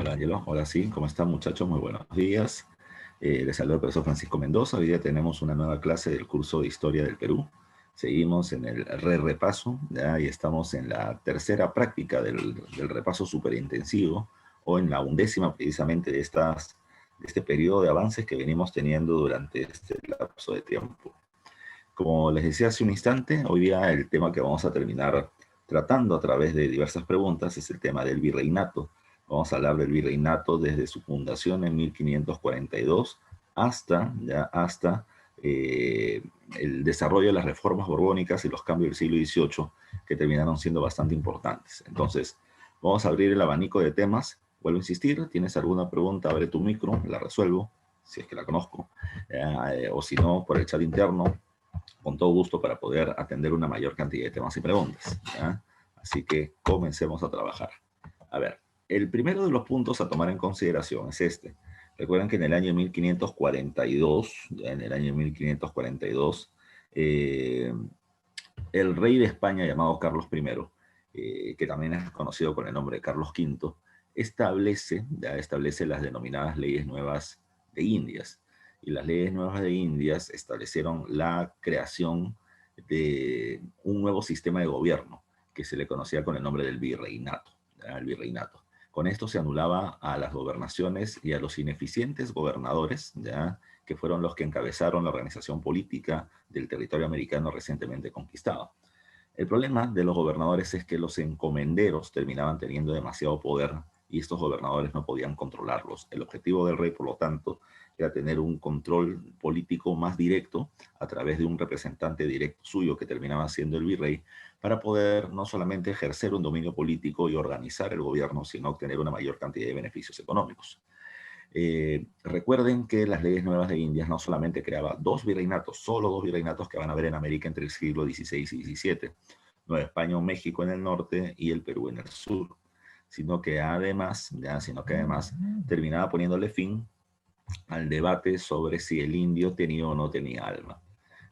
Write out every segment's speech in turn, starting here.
Hola, Angelo. Hola, sí. ¿Cómo están, muchachos? Muy buenos días. Les saluda el profesor Francisco Mendoza. Hoy día tenemos una nueva clase del curso de Historia del Perú. Seguimos en el repaso, ¿ya? Y estamos en la tercera práctica del repaso superintensivo, o en la 11ª precisamente de este periodo de avances que venimos teniendo durante este lapso de tiempo. Como les decía hace un instante, hoy día el tema que vamos a terminar tratando a través de diversas preguntas es el tema del virreinato. Vamos a hablar del virreinato desde su fundación en 1542 hasta eh, el desarrollo de las reformas borbónicas y los cambios del siglo XVIII, que terminaron siendo bastante importantes. Entonces, vamos a abrir el abanico de temas. Vuelvo a insistir, tienes alguna pregunta, abre tu micro, la resuelvo, si es que la conozco, o si no, por el chat interno, con todo gusto para poder atender una mayor cantidad de temas y preguntas, ¿ya? Así que comencemos a trabajar. A ver, el primero de los puntos a tomar en consideración es este. Recuerden que en el año 1542, ya en el año 1542, el rey de España llamado Carlos I, que también es conocido con el nombre de Carlos V, establece las denominadas leyes nuevas de Indias. Y las leyes nuevas de Indias establecieron la creación de un nuevo sistema de gobierno que se le conocía con el nombre del virreinato, ¿ya? El virreinato. Con esto se anulaba a las gobernaciones y a los ineficientes gobernadores, ¿ya?, que fueron los que encabezaron la organización política del territorio americano recientemente conquistado. El problema de los gobernadores es que los encomenderos terminaban teniendo demasiado poder y estos gobernadores no podían controlarlos. El objetivo del rey, por lo tanto, era tener un control político más directo a través de un representante directo suyo que terminaba siendo el virrey, para poder no solamente ejercer un dominio político y organizar el gobierno, sino obtener una mayor cantidad de beneficios económicos. Recuerden que las leyes nuevas de Indias no solamente creaba dos virreinatos, solo dos virreinatos que van a haber en América entre el siglo XVI y XVII, Nueva España o México en el norte y el Perú en el sur, sino que además terminaba poniéndole fin al debate sobre si el indio tenía o no tenía alma.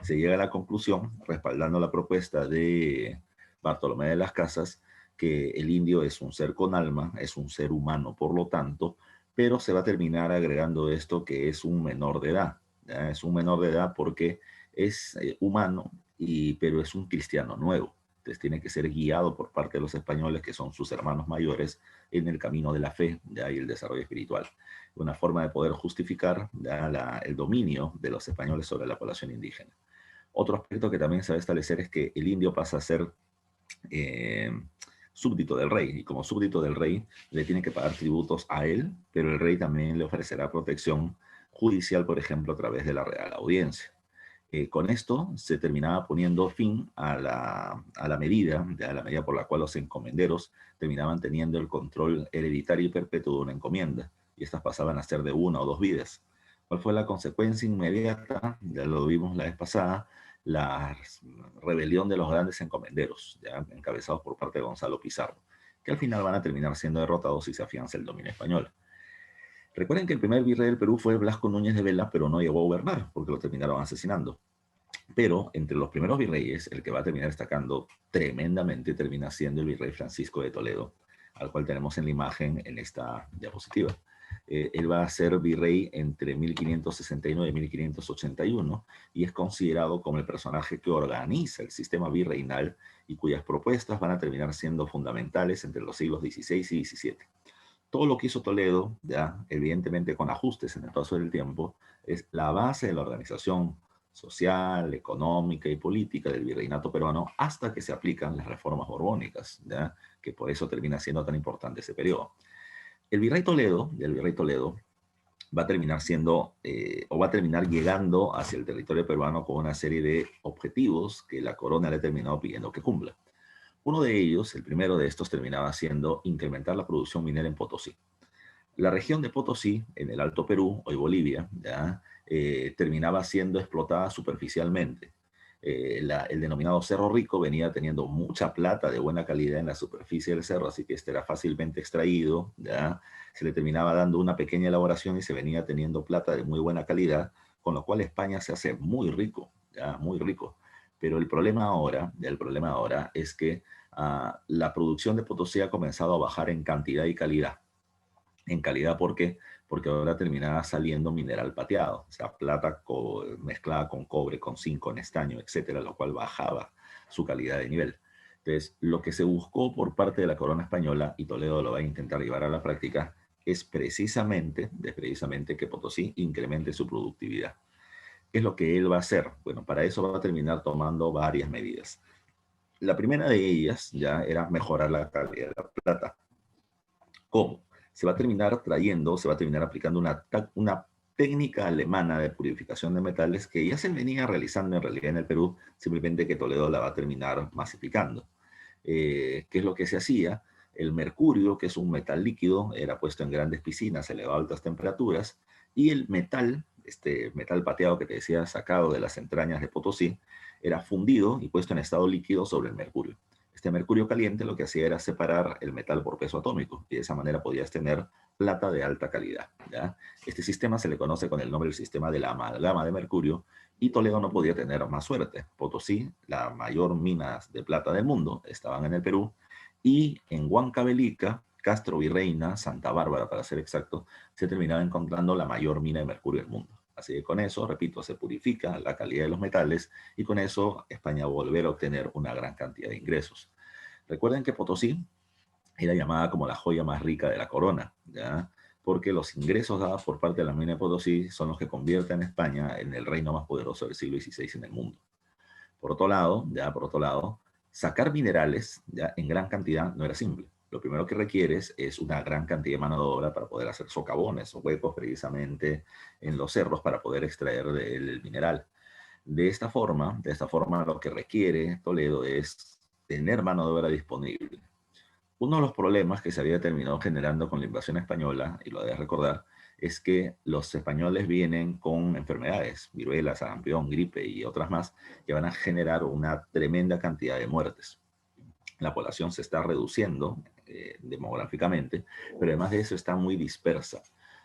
Se llega a la conclusión, respaldando la propuesta de Bartolomé de las Casas, que el indio es un ser con alma, es un ser humano, por lo tanto, pero se va a terminar agregando esto, que es un menor de edad. ¿Ya? Es un menor de edad porque es humano, pero es un cristiano nuevo. Entonces tiene que ser guiado por parte de los españoles, que son sus hermanos mayores, en el camino de la fe, ¿ya?, y el desarrollo espiritual. Una forma de poder justificar, ¿ya?, el dominio de los españoles sobre la población indígena. Otro aspecto que también se va a establecer es que el indio pasa a ser eh, súbdito del rey, y como súbdito del rey le tiene que pagar tributos a él, pero el rey también le ofrecerá protección judicial, por ejemplo, a través de la Real Audiencia. Con esto se terminaba poniendo fin a la medida por la cual los encomenderos terminaban teniendo el control hereditario y perpetuo de una encomienda, y estas pasaban a ser de una o dos vidas. ¿Cuál fue la consecuencia inmediata? Ya lo vimos la vez pasada: la rebelión de los grandes encomenderos, ya encabezados por parte de Gonzalo Pizarro, que al final van a terminar siendo derrotados y se afianza el dominio español. Recuerden que el primer virrey del Perú fue Blasco Núñez de Vela, pero no llegó a gobernar porque lo terminaron asesinando. Pero entre los primeros virreyes, el que va a terminar destacando tremendamente termina siendo el virrey Francisco de Toledo, al cual tenemos en la imagen en esta diapositiva. Él va a ser virrey entre 1569 y 1581 y es considerado como el personaje que organiza el sistema virreinal y cuyas propuestas van a terminar siendo fundamentales entre los siglos XVI y XVII. Todo lo que hizo Toledo, ya evidentemente con ajustes en el paso del tiempo, es la base de la organización social, económica y política del virreinato peruano, hasta que se aplican las reformas borbónicas, ¿ya?, que por eso termina siendo tan importante ese periodo. El virrey Toledo va a terminar siendo, o va a terminar llegando hacia el territorio peruano con una serie de objetivos que la corona le ha terminado pidiendo que cumpla. Uno de ellos, el primero de estos, terminaba siendo incrementar la producción minera en Potosí. La región de Potosí, en el Alto Perú, hoy Bolivia, ¿ya?, terminaba siendo explotada superficialmente. El denominado Cerro Rico venía teniendo mucha plata de buena calidad en la superficie del cerro, así que este era fácilmente extraído, ¿ya? Se le terminaba dando una pequeña elaboración y se venía teniendo plata de muy buena calidad, con lo cual España se hace muy rico, ¿ya?, muy rico. Pero el problema ahora es que la producción de Potosí ha comenzado a bajar en cantidad y calidad. En calidad, ¿por qué? Porque ahora terminaba saliendo mineral pateado, o sea, plata mezclada con cobre, con zinc, con estaño, etcétera, lo cual bajaba su calidad de nivel. Entonces, lo que se buscó por parte de la corona española, y Toledo lo va a intentar llevar a la práctica, es precisamente que Potosí incremente su productividad. ¿Qué es lo que él va a hacer? Bueno, para eso va a terminar tomando varias medidas. La primera de ellas ya era mejorar la calidad de la plata. ¿Cómo? Se va a terminar aplicando una técnica alemana de purificación de metales que ya se venía realizando en realidad en el Perú, simplemente que Toledo la va a terminar masificando. ¿Qué es lo que se hacía? El mercurio, que es un metal líquido, era puesto en grandes piscinas, elevado a altas temperaturas, y el metal, este metal pateado que te decía, sacado de las entrañas de Potosí, era fundido y puesto en estado líquido sobre el mercurio. Este mercurio caliente lo que hacía era separar el metal por peso atómico y de esa manera podías tener plata de alta calidad. ¿Ya? Este sistema se le conoce con el nombre del sistema de la amalgama de mercurio y Toledo no podía tener más suerte. Potosí, la mayor mina de plata del mundo, estaban en el Perú y en Huancavelica, Castro Virreina, Santa Bárbara para ser exacto, se terminaba encontrando la mayor mina de mercurio del mundo. Así que con eso, repito, se purifica la calidad de los metales y con eso España va a volver a obtener una gran cantidad de ingresos. Recuerden que Potosí era llamada como la joya más rica de la corona, ¿ya? Porque los ingresos dados por parte de la mina de Potosí son los que convierten a España en el reino más poderoso del siglo XVI en el mundo. Por otro lado, sacar minerales ya en gran cantidad no era simple. Lo primero que requieres es una gran cantidad de mano de obra para poder hacer socavones o huecos precisamente en los cerros para poder extraer el mineral. De esta forma lo que requiere Toledo es tener mano de obra disponible. Uno de los problemas que se había terminado generando con la invasión española, y lo debes recordar, es que los españoles vienen con enfermedades, viruela, sarampión, gripe y otras más, que van a generar una tremenda cantidad de muertes. La población se está reduciendo demográficamente, pero además de eso está muy dispersa,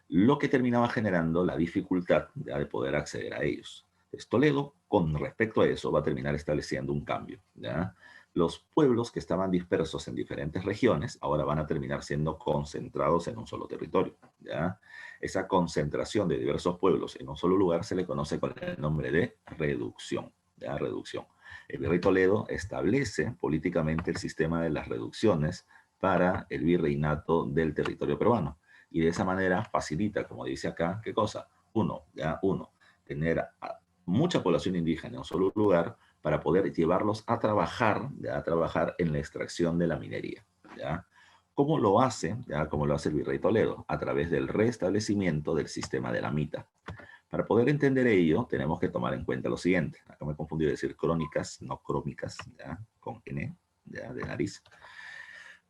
lo que terminaba generando la dificultad ya, de poder acceder a ellos. Toledo, con respecto a eso, va a terminar estableciendo un cambio. ¿Ya? Los pueblos que estaban dispersos en diferentes regiones ahora van a terminar siendo concentrados en un solo territorio. ¿Ya? Esa concentración de diversos pueblos en un solo lugar se le conoce con el nombre de reducción. ¿Ya? Reducción. El virrey Toledo establece políticamente el sistema de las reducciones para el virreinato del territorio peruano. Y de esa manera facilita, como dice acá, ¿qué cosa? Uno, tener mucha población indígena en un solo lugar para poder llevarlos a trabajar en la extracción de la minería. ¿Ya? ¿Cómo lo hace? ¿Ya? ¿Cómo lo hace el virrey Toledo? A través del restablecimiento del sistema de la mita. Para poder entender ello, tenemos que tomar en cuenta lo siguiente. Acá me he confundido de decir crónicas, no crómicas, ¿ya? Con N, ¿ya? De nariz.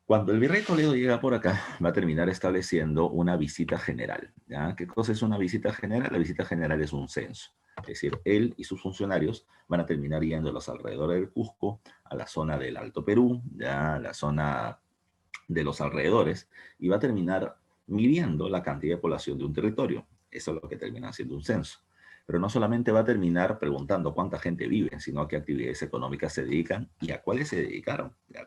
Cuando el virrey Toledo llega por acá, va a terminar estableciendo una visita general. ¿Ya? ¿Qué cosa es una visita general? La visita general es un censo. Es decir, él y sus funcionarios van a terminar yendo a los alrededores del Cusco, a la zona del Alto Perú, ya a la zona de los alrededores, y va a terminar midiendo la cantidad de población de un territorio. Eso es lo que termina siendo un censo. Pero no solamente va a terminar preguntando cuánta gente vive, sino a qué actividades económicas se dedican y a cuáles se dedicaron, ¿ya?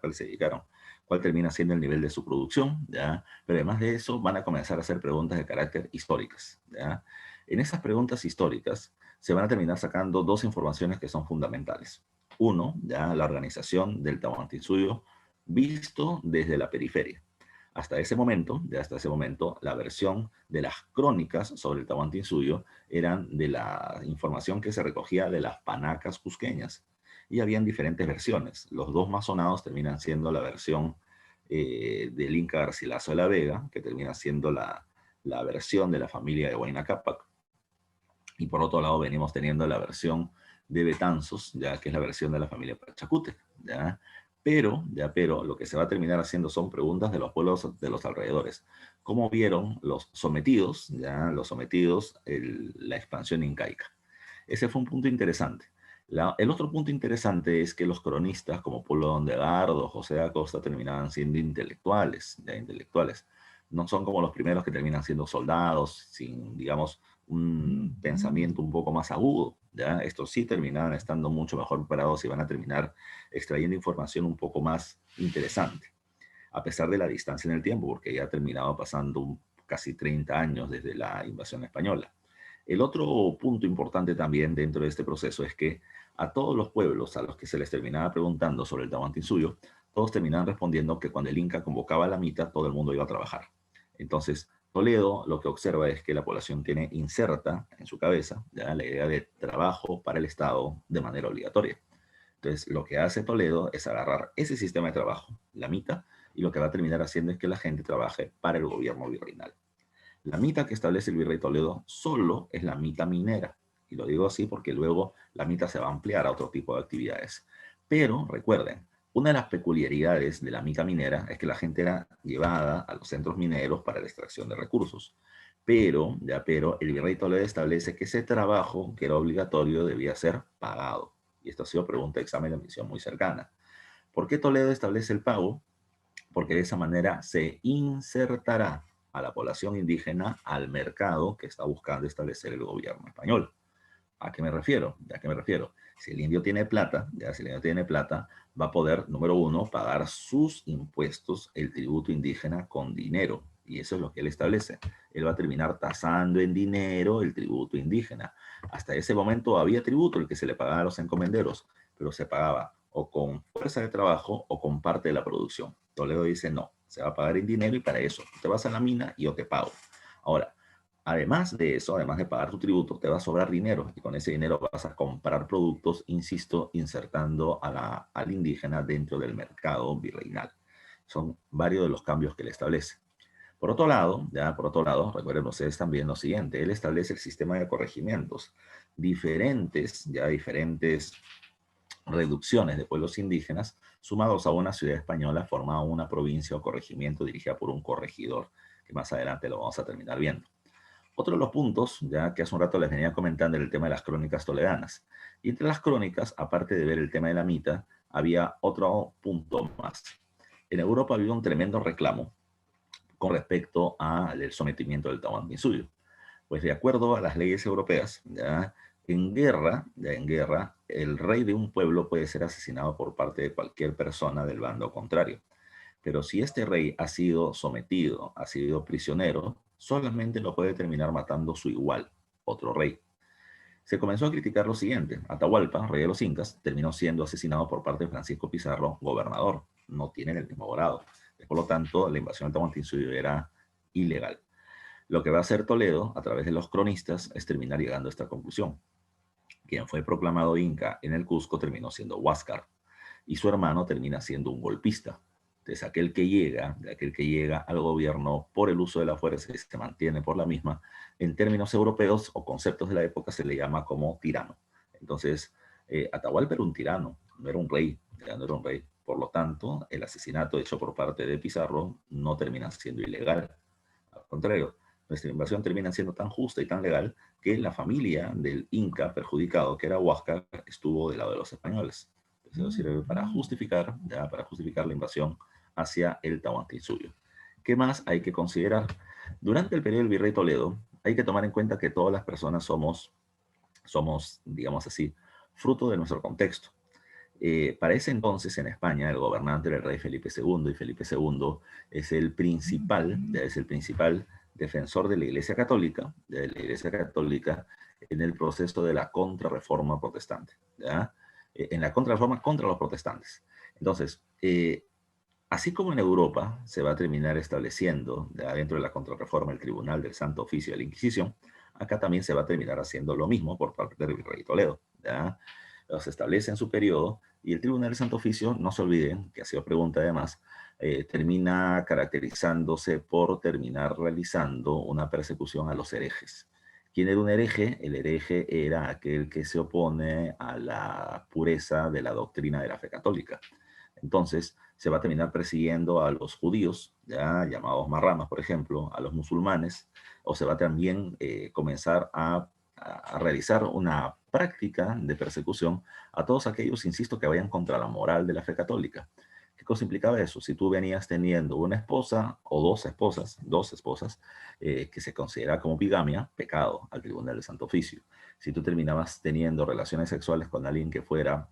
Cuál termina siendo el nivel de su producción, ¿ya? Pero además de eso van a comenzar a hacer preguntas de carácter históricas, ¿ya? En esas preguntas históricas se van a terminar sacando dos informaciones que son fundamentales. Uno, ya la organización del Tahuantinsuyo visto desde la periferia. Hasta ese momento, la versión de las crónicas sobre el Tahuantinsuyo eran de la información que se recogía de las panacas cusqueñas. Y habían diferentes versiones. Los dos más sonados terminan siendo la versión del Inca Garcilaso de la Vega, que termina siendo la versión de la familia de Huayna Cápac. Y por otro lado venimos teniendo la versión de Betanzos, ya que es la versión de la familia Pachacute, ¿ya? Pero lo que se va a terminar haciendo son preguntas de los pueblos de los alrededores. ¿Cómo vieron los sometidos, la expansión incaica? Ese fue un punto interesante. El otro punto interesante es que los cronistas como Polo Dondegardo, José Acosta terminaban siendo intelectuales, ya intelectuales. No son como los primeros que terminan siendo soldados, sin, digamos, un pensamiento un poco más agudo. ¿Ya? Estos sí terminaban estando mucho mejor preparados y van a terminar extrayendo información un poco más interesante, a pesar de la distancia en el tiempo, porque ya ha terminado pasando casi 30 años desde la invasión española. El otro punto importante también dentro de este proceso es que a todos los pueblos a los que se les terminaba preguntando sobre el Tahuantinsuyo, todos terminaban respondiendo que cuando el Inca convocaba a la mita, todo el mundo iba a trabajar. Entonces, Toledo lo que observa es que la población tiene inserta en su cabeza ya la idea de trabajo para el Estado de manera obligatoria. Entonces, lo que hace Toledo es agarrar ese sistema de trabajo, la mita, y lo que va a terminar haciendo es que la gente trabaje para el gobierno virreinal. La mita que establece el virrey Toledo solo es la mita minera. Y lo digo así porque luego la mita se va a ampliar a otro tipo de actividades. Pero recuerden, una de las peculiaridades de la mita minera es que la gente era llevada a los centros mineros para la extracción de recursos. Pero el virrey Toledo establece que ese trabajo, que era obligatorio, debía ser pagado. Y esto ha sido pregunta de examen de admisión muy cercana. ¿Por qué Toledo establece el pago? Porque de esa manera se insertará a la población indígena al mercado que está buscando establecer el gobierno español. ¿A qué me refiero? ¿A qué me refiero? Si el indio tiene plata, ya si el indio tiene plata, va a poder, número uno, pagar sus impuestos, el tributo indígena con dinero. Y eso es lo que él establece. Él va a terminar tasando en dinero el tributo indígena. Hasta ese momento había tributo, el que se le pagaba a los encomenderos, pero se pagaba o con fuerza de trabajo o con parte de la producción. Toledo dice, no, se va a pagar en dinero y para eso te vas a la mina y yo te pago. Ahora, además de eso, además de pagar tu tributo, te va a sobrar dinero y con ese dinero vas a comprar productos, insisto, insertando al indígena dentro del mercado virreinal. Son varios de los cambios que él establece. Por otro lado, recuerden ustedes también lo siguiente, él establece el sistema de corregimientos, diferentes reducciones de pueblos indígenas, sumados a una ciudad española, formaban una provincia o corregimiento dirigida por un corregidor, que más adelante lo vamos a terminar viendo. Otro de los puntos, ya que hace un rato les venía comentando, era el tema de las crónicas toledanas. Y entre las crónicas, aparte de ver el tema de la mita, había otro punto más. En Europa había un tremendo reclamo con respecto al sometimiento del Tahuantinsuyo. Pues de acuerdo a las leyes europeas, en guerra, el rey de un pueblo puede ser asesinado por parte de cualquier persona del bando contrario. Pero si este rey ha sido sometido, ha sido prisionero, solamente lo puede terminar matando su igual, otro rey. Se comenzó a criticar lo siguiente. Atahualpa, rey de los incas, terminó siendo asesinado por parte de Francisco Pizarro, gobernador. No tienen el mismo grado. Por lo tanto, la invasión de Tahuantinsuyo era ilegal. Lo que va a hacer Toledo, a través de los cronistas, es terminar llegando a esta conclusión. Quien fue proclamado inca en el Cusco terminó siendo Huáscar y su hermano termina siendo un golpista. Entonces, aquel que llega al gobierno por el uso de la fuerza y se mantiene por la misma, en términos europeos o conceptos de la época se le llama como tirano. Entonces, Atahualpa era un tirano, no era un rey, no era un rey. Por lo tanto, el asesinato hecho por parte de Pizarro no termina siendo ilegal. Al contrario, nuestra invasión termina siendo tan justa y tan legal que la familia del Inca perjudicado, que era Huáscar, estuvo del lado de los españoles. Eso sirve para justificar, para justificar la invasión hacia el Tahuantinsuyo. ¿Qué más hay que considerar? Durante el periodo del virrey Toledo, hay que tomar en cuenta que todas las personas somos, digamos así, fruto de nuestro contexto. Para ese entonces en España el gobernante era el rey Felipe II y Felipe II es el principal defensor de la Iglesia Católica en el proceso de la contrarreforma protestante, ¿ya? En la contrarreforma contra los protestantes. Entonces, así como en Europa se va a terminar estableciendo dentro de la contrarreforma el Tribunal del Santo Oficio de la Inquisición, acá también se va a terminar haciendo lo mismo por parte del virrey Toledo, ¿ya? Se establece en su periodo y el Tribunal del Santo Oficio, no se olviden, que ha sido pregunta además, termina caracterizándose por terminar realizando una persecución a los herejes. ¿Quién era un hereje? El hereje era aquel que se opone a la pureza de la doctrina de la fe católica. Entonces, se va a terminar persiguiendo a los judíos, ya llamados marranos, por ejemplo, a los musulmanes, o se va también comenzar a realizar una práctica de persecución a todos aquellos, insisto, que vayan contra la moral de la fe católica. ¿Qué cosa implicaba eso? Si tú venías teniendo una esposa o dos esposas, que se considera como bigamia, pecado al Tribunal del Santo Oficio. Si tú terminabas teniendo relaciones sexuales con alguien que fuera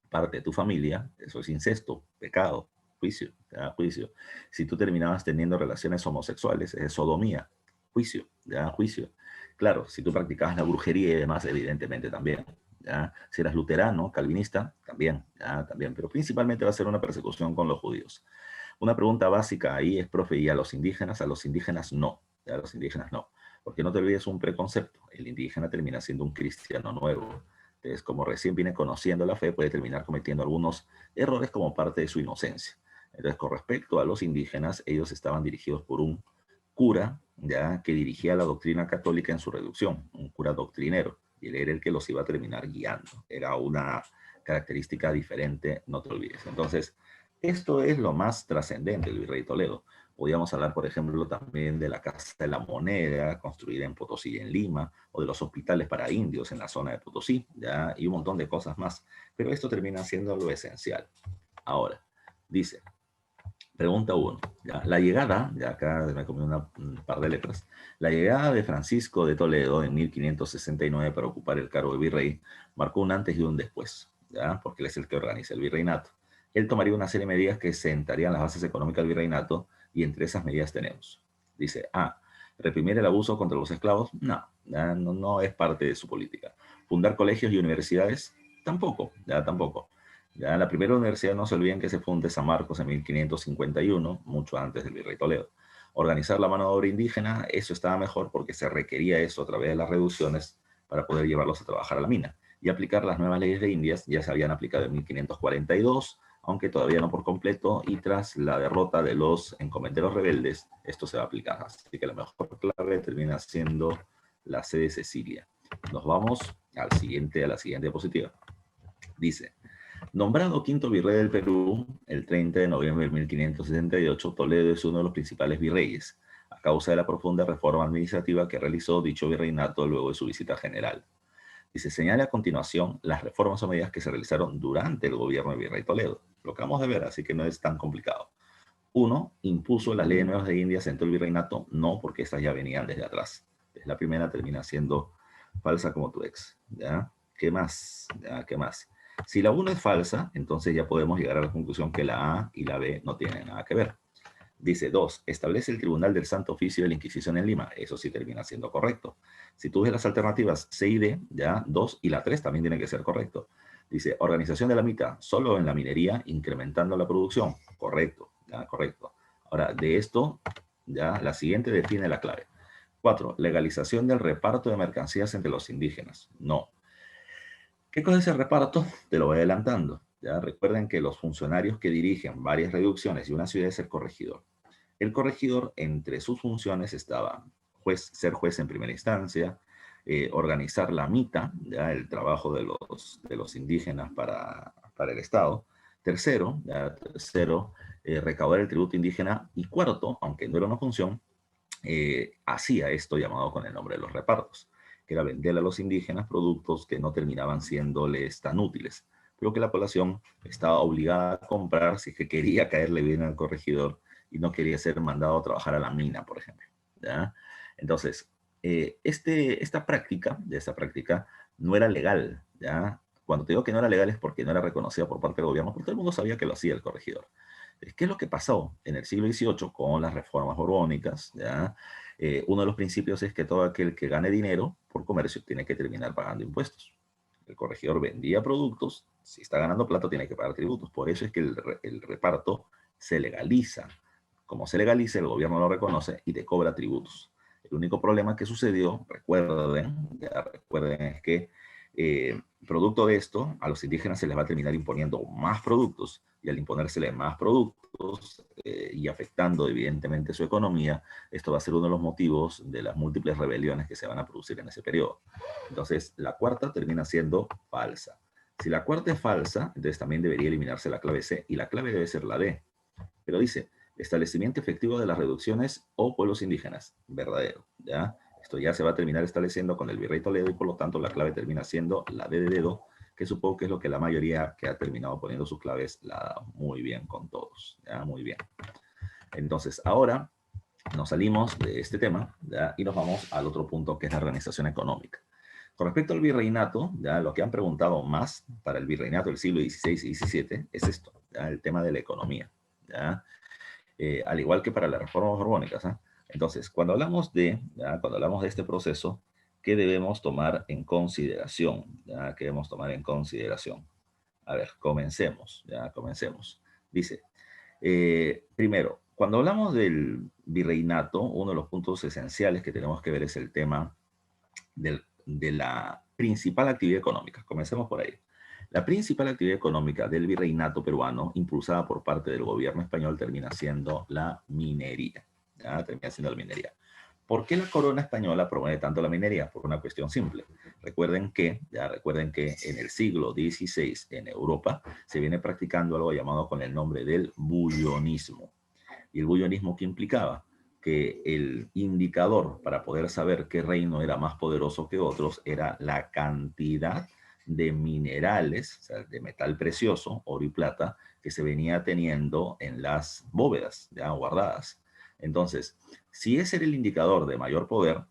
parte de tu familia, eso es incesto, pecado, juicio, ya, juicio. Si tú terminabas teniendo relaciones homosexuales, es sodomía, juicio, ya, juicio. Claro, si tú practicabas la brujería y demás, evidentemente también. ¿Ya? Si eras luterano, calvinista, también, ¿ya? También. Pero principalmente va a ser una persecución con los judíos. Una pregunta básica ahí es, profe, ¿y a los indígenas? A los indígenas no, ¿ya? A los indígenas no. Porque no te olvides un preconcepto, el indígena termina siendo un cristiano nuevo. Entonces, como recién viene conociendo la fe, puede terminar cometiendo algunos errores como parte de su inocencia. Entonces, con respecto a los indígenas, ellos estaban dirigidos por un cura, ya que dirigía la doctrina católica en su reducción, un cura doctrinero, y él era el que los iba a terminar guiando. Era una característica diferente, no te olvides. Entonces, esto es lo más trascendente del Virrey Toledo. Podríamos hablar, por ejemplo, también de la Casa de la Moneda, construida en Potosí y en Lima, o de los hospitales para indios en la zona de Potosí, ¿ya? Y un montón de cosas más. Pero esto termina siendo lo esencial. Ahora, dice, pregunta 1. La llegada, ya acá me comí un par de letras, la llegada de Francisco de Toledo en 1569 para ocupar el cargo de virrey marcó un antes y un después, ¿ya? Porque él es el que organiza el virreinato. Él tomaría una serie de medidas que sentarían las bases económicas del virreinato y entre esas medidas tenemos. Dice, A, reprimir el abuso contra los esclavos, no, no, no es parte de su política. Fundar colegios y universidades, tampoco, ya tampoco. Ya la primera universidad, no se olviden que se funda en San Marcos en 1551, mucho antes del Virrey Toledo. Organizar la mano de obra indígena, eso estaba mejor porque se requería eso a través de las reducciones para poder llevarlos a trabajar a la mina. Y aplicar las nuevas leyes de Indias ya se habían aplicado en 1542, aunque todavía no por completo, y tras la derrota de los encomenderos rebeldes, esto se va a aplicar. Así que la mejor clave termina siendo la C de Cecilia. Nos vamos a la siguiente diapositiva. Dice, nombrado quinto virrey del Perú el 30 de noviembre de 1578, Toledo es uno de los principales virreyes, a causa de la profunda reforma administrativa que realizó dicho virreinato luego de su visita general. Y se señala a continuación las reformas o medidas que se realizaron durante el gobierno del virrey Toledo. Lo acabamos de ver, así que no es tan complicado. Uno, impuso las leyes nuevas de Indias en todo el virreinato, no porque estas ya venían desde atrás. La primera termina siendo falsa como tu ex. ¿Ya? ¿Qué más? ¿Ya? ¿Qué más? Si la 1 es falsa, entonces ya podemos llegar a la conclusión que la A y la B no tienen nada que ver. Dice 2, establece el Tribunal del Santo Oficio de la Inquisición en Lima. Eso sí termina siendo correcto. Si tú ves las alternativas C y D, ya 2 y la 3 también tienen que ser correcto. Dice, organización de la mitad, solo en la minería, incrementando la producción. Correcto, ya, correcto. Ahora, de esto, ya la siguiente define la clave. 4, legalización del reparto de mercancías entre los indígenas. No. ¿Qué cosa es el reparto? Te lo voy adelantando. Ya recuerden que los funcionarios que dirigen varias reducciones y una ciudad es el corregidor. El corregidor, entre sus funciones, estaba ser juez en primera instancia, organizar la mita, ya el trabajo de los indígenas para el Estado. Tercero, recaudar el tributo indígena. Y cuarto, aunque no era una función, hacía esto llamado con el nombre de los repartos, que era venderle a los indígenas productos que no terminaban siéndoles tan útiles, pero que la población estaba obligada a comprar si es que quería caerle bien al corregidor y no quería ser mandado a trabajar a la mina, por ejemplo. ¿Ya? Entonces, esta práctica no era legal. ¿Ya? Cuando te digo que no era legal es porque no era reconocida por parte del gobierno, porque todo el mundo sabía que lo hacía el corregidor. ¿Qué es lo que pasó en el siglo XVIII con las reformas borbónicas? ¿Ya? Uno de los principios es que todo aquel que gane dinero por comercio tiene que terminar pagando impuestos. El corregidor vendía productos, si está ganando plata tiene que pagar tributos. Por eso es que el reparto se legaliza. Como se legaliza, el gobierno lo reconoce y te cobra tributos. El único problema que sucedió, recuerden, es que producto de esto, a los indígenas se les va a terminar imponiendo más productos, y al imponérseles más productos y afectando evidentemente su economía, esto va a ser uno de los motivos de las múltiples rebeliones que se van a producir en ese periodo. Entonces, la cuarta termina siendo falsa. Si la cuarta es falsa, entonces también debería eliminarse la clave C, y la clave debe ser la D. Pero dice, establecimiento efectivo de las reducciones o pueblos indígenas. Verdadero, ¿ya? Esto ya se va a terminar estableciendo con el virrey Toledo, y por lo tanto la clave termina siendo la D de dedo, que supongo que es lo que la mayoría que ha terminado poniendo sus claves la ha dado muy bien con todos. ¿Ya? Muy bien. Entonces, ahora nos salimos de este tema, ¿ya? Y nos vamos al otro punto, que es la organización económica. Con respecto al virreinato, ¿ya? Lo que han preguntado más para el virreinato del siglo XVI y XVII es esto, ¿ya? El tema de la economía. ¿ya? Al igual que para las reformas borbónicas, ¿ah? Entonces, cuando hablamos de, ¿ya? Cuando hablamos de este proceso, ¿qué debemos tomar en consideración? ¿Ya? ¿Qué debemos tomar en consideración? A ver, comencemos, ya comencemos. Dice, primero, cuando hablamos del virreinato, uno de los puntos esenciales que tenemos que ver es el tema de la principal actividad económica. Comencemos por ahí. La principal actividad económica del virreinato peruano, impulsada por parte del gobierno español, termina siendo la minería. ¿Ya? Termina siendo la minería. ¿Por qué la corona española promueve tanto la minería? Por una cuestión simple. Recuerden que en el siglo XVI en Europa se viene practicando algo llamado con el nombre del bullonismo. ¿Y el bullonismo qué implicaba? Que el indicador para poder saber qué reino era más poderoso que otros era la cantidad de minerales, o sea, de metal precioso, oro y plata, que se venía teniendo en las bóvedas ya guardadas. Entonces, si ese era el indicador de mayor poder,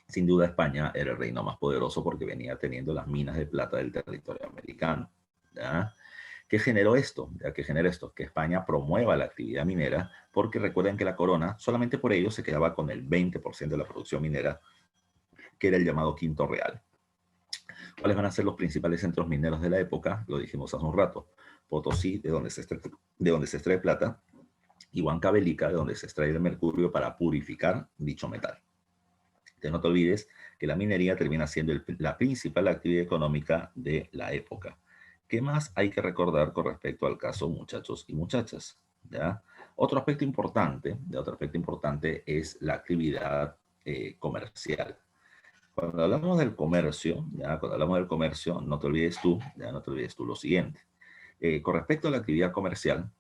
sin duda España era el reino más poderoso porque venía teniendo las minas de plata del territorio americano. ¿Ya? ¿Qué generó esto? ¿Ya? ¿Qué genera esto? Que España promueva la actividad minera, porque recuerden que la corona solamente por ello se quedaba con el 20% de la producción minera, que era el llamado Quinto Real. ¿Cuáles van a ser los principales centros mineros de la época? Lo dijimos hace un rato. Potosí, de donde se extrae plata, y Huancavelica, de donde se extrae el mercurio para purificar dicho metal. Entonces, no te olvides que la minería termina siendo la principal actividad económica de la época. ¿Qué más hay que recordar con respecto al caso, muchachos y muchachas? ¿Ya? Otro aspecto importante es la actividad comercial. Cuando hablamos del comercio, no te olvides tú, no te olvides tú lo siguiente. Con respecto a la actividad comercial,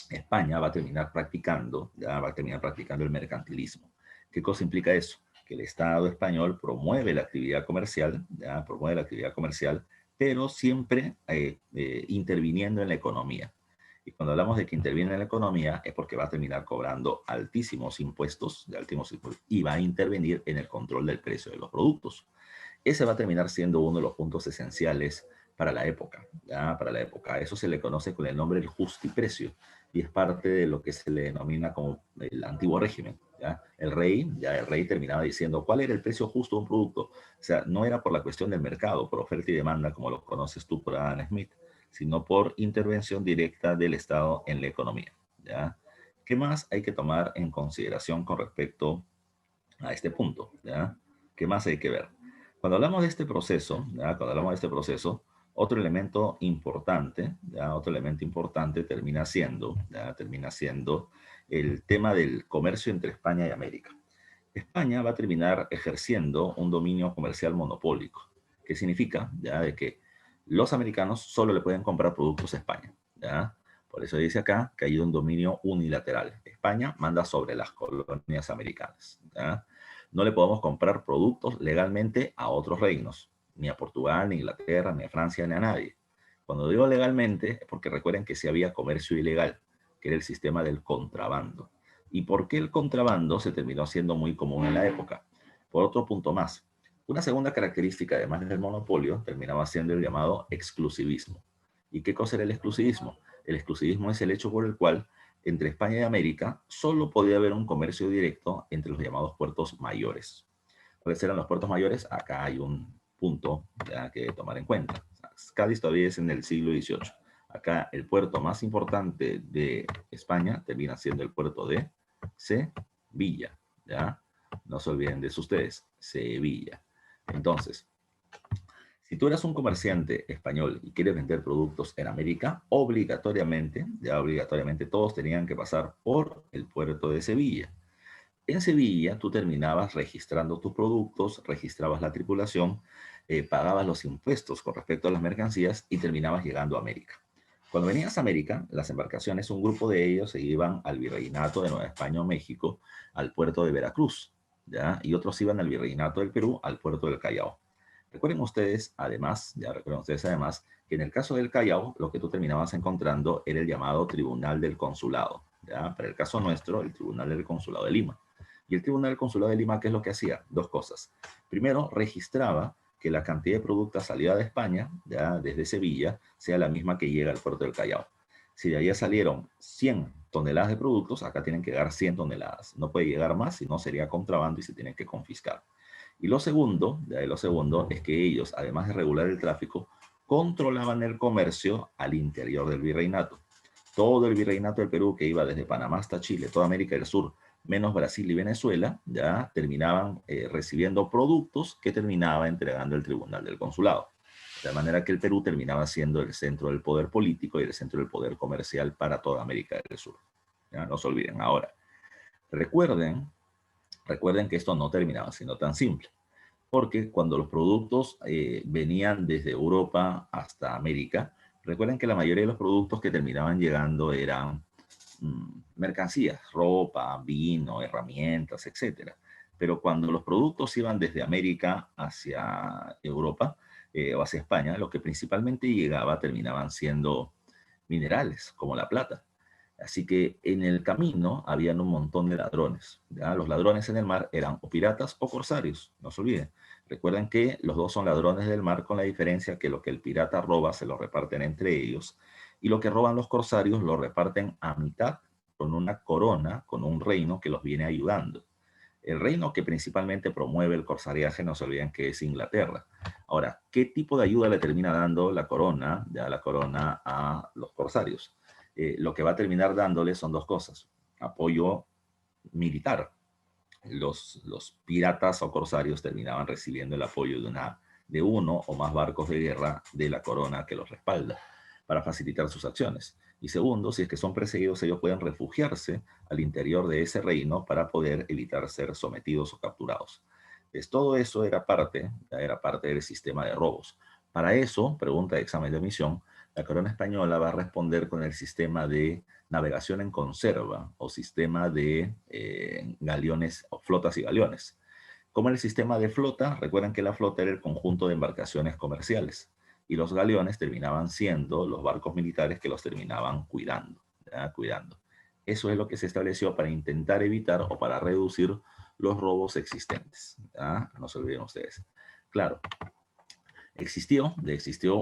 España va a terminar practicando el mercantilismo. ¿Qué cosa implica eso? Que el Estado español promueve la actividad comercial, promueve la actividad comercial, pero siempre interviniendo en la economía. Y cuando hablamos de que interviene en la economía es porque va a terminar cobrando altísimos impuestos, y va a intervenir en el control del precio de los productos. Ese va a terminar siendo uno de los puntos esenciales para la época, ¿ya? Para la época. Eso se le conoce con el nombre del justiprecio y es parte de lo que se le denomina como el antiguo régimen, ¿ya? El rey terminaba diciendo cuál era el precio justo de un producto. O sea, no era por la cuestión del mercado, por oferta y demanda, como lo conoces tú por Adam Smith, sino por intervención directa del Estado en la economía, ¿ya? ¿Qué más hay que tomar en consideración con respecto a este punto? ¿Ya? ¿Qué más hay que ver? Cuando hablamos de este proceso, ¿ya? Cuando hablamos de este proceso, otro elemento importante termina siendo el tema del comercio entre España y América. España va a terminar ejerciendo un dominio comercial monopólico, que significa ya de que los americanos solo le pueden comprar productos a España, ¿ya? Por eso dice acá que hay un dominio unilateral. España manda sobre las colonias americanas, ¿ya? No le podemos comprar productos legalmente a otros reinos, ni a Portugal, ni a Inglaterra, ni a Francia, ni a nadie. Cuando digo legalmente, es porque recuerden que si había comercio ilegal, que era el sistema del contrabando. ¿Y por qué el contrabando se terminó siendo muy común en la época? Por otro punto más. Una segunda característica, además del monopolio, terminaba siendo el llamado exclusivismo. ¿Y qué cosa era el exclusivismo? El exclusivismo es el hecho por el cual entre España y América solo podía haber un comercio directo entre los llamados puertos mayores. ¿Cuáles eran los puertos mayores? Acá hay un punto ya que tomar en cuenta. Cádiz todavía es en el siglo XVIII. Acá el puerto más importante de España termina siendo el puerto de Sevilla. ¿Ya? No se olviden de eso ustedes. Sevilla. Entonces, si tú eras un comerciante español y quieres vender productos en América, obligatoriamente todos tenían que pasar por el puerto de Sevilla. En Sevilla, tú terminabas registrando tus productos, registrabas la tripulación, pagabas los impuestos con respecto a las mercancías y terminabas llegando a América. Cuando venías a América, las embarcaciones, un grupo de ellos se iban al Virreinato de Nueva España o México, al puerto de Veracruz, ¿ya? Y otros iban al Virreinato del Perú, al puerto del Callao. Recuerden ustedes además, que en el caso del Callao, lo que tú terminabas encontrando era el llamado Tribunal del Consulado, ¿ya? Para el caso nuestro, el Tribunal del Consulado de Lima. Y el Tribunal del Consulado de Lima, ¿qué es lo que hacía? Dos cosas. Primero, registraba que la cantidad de productos salida de España, ya desde Sevilla, sea la misma que llega al puerto del Callao. Si de allá salieron 100 toneladas de productos, acá tienen que llegar 100 toneladas. No puede llegar más, si no sería contrabando y se tienen que confiscar. Y lo segundo es que ellos, además de regular el tráfico, controlaban el comercio al interior del virreinato. Todo el virreinato del Perú, que iba desde Panamá hasta Chile, toda América del Sur, menos Brasil y Venezuela, ya terminaban recibiendo productos que terminaba entregando el Tribunal del Consulado. De manera que el Perú terminaba siendo el centro del poder político y el centro del poder comercial para toda América del Sur. Ya, no se olviden ahora. Recuerden, recuerden que esto no terminaba siendo tan simple, porque cuando los productos venían desde Europa hasta América, recuerden que la mayoría de los productos que terminaban llegando eran mercancías, ropa, vino, herramientas, etcétera. Pero cuando los productos iban desde América hacia Europa o hacia España, lo que principalmente llegaba terminaban siendo minerales, como la plata. Así que en el camino habían un montón de ladrones. ¿Ya? Los ladrones en el mar eran o piratas o corsarios, no se olviden. Recuerden que los dos son ladrones del mar con la diferencia que lo que el pirata roba se lo reparten entre ellos y lo que roban los corsarios lo reparten a mitad con una corona, con un reino que los viene ayudando. El reino que principalmente promueve el corsariaje, no se olviden que es Inglaterra. Ahora, ¿qué tipo de ayuda le termina dando la corona, ya la corona a los corsarios? Lo que va a terminar dándole son dos cosas. Apoyo militar. Los piratas o corsarios terminaban recibiendo el apoyo de uno o más barcos de guerra de la corona que los respalda para facilitar sus acciones. Y segundo, si es que son perseguidos, ellos pueden refugiarse al interior de ese reino para poder evitar ser sometidos o capturados. Pues todo eso era parte del sistema de robos. Para eso, pregunta de examen de admisión, la corona española va a responder con el sistema de navegación en conserva o sistema de galeones o flotas y galeones. Como en el sistema de flota, recuerden que la flota era el conjunto de embarcaciones comerciales y los galeones terminaban siendo los barcos militares que los terminaban cuidando, ¿ya? Cuidando. Eso es lo que se estableció para intentar evitar o para reducir los robos existentes. ¿Ya? No se olviden ustedes. Claro, existió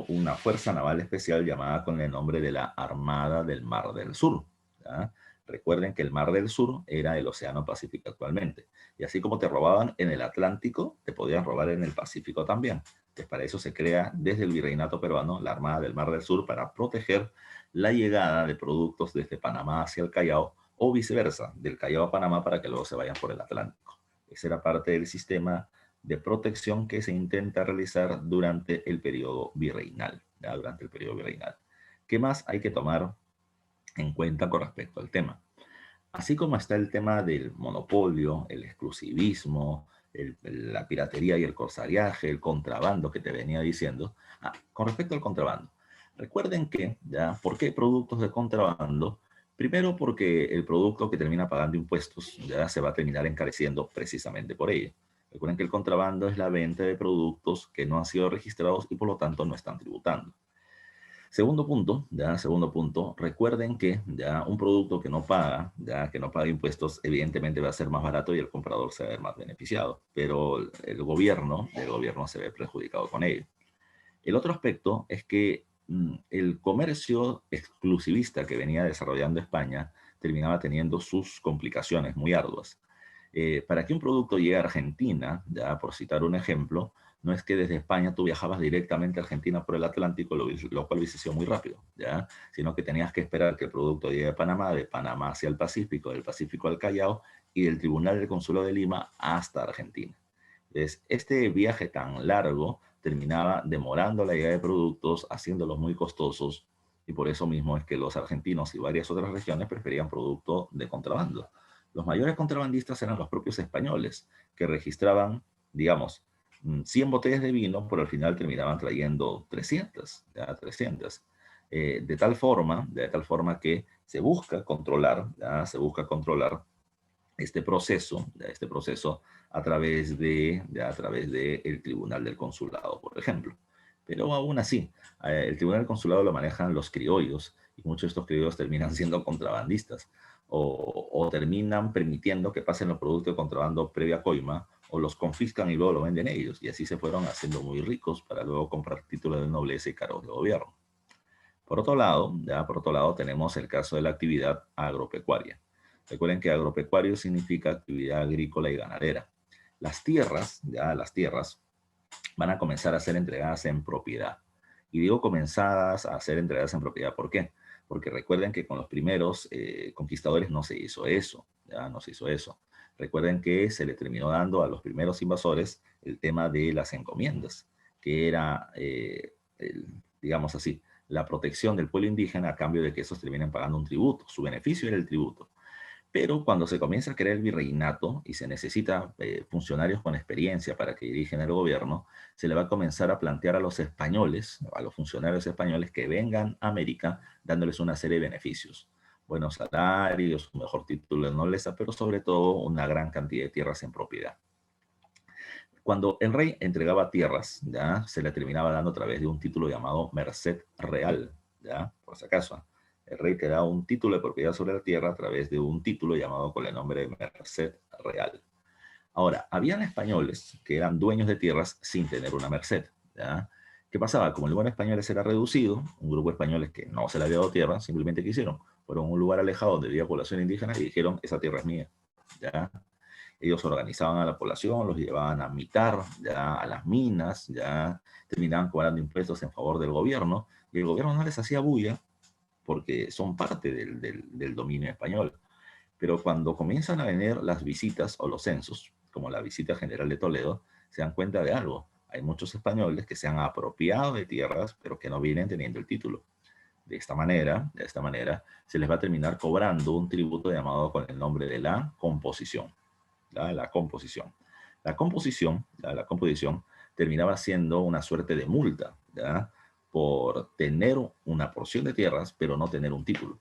una fuerza naval especial llamada con el nombre de la Armada del Mar del Sur. ¿Ya? Recuerden que el Mar del Sur era el Océano Pacífico actualmente. Y así como te robaban en el Atlántico, te podían robar en el Pacífico también. Pues para eso se crea desde el Virreinato peruano la Armada del Mar del Sur para proteger la llegada de productos desde Panamá hacia el Callao o viceversa, del Callao a Panamá para que luego se vayan por el Atlántico. Ese era parte del sistema de protección que se intenta realizar durante el periodo virreinal, ¿ya? Durante el periodo virreinal. ¿Qué más hay que tomar en cuenta con respecto al tema? Así como está el tema del monopolio, el exclusivismo, la piratería y el corsariaje, el contrabando que te venía diciendo. Con respecto al contrabando, recuerden que, ¿ya? ¿Por qué productos de contrabando? Primero porque el producto que termina pagando impuestos ya se va a terminar encareciendo precisamente por ello. Recuerden que el contrabando es la venta de productos que no han sido registrados y por lo tanto no están tributando. Segundo punto, recuerden que ya un producto que no paga, ya que no paga impuestos, evidentemente va a ser más barato y el comprador se va a ver más beneficiado, pero el gobierno se ve perjudicado con ello. El otro aspecto es que el comercio exclusivista que venía desarrollando España terminaba teniendo sus complicaciones muy arduas. Para que un producto llegue a Argentina, ya por citar un ejemplo, no es que desde España tú viajabas directamente a Argentina por el Atlántico, lo cual hubiese sido muy rápido, ¿ya? Sino que tenías que esperar que el producto llegue a Panamá, de Panamá hacia el Pacífico, del Pacífico al Callao y del Tribunal del Consulado de Lima hasta Argentina. Entonces, este viaje tan largo terminaba demorando la llegada de productos, haciéndolos muy costosos, y por eso mismo es que los argentinos y varias otras regiones preferían productos de contrabando. Los mayores contrabandistas eran los propios españoles, que registraban, digamos, 100 botellas de vino, pero al final terminaban trayendo 300, ya 300. De tal forma que se busca controlar, ya, se busca controlar este proceso a través de el Tribunal del Consulado, por ejemplo. Pero aún así, el Tribunal del Consulado lo manejan los criollos y muchos de estos criollos terminan siendo contrabandistas o terminan permitiendo que pasen los productos de contrabando previa coima o los confiscan y luego lo venden ellos. Y así se fueron haciendo muy ricos para luego comprar títulos de nobleza y cargos de gobierno. Por otro lado tenemos el caso de la actividad agropecuaria. Recuerden que agropecuario significa actividad agrícola y ganadera. Las tierras van a comenzar a ser entregadas en propiedad. Y digo comenzadas a ser entregadas en propiedad, ¿por qué? Porque recuerden que con los primeros conquistadores no se hizo eso, ya no se hizo eso. Recuerden que se le terminó dando a los primeros invasores el tema de las encomiendas, que era, digamos así, la protección del pueblo indígena a cambio de que esos terminen pagando un tributo. Su beneficio era el tributo. Pero cuando se comienza a crear el virreinato y se necesita funcionarios con experiencia para que dirigen el gobierno, se le va a comenzar a plantear a los españoles, a los funcionarios españoles que vengan a América dándoles una serie de beneficios. Buenos salarios, un mejor título de nobleza, pero sobre todo una gran cantidad de tierras en propiedad. Cuando el rey entregaba tierras, ya se le terminaba dando a través de un título llamado Merced Real, ya, por si acaso. El rey te da un título de propiedad sobre la tierra a través de un título llamado con el nombre de Merced Real. Ahora, habían españoles que eran dueños de tierras sin tener una merced, ¿ya? ¿Qué pasaba? Como el número de españoles era reducido, un grupo de españoles que no se le había dado tierra, simplemente quisieron, fueron a un lugar alejado donde vivía población indígena y dijeron, esa tierra es mía, ¿ya? Ellos organizaban a la población, los llevaban a mitar, ya a las minas, ya terminaban cobrando impuestos en favor del gobierno, y el gobierno no les hacía bulla porque son parte del dominio español. Pero cuando comienzan a venir las visitas o los censos, como la visita general de Toledo, se dan cuenta de algo. Hay muchos españoles que se han apropiado de tierras, pero que no vienen teniendo el título. De esta manera, se les va a terminar cobrando un tributo llamado con el nombre de la composición. La composición. La composición terminaba siendo una suerte de multa, ¿ya? Por tener una porción de tierras, pero no tener un título.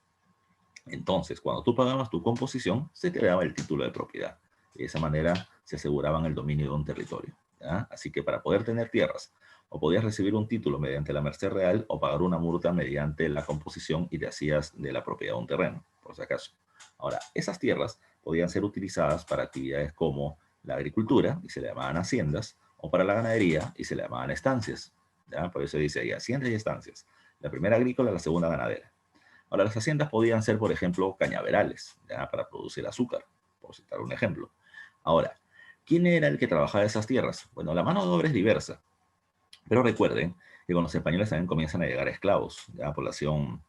Entonces, cuando tú pagabas tu composición, se te daba el título de propiedad. De esa manera se aseguraban el dominio de un territorio, ¿ya? Así que para poder tener tierras, o podías recibir un título mediante la merced real o pagar una multa mediante la composición y te hacías de la propiedad de un terreno, por si acaso. Ahora, esas tierras podían ser utilizadas para actividades como la agricultura, y se le llamaban haciendas, o para la ganadería, y se le llamaban estancias, ¿ya? Por eso dice ahí haciendas y estancias. La primera agrícola, la segunda ganadera. Ahora, las haciendas podían ser, por ejemplo, cañaverales, ¿ya? Para producir azúcar, por citar un ejemplo. Ahora, ¿quién era el que trabajaba esas tierras? Bueno, la mano de obra es diversa, pero recuerden que con los españoles también comienzan a llegar esclavos, ya población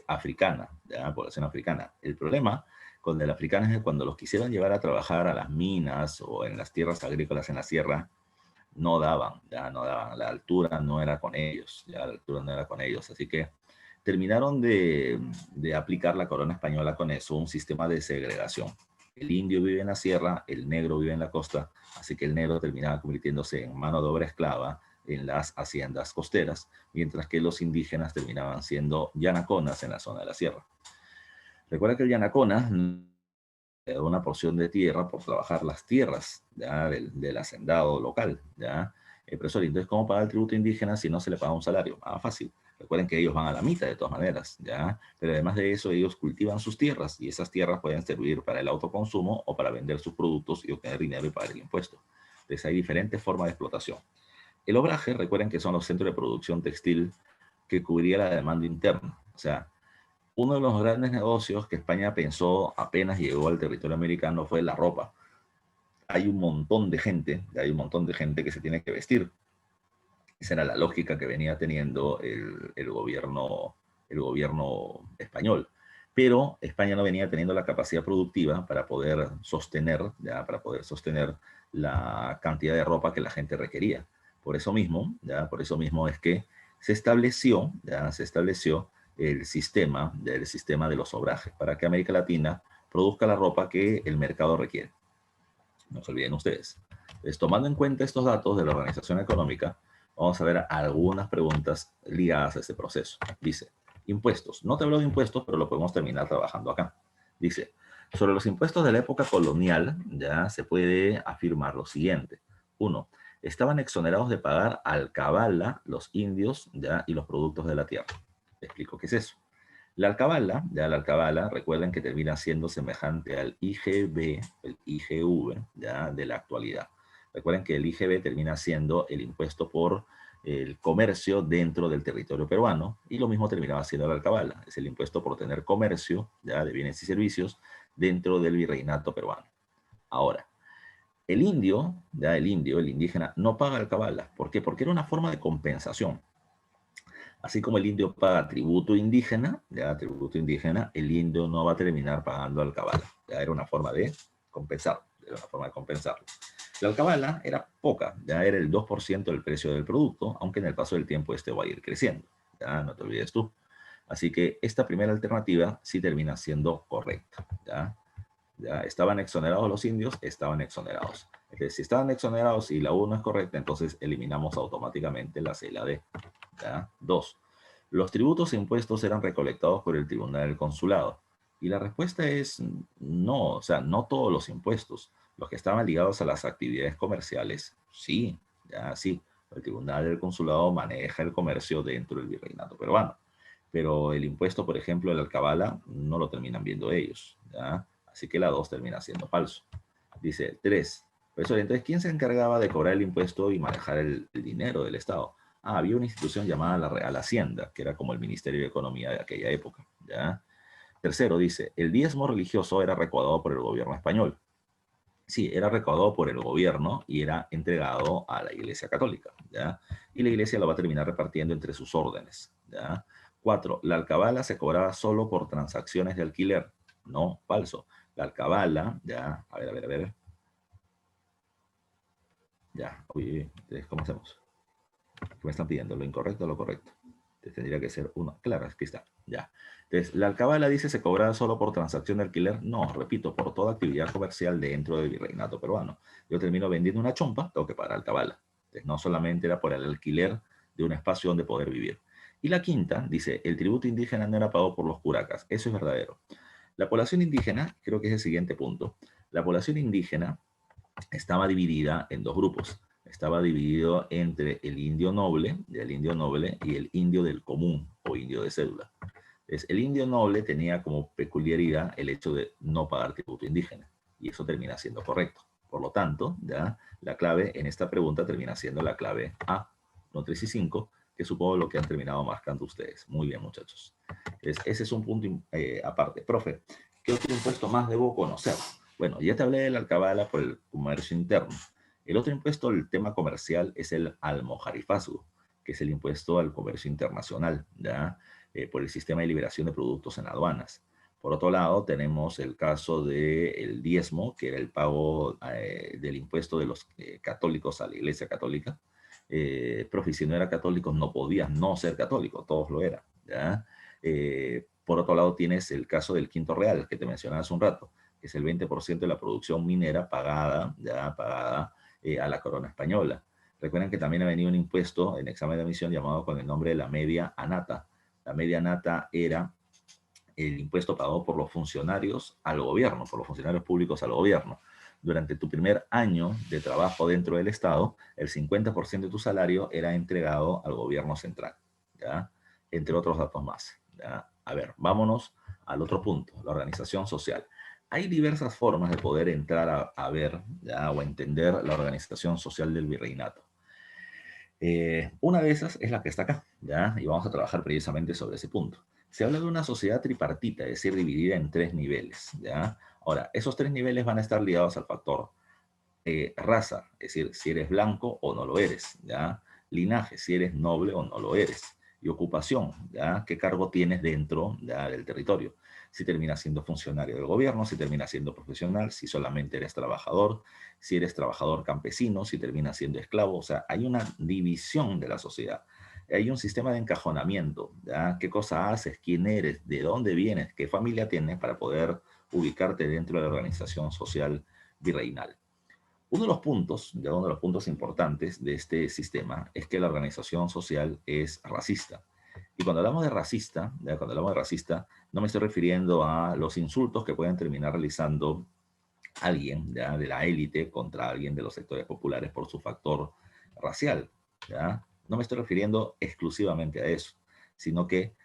africana, ya población africana. El problema con el africano es que cuando los quisieron llevar a trabajar a las minas o en las tierras agrícolas en la sierra, no daban, ya no daban, la altura no era con ellos, ya la altura no era con ellos, así que terminaron de aplicar la corona española con eso, un sistema de segregación. El indio vive en la sierra, el negro vive en la costa, así que el negro terminaba convirtiéndose en mano de obra esclava en las haciendas costeras, mientras que los indígenas terminaban siendo yanaconas en la zona de la sierra. Recuerda que el yanacona le da una porción de tierra por trabajar las tierras ya, del hacendado local. ¿Ya? Profesor, entonces, ¿cómo pagar el tributo indígena si no se le paga un salario? Ah, fácil. Recuerden que ellos van a la mitad de todas maneras, ¿ya? Pero además de eso, ellos cultivan sus tierras y esas tierras pueden servir para el autoconsumo o para vender sus productos y obtener dinero y pagar el impuesto. Entonces, hay diferentes formas de explotación. El obraje, recuerden que son los centros de producción textil que cubría la demanda interna. O sea, uno de los grandes negocios que España pensó apenas llegó al territorio americano fue la ropa. Hay un montón de gente que se tiene que vestir. Esa era la lógica que venía teniendo el gobierno español. Pero España no venía teniendo la capacidad productiva para poder sostener la cantidad de ropa que la gente requería. Por eso mismo es que se estableció el sistema de los obrajes para que América Latina produzca la ropa que el mercado requiere. No se olviden ustedes. Entonces, tomando en cuenta estos datos de la organización económica, vamos a ver algunas preguntas ligadas a este proceso. Dice, impuestos. No te hablo de impuestos, pero lo podemos terminar trabajando acá. Dice, sobre los impuestos de la época colonial, ya se puede afirmar lo siguiente. Uno, estaban exonerados de pagar alcabala los indios ya, y los productos de la tierra. Te explico qué es eso. La alcabala, recuerden que termina siendo semejante al IGB, el IGV, ya, de la actualidad. Recuerden que el IGB termina siendo el impuesto por el comercio dentro del territorio peruano, y lo mismo terminaba siendo la alcabala, es el impuesto por tener comercio, ya, de bienes y servicios dentro del virreinato peruano. Ahora, el indio, ya el indio, el indígena, no paga alcabala. ¿Por qué? Porque era una forma de compensación. Así como el indio paga tributo indígena, ya tributo indígena, el indio no va a terminar pagando alcabala. Ya era una forma de compensarlo, era una forma de compensarlo. La alcabala era poca, ya era el 2% del precio del producto, aunque en el paso del tiempo este va a ir creciendo. Ya no te olvides tú. Así que esta primera alternativa sí termina siendo correcta. ¿Ya? Ya estaban exonerados los indios, estaban exonerados. Entonces, si estaban exonerados y la U no es correcta, entonces eliminamos automáticamente la C y la D. ¿Ya? Dos, los tributos e impuestos eran recolectados por el Tribunal del Consulado. Y la respuesta es no, o sea, no todos los impuestos. Los que estaban ligados a las actividades comerciales, sí, ya sí. El Tribunal del Consulado maneja el comercio dentro del virreinato peruano. Pero el impuesto, por ejemplo, de la alcabala, no lo terminan viendo ellos. ¿Ya? Así que la 2 termina siendo falso. Dice 3. Profesor, entonces, ¿quién se encargaba de cobrar el impuesto y manejar el dinero del Estado? Ah, había una institución llamada la Real Hacienda, que era como el Ministerio de Economía de aquella época. ¿Ya? Tercero, dice, el diezmo religioso era recaudado por el gobierno español. Sí, era recaudado por el gobierno y era entregado a la Iglesia Católica, ¿ya? Y la Iglesia lo va a terminar repartiendo entre sus órdenes, ¿ya? 4. La alcabala se cobraba solo por transacciones de alquiler. No, falso. La alcabala, ya, a ver, ya, oye, entonces, ¿cómo hacemos? ¿Qué me están pidiendo? ¿Lo incorrecto o lo correcto? Entonces, tendría que ser uno. Claro, aquí está, ya. Entonces, la alcabala dice se cobraba solo por transacción de alquiler. No, repito, por toda actividad comercial dentro del virreinato peruano. Yo termino vendiendo una chompa, tengo que pagar alcabala. Entonces, no solamente era por el alquiler de un espacio donde poder vivir. Y la quinta dice, el tributo indígena no era pagado por los curacas. Eso es verdadero. La población indígena, creo que es el siguiente punto. La población indígena estaba dividida en dos grupos. Estaba dividido entre el indio noble y el indio del común o indio de cédula. Entonces, el indio noble tenía como peculiaridad el hecho de no pagar tributo indígena y eso termina siendo correcto. Por lo tanto, ya la clave en esta pregunta termina siendo la clave A, no 3 y 5, que supongo lo que han terminado marcando ustedes. Muy bien, muchachos. Entonces, ese es un punto aparte. Profe, ¿qué otro impuesto más debo conocer? Bueno, ya te hablé de la alcabala por el comercio interno. El otro impuesto, el tema comercial, es el almojarifazgo, que es el impuesto al comercio internacional, ¿ya? Por el sistema de liberación de productos en aduanas. Por otro lado, tenemos el caso del diezmo, que era el pago del impuesto de los católicos a la Iglesia Católica. Profe, si no era católico, no podías no ser católico, todos lo eran, ¿ya? Por otro lado, tienes el caso del quinto real, que te mencionaba hace un rato, que es el 20% de la producción minera pagada, ya pagada a la corona española. Recuerden que también ha venido un impuesto en examen de admisión llamado con el nombre de la media anata. La media nata era el impuesto pagado por los funcionarios al gobierno, por los funcionarios públicos al gobierno. Durante tu primer año de trabajo dentro del Estado, el 50% de tu salario era entregado al gobierno central, ¿ya? Entre otros datos más, ¿ya? A ver, vámonos al otro punto, la organización social. Hay diversas formas de poder entrar a ver, ¿ya? O a entender la organización social del virreinato. Una de esas es la que está acá, ¿ya? Y vamos a trabajar precisamente sobre ese punto. Se habla de una sociedad tripartita, es decir, dividida en tres niveles, ¿ya? Ahora, esos tres niveles van a estar ligados al factor raza, es decir, si eres blanco o no lo eres, ¿ya? Linaje, si eres noble o no lo eres. Y ocupación, ¿ya? ¿Qué cargo tienes dentro, ¿ya? del territorio? Si terminas siendo funcionario del gobierno, si terminas siendo profesional, si solamente eres trabajador, si eres trabajador campesino, si terminas siendo esclavo. O sea, hay una división de la sociedad. Hay un sistema de encajonamiento, ¿ya? ¿Qué cosa haces? ¿Quién eres? ¿De dónde vienes? ¿Qué familia tienes para poder ubicarte dentro de la organización social virreinal? Uno de los puntos importantes de este sistema es que la organización social es racista. Y cuando hablamos de racista, ¿ya? Cuando hablamos de racista, no me estoy refiriendo a los insultos que pueden terminar realizando alguien, ¿ya? De la élite contra alguien de los sectores populares por su factor racial, ¿ya? No me estoy refiriendo exclusivamente a eso, sino que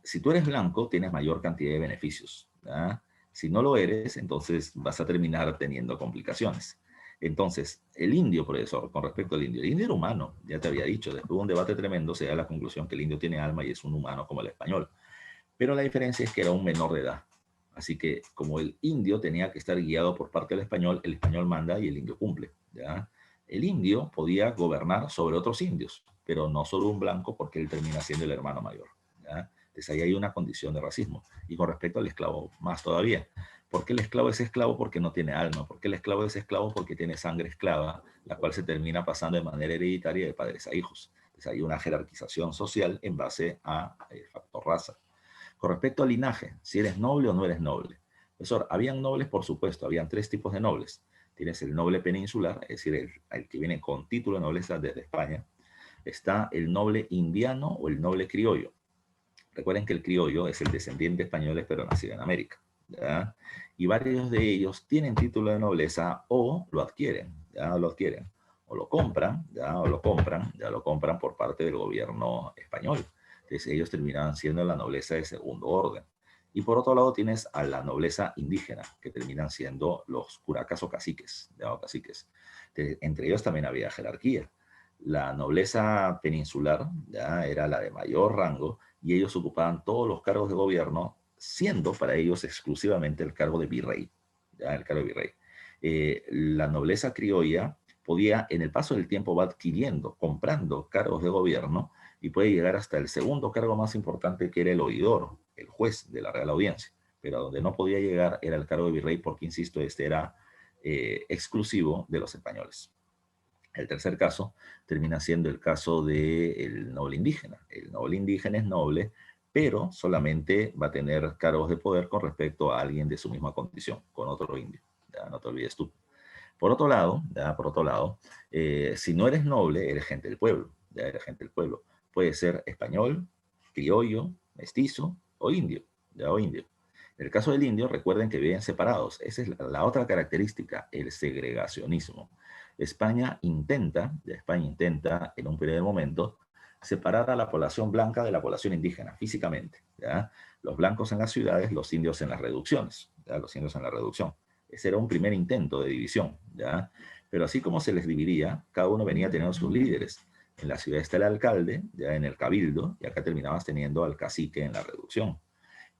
si tú eres blanco, tienes mayor cantidad de beneficios, ¿ya? Si no lo eres, entonces vas a terminar teniendo complicaciones. Entonces, el indio, profesor, con respecto al indio, el indio era humano, ya te había dicho, después de un debate tremendo se da la conclusión que el indio tiene alma y es un humano como el español. Pero la diferencia es que era un menor de edad. Así que como el indio tenía que estar guiado por parte del español, el español manda y el indio cumple. ¿Ya? El indio podía gobernar sobre otros indios, pero no sobre un blanco porque él termina siendo el hermano mayor. ¿Ya? Entonces ahí hay una condición de racismo. Y con respecto al esclavo, más todavía. ¿Por qué el esclavo es esclavo? Porque no tiene alma. ¿Por qué el esclavo es esclavo? Porque tiene sangre esclava, la cual se termina pasando de manera hereditaria de padres a hijos. Entonces hay una jerarquización social en base a factor raza. Con respecto al linaje, si eres noble o no eres noble. Profesor, habían nobles, por supuesto, habían tres tipos de nobles. Tienes el noble peninsular, es decir, el que viene con título de nobleza desde España. Está el noble indiano o el noble criollo. Recuerden que el criollo es el descendiente de españoles, pero nacido en América. ¿Ya? Y varios de ellos tienen título de nobleza o lo adquieren, ya lo adquieren, o lo compran, ya lo compran por parte del gobierno español. Entonces ellos terminan siendo la nobleza de segundo orden. Y por otro lado tienes a la nobleza indígena, que terminan siendo los curacas o caciques, ¿ya? O caciques. Entonces, entre ellos también había jerarquía. La nobleza peninsular ya era la de mayor rango y ellos ocupaban todos los cargos de gobierno, siendo para ellos exclusivamente el cargo de virrey, ya el cargo de virrey. La nobleza criolla podía, en el paso del tiempo, va adquiriendo, comprando cargos de gobierno y puede llegar hasta el segundo cargo más importante, que era el oidor, el juez de la Real Audiencia. Pero a donde no podía llegar era el cargo de virrey, porque, insisto, este era exclusivo de los españoles. El tercer caso termina siendo el caso del noble indígena. El noble indígena es noble, pero solamente va a tener cargos de poder con respecto a alguien de su misma condición, con otro indio. Ya, no te olvides tú. Por otro lado, si no eres noble, eres gente del pueblo. Ya eres gente del pueblo. Puede ser español, criollo, mestizo o indio. Ya, o indio. En el caso del indio, recuerden que viven separados. Esa es la otra característica, el segregacionismo. España intenta en un primer momento separar a la población blanca de la población indígena físicamente. ¿Ya? Los blancos en las ciudades, los indios en las reducciones. ¿Ya? Los indios en la reducción. Ese era un primer intento de división. ¿Ya? Pero así como se les dividía, cada uno venía teniendo sus líderes. En la ciudad está el alcalde, ya en el cabildo, y acá terminabas teniendo al cacique en la reducción.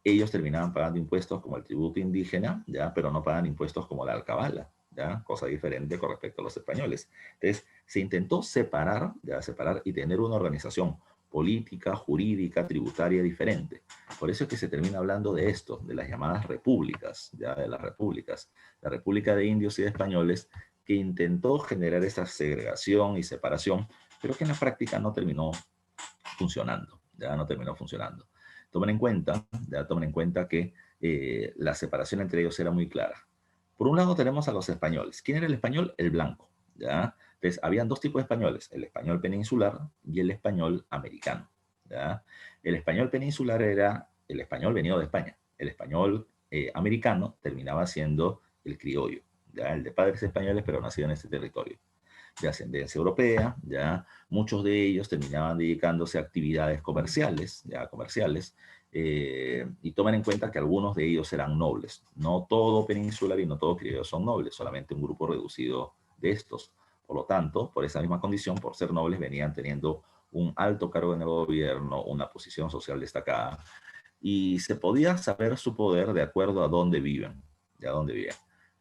Ellos terminaban pagando impuestos como el tributo indígena, ¿ya? Pero no pagan impuestos como la alcabala, ¿ya? Cosa diferente con respecto a los españoles. Entonces, se intentó separar, ¿ya? Separar y tener una organización política, jurídica, tributaria diferente. Por eso es que se termina hablando de esto, de las llamadas repúblicas, ¿ya? De las repúblicas. La República de Indios y de Españoles, que intentó generar esa segregación y separación, pero que en la práctica no terminó funcionando, ya no terminó funcionando. Tomen en cuenta que la separación entre ellos era muy clara. Por un lado tenemos a los españoles. ¿Quién era el español? El blanco, ¿ya? Entonces, habían dos tipos de españoles, el español peninsular y el español americano, ¿ya? El español peninsular era el español venido de España. El español americano terminaba siendo el criollo, ¿ya? El de padres españoles pero nacido en este territorio de ascendencia europea, ya muchos de ellos terminaban dedicándose a actividades comerciales, ya comerciales, y tomen en cuenta que algunos de ellos eran nobles. No todo peninsular y no todo criollo son nobles, solamente un grupo reducido de estos. Por lo tanto, por esa misma condición, por ser nobles, venían teniendo un alto cargo en el gobierno, una posición social destacada, y se podía saber su poder de acuerdo a dónde viven, de a dónde viven.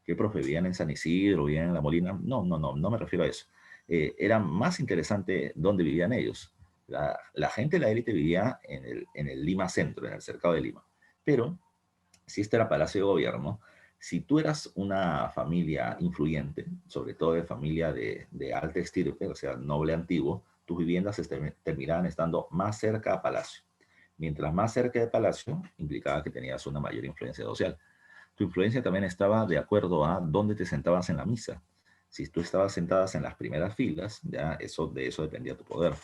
¿Qué profe? ¿Vivían en San Isidro, vivían en La Molina? No me refiero a eso. Era más interesante dónde vivían ellos. La gente de la élite vivía en el Lima Centro, en el cercado de Lima. Pero si este era Palacio de Gobierno, si tú eras una familia influyente, sobre todo de familia de alta estirpe, o sea, noble antiguo, tus viviendas terminaban estando más cerca a Palacio. Mientras más cerca de Palacio, implicaba que tenías una mayor influencia social. Tu influencia también estaba de acuerdo a dónde te sentabas en la misa. Si tú estabas sentadas en las primeras filas, ya de eso dependía tu poder.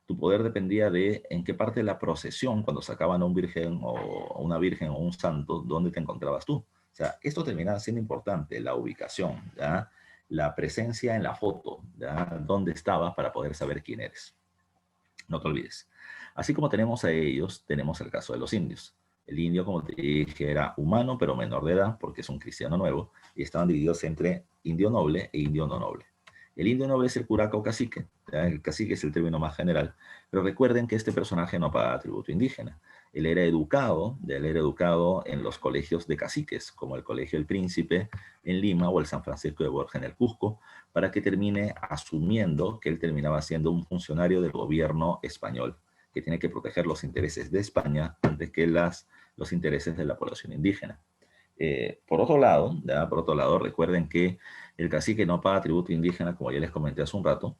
Tu poder dependía de en qué parte de la procesión, cuando sacaban a un virgen o a una virgen o un santo, dónde te encontrabas tú. O sea, esto terminaba siendo importante, la ubicación, ¿ya? La presencia en la foto, ¿ya? Dónde estabas para poder saber quién eres. No te olvides. Así como tenemos a ellos, tenemos el caso de los indios. El indio, como te dije, era humano, pero menor de edad, porque es un cristiano nuevo, y estaban divididos entre indio noble e indio no noble. El indio noble es el curaca o cacique, ¿ya? El cacique es el término más general, pero recuerden que este personaje no pagaba tributo indígena. Él era educado en los colegios de caciques, como el Colegio El Príncipe en Lima o el San Francisco de Borja en el Cusco, para que termine asumiendo que él terminaba siendo un funcionario del gobierno español, que tiene que proteger los intereses de España antes que los intereses de la población indígena. Por otro lado, ¿ya? Por otro lado, recuerden que el cacique no paga tributo indígena, como ya les comenté hace un rato,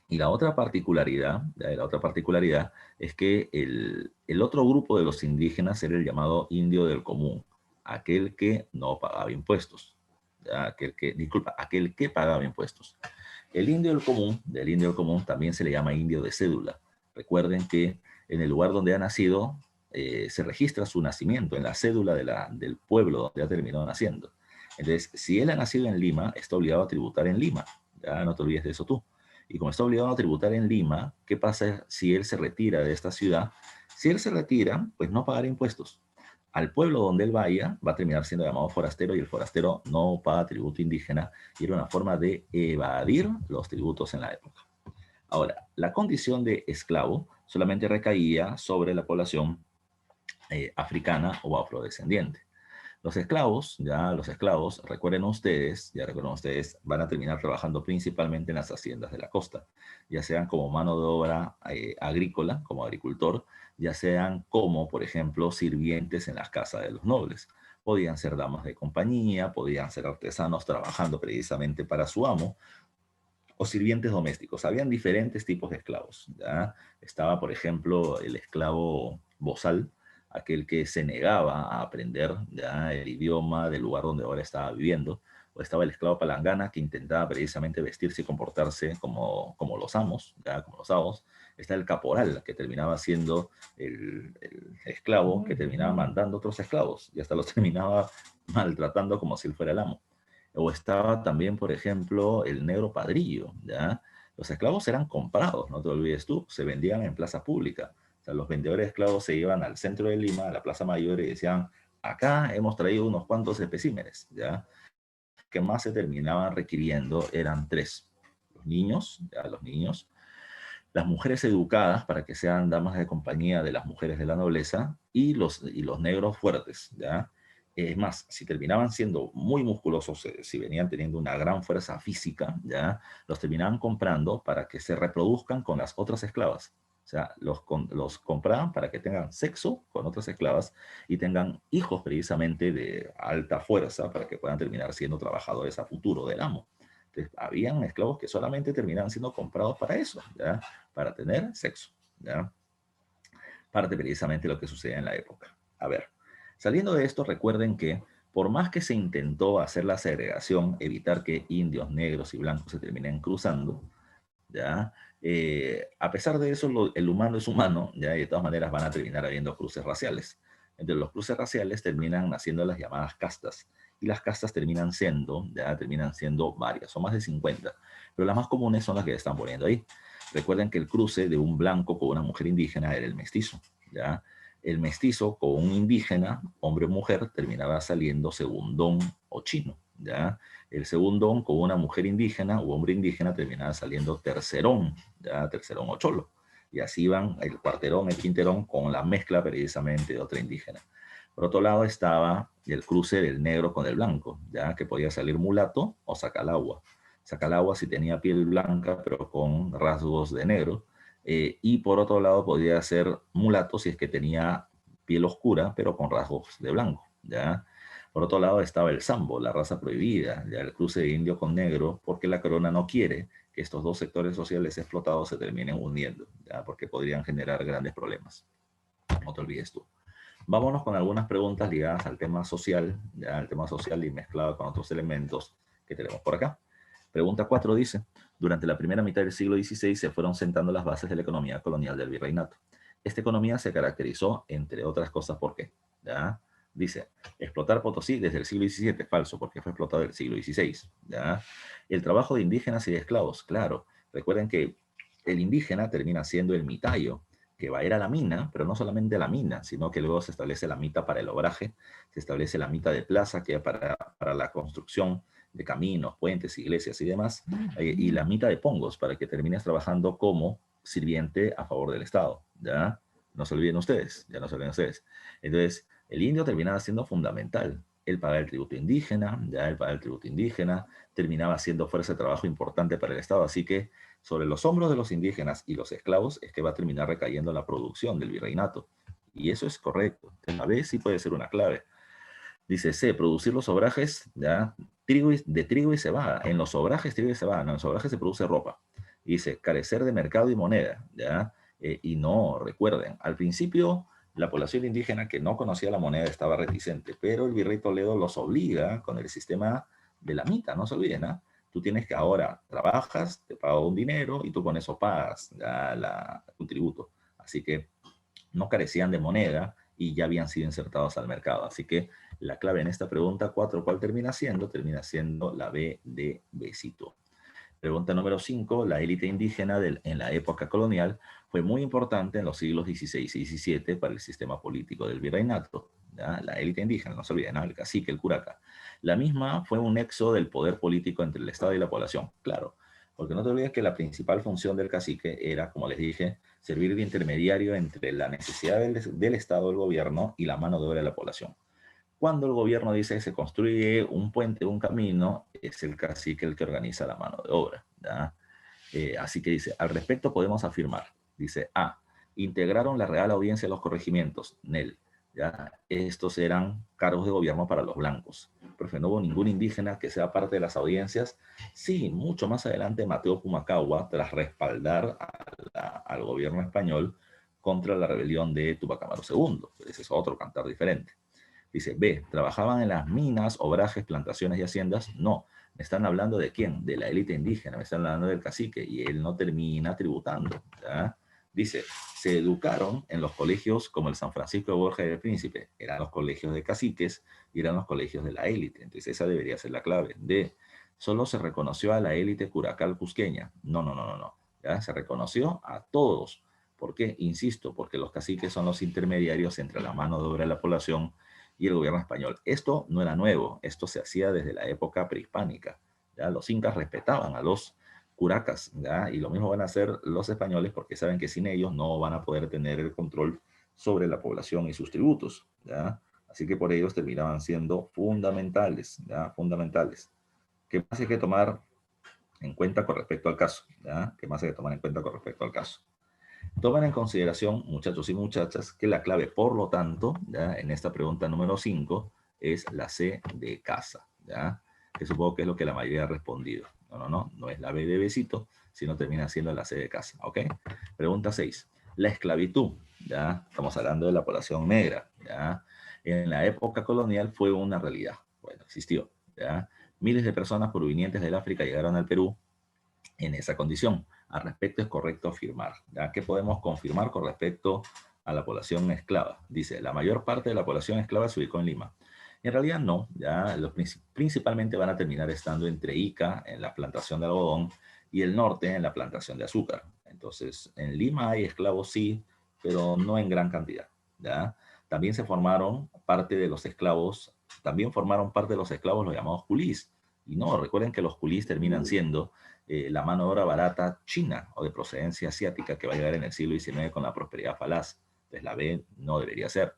y la otra particularidad, ¿ya? La otra particularidad es que el otro grupo de los indígenas era el llamado indio del común, aquel que no pagaba impuestos, ¿ya? Aquel que pagaba impuestos. El indio del indio del común también se le llama indio de cédula. Recuerden que en el lugar donde ha nacido se registra su nacimiento en la cédula del pueblo donde ha terminado naciendo. Entonces, si él ha nacido en Lima, está obligado a tributar en Lima. Ya no te olvides de eso tú. Y como está obligado a tributar en Lima, ¿qué pasa si él se retira de esta ciudad? Si él se retira, pues no pagará impuestos. Al pueblo donde él vaya, va a terminar siendo llamado forastero y el forastero no paga tributo indígena y era una forma de evadir los tributos en la época. Ahora, la condición de esclavo solamente recaía sobre la población africana o afrodescendiente. Los esclavos, recuerden ustedes, van a terminar trabajando principalmente en las haciendas de la costa, ya sean como mano de obra agrícola, como agricultor, ya sean como, por ejemplo, sirvientes en las casas de los nobles. Podían ser damas de compañía, podían ser artesanos trabajando precisamente para su amo, o sirvientes domésticos. Habían diferentes tipos de esclavos, ¿ya? Estaba, por ejemplo, el esclavo bozal, aquel que se negaba a aprender, ¿ya?, el idioma del lugar donde ahora estaba viviendo. O estaba el esclavo palangana, que intentaba precisamente vestirse y comportarse como los amos, ¿ya?, como los amos. Está el caporal, que terminaba siendo el esclavo que terminaba mandando a otros esclavos y hasta los terminaba maltratando como si él fuera el amo. O estaba también, por ejemplo, el negro padrillo, ¿ya? Los esclavos eran comprados, no te olvides tú, se vendían en plaza pública. O sea, los vendedores de esclavos se iban al centro de Lima, a la Plaza Mayor, y decían, acá hemos traído unos cuantos especímenes, ¿ya? Que más se terminaban requiriendo eran tres. Los niños, ¿ya? Los niños, las mujeres educadas para que sean damas de compañía de las mujeres de la nobleza y los negros fuertes, ¿ya? Es más, si terminaban siendo muy musculosos, si venían teniendo una gran fuerza física, ¿ya? Los terminaban comprando para que se reproduzcan con las otras esclavas. O sea, los compraban para que tengan sexo con otras esclavas y tengan hijos precisamente de alta fuerza para que puedan terminar siendo trabajadores a futuro del amo. Entonces, habían esclavos que solamente terminaban siendo comprados para eso, ¿ya? Para tener sexo, ¿ya? Parte precisamente de lo que sucede en la época. A ver, saliendo de esto, recuerden que por más que se intentó hacer la segregación, evitar que indios, negros y blancos se terminen cruzando, ¿ya? A pesar de eso, el humano es humano, ¿ya? Y de todas maneras van a terminar habiendo cruces raciales. Entre los cruces raciales terminan naciendo las llamadas castas, y las castas terminan siendo varias, son más de 50, pero las más comunes son las que están poniendo ahí. Recuerden que el cruce de un blanco con una mujer indígena era el mestizo, ¿ya? El mestizo con un indígena, hombre o mujer, terminaba saliendo segundón o chino, ¿ya? El segundón con una mujer indígena u hombre indígena terminaba saliendo tercerón, ya tercerón o cholo. Y así iban el cuarterón, el quinterón, con la mezcla precisamente de otra indígena. Por otro lado estaba el cruce del negro con el blanco, ya que podía salir mulato o sacalagua. Sacalagua si tenía piel blanca pero con rasgos de negro. Y por otro lado podía ser mulato si es que tenía piel oscura pero con rasgos de blanco, ¿ya? Por otro lado estaba el sambo, la raza prohibida, ya el cruce de indio con negro, porque la corona no quiere que estos dos sectores sociales explotados se terminen uniendo, ya, porque podrían generar grandes problemas. No te olvides tú. Vámonos con algunas preguntas ligadas al tema social, ya al tema social y mezclado con otros elementos que tenemos por acá. Pregunta 4 dice, durante la primera mitad del siglo XVI se fueron sentando las bases de la economía colonial del virreinato. Esta economía se caracterizó, entre otras cosas, ¿por qué? ¿Ya? Dice, explotar Potosí desde el siglo XVII, falso, porque fue explotado en el siglo XVI. ¿Ya? El trabajo de indígenas y de esclavos, claro. Recuerden que el indígena termina siendo el mitayo, que va a ir a la mina, pero no solamente a la mina, sino que luego se establece la mita para el obraje, se establece la mita de plaza, que es para la construcción de caminos, puentes, iglesias y demás, y la mita de pongos, para que termines trabajando como sirviente a favor del Estado, ¿ya? No se olviden ustedes, ya no se olviden ustedes. Entonces, el indio terminaba siendo fundamental. Él pagaba el tributo indígena, ya él pagaba el tributo indígena, terminaba siendo fuerza de trabajo importante para el Estado, así que sobre los hombros de los indígenas y los esclavos es que va a terminar recayendo la producción del virreinato. Y eso es correcto. A veces sí puede ser una clave. Dice C, producir los obrajes, ¿ya? De trigo y cebada. En los obrajes, trigo y cebada. No, en los obrajes se produce ropa. Dice, carecer de mercado y moneda, ¿ya? Y no, recuerden, al principio la población indígena que no conocía la moneda estaba reticente, pero el virrey Toledo los obliga con el sistema de la mita, no se olviden, ¿ah? Tú tienes que ahora trabajas, te pago un dinero y tú con eso pagas ya un tributo. Así que no carecían de moneda y ya habían sido insertados al mercado. Así que la clave en esta pregunta 4, ¿cuál termina siendo? Termina siendo la B de besito. Pregunta número 5, la élite indígena en la época colonial fue muy importante en los siglos XVI y XVII para el sistema político del virreinato. ¿Ya? La élite indígena, no se olviden, ¿no? El cacique, el curaca. La misma fue un nexo del poder político entre el Estado y la población, claro, porque no te olvides que la principal función del cacique era, como les dije, servir de intermediario entre la necesidad del Estado, del gobierno, y la mano de obra de la población. Cuando el gobierno dice que se construye un puente, un camino, es el cacique el que organiza la mano de obra, ¿ya? Así que dice, al respecto podemos afirmar, dice, A, integraron la Real Audiencia de los corregimientos, NEL, ¿ya? Estos eran cargos de gobierno para los blancos, porque no hubo ningún indígena que sea parte de las audiencias. Sí, mucho más adelante Mateo Pumacahua, tras respaldar al gobierno español contra la rebelión de Tupac Amaru II, ese es otro cantar diferente. Dice, B, ¿trabajaban en las minas, obrajes, plantaciones y haciendas? No, me están hablando de quién, de la élite indígena, me están hablando del cacique y él no termina tributando, ¿ya? Dice, se educaron en los colegios como el San Francisco de Borja del Príncipe, eran los colegios de caciques y eran los colegios de la élite, entonces esa debería ser la clave. D, solo se reconoció a la élite curacal cusqueña, no, ¿ya? Se reconoció a todos. ¿Por qué? Insisto, porque los caciques son los intermediarios entre la mano de obra de la población y el gobierno español. Esto no era nuevo, esto se hacía desde la época prehispánica. ¿Ya? Los incas respetaban a los curacas, ¿ya? Y lo mismo van a hacer los españoles porque saben que sin ellos no van a poder tener el control sobre la población y sus tributos, ¿ya? Así que por ellos terminaban siendo fundamentales, ¿ya? Fundamentales. ¿Qué más hay que tomar en cuenta con respecto al caso? ¿Ya? ¿Qué más hay que tomar en cuenta con respecto al caso? Tomen en consideración, muchachos y muchachas, que la clave, por lo tanto, ¿ya? En esta pregunta número 5, es la C de casa, ¿ya? Que supongo que es lo que la mayoría ha respondido. No es la B de besito, sino termina siendo la C de casa, ¿ok? Pregunta 6. La esclavitud, ¿ya? Estamos hablando de la población negra, ¿ya? En la época colonial fue una realidad, bueno, existió, ¿ya? Miles de personas provenientes del África llegaron al Perú en esa condición. Al respecto es correcto afirmar. ¿Ya? ¿Qué podemos confirmar con respecto a la población esclava? Dice, la mayor parte de la población esclava se ubicó en Lima. En realidad no, ya los principalmente van a terminar estando entre Ica, en la plantación de algodón, y el norte, en la plantación de azúcar. Entonces, en Lima hay esclavos sí, pero no en gran cantidad. ¿Ya? También se formaron parte de los esclavos, también formaron parte de los esclavos los llamados culís. Y no, recuerden que los culís terminan siendo la mano de obra barata china o de procedencia asiática que va a llegar en el siglo XIX con la prosperidad falaz. Entonces la B no debería ser.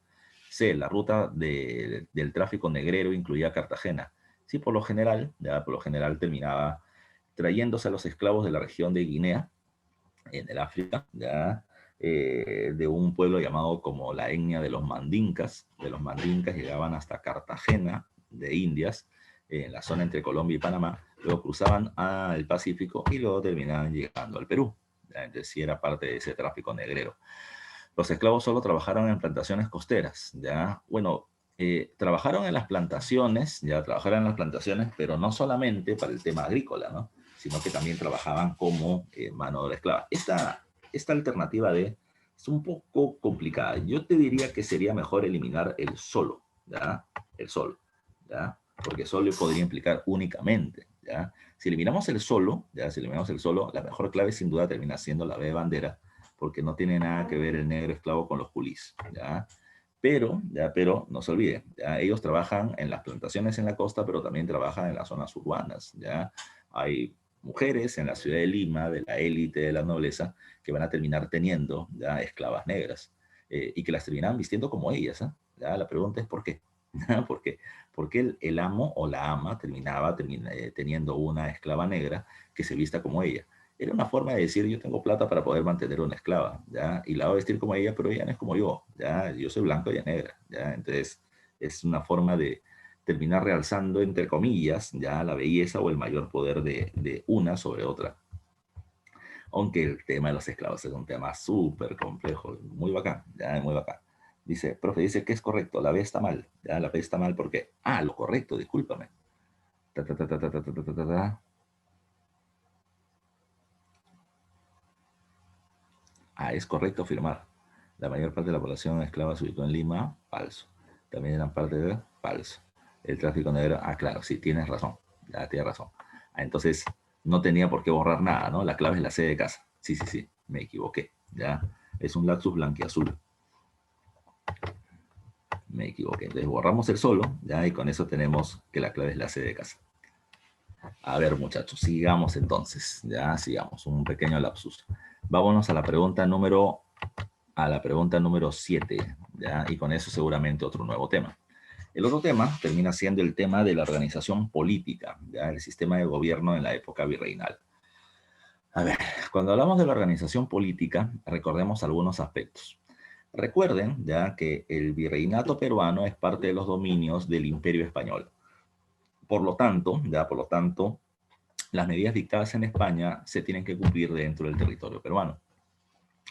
C, la ruta del tráfico negrero incluía Cartagena. Sí, por lo general, ya por lo general terminaba trayéndose a los esclavos de la región de Guinea, en el África, ya, de un pueblo llamado como la etnia de los Mandinkas. De los Mandinkas llegaban hasta Cartagena, de Indias, en la zona entre Colombia y Panamá, luego cruzaban al Pacífico y luego terminaban llegando al Perú. ¿Ya? Entonces sí era parte de ese tráfico negrero. Los esclavos solo trabajaron en plantaciones costeras, ¿ya? Bueno, trabajaron en las plantaciones, ya trabajaron en las plantaciones, pero no solamente para el tema agrícola, ¿no? Sino que también trabajaban como mano de obra esclava. Esta alternativa D es un poco complicada. Yo te diría que sería mejor eliminar el solo, ¿ya? El solo, ¿ya? Porque solo podría implicar únicamente, ¿ya? Si eliminamos el solo, ¿ya? Si eliminamos el solo, la mejor clave sin duda termina siendo la B de bandera, porque no tiene nada que ver el negro esclavo con los culís, ¿ya? Pero no se olviden, ¿ya? Ellos trabajan en las plantaciones en la costa, pero también trabajan en las zonas urbanas, ¿ya? Hay mujeres en la ciudad de Lima, de la élite de la nobleza, que van a terminar teniendo, ¿ya?, esclavas negras, y que las terminan vistiendo como ellas, ¿eh? ¿Ya? La pregunta es ¿por qué? ¿Ya? Porque el amo o la ama teniendo una esclava negra que se vista como ella. Era una forma de decir, yo tengo plata para poder mantener una esclava, ¿ya? Y la voy a vestir como ella, pero ella no es como yo, ¿ya? Yo soy blanco y ella negra, ¿ya? Entonces, es una forma de terminar realzando, entre comillas, ya la belleza o el mayor poder de una sobre otra. Aunque el tema de los esclavos es un tema súper complejo, muy bacán, ya, muy bacán. Dice, profe, dice que es correcto, la B está mal, ya, la B está mal porque, lo correcto, discúlpame. Ta, ta, ta, ta, ta, ta, ta, ta, ta, ta. Es correcto afirmar. La mayor parte de la población esclava se ubicó en Lima, falso. También eran parte de, falso. El tráfico negro, claro, sí, tienes razón, ya tienes razón. Entonces, no tenía por qué borrar nada, ¿no? La clave es la C de casa. Sí, sí, sí, me equivoqué, ya. Es un lapsus blanquiazul. Me equivoqué. Entonces borramos el solo, ya, y con eso tenemos que la clave es la C de casa. A ver, muchachos, sigamos entonces, ya, sigamos, un pequeño lapsus. Vámonos a la pregunta número 7, ¿ya? Y con eso seguramente otro nuevo tema. El otro tema termina siendo el tema de la organización política, ¿ya? El sistema de gobierno en la época virreinal. A ver, cuando hablamos de la organización política, recordemos algunos aspectos. Recuerden ya que el virreinato peruano es parte de los dominios del Imperio Español. Por lo tanto, las medidas dictadas en España se tienen que cumplir dentro del territorio peruano.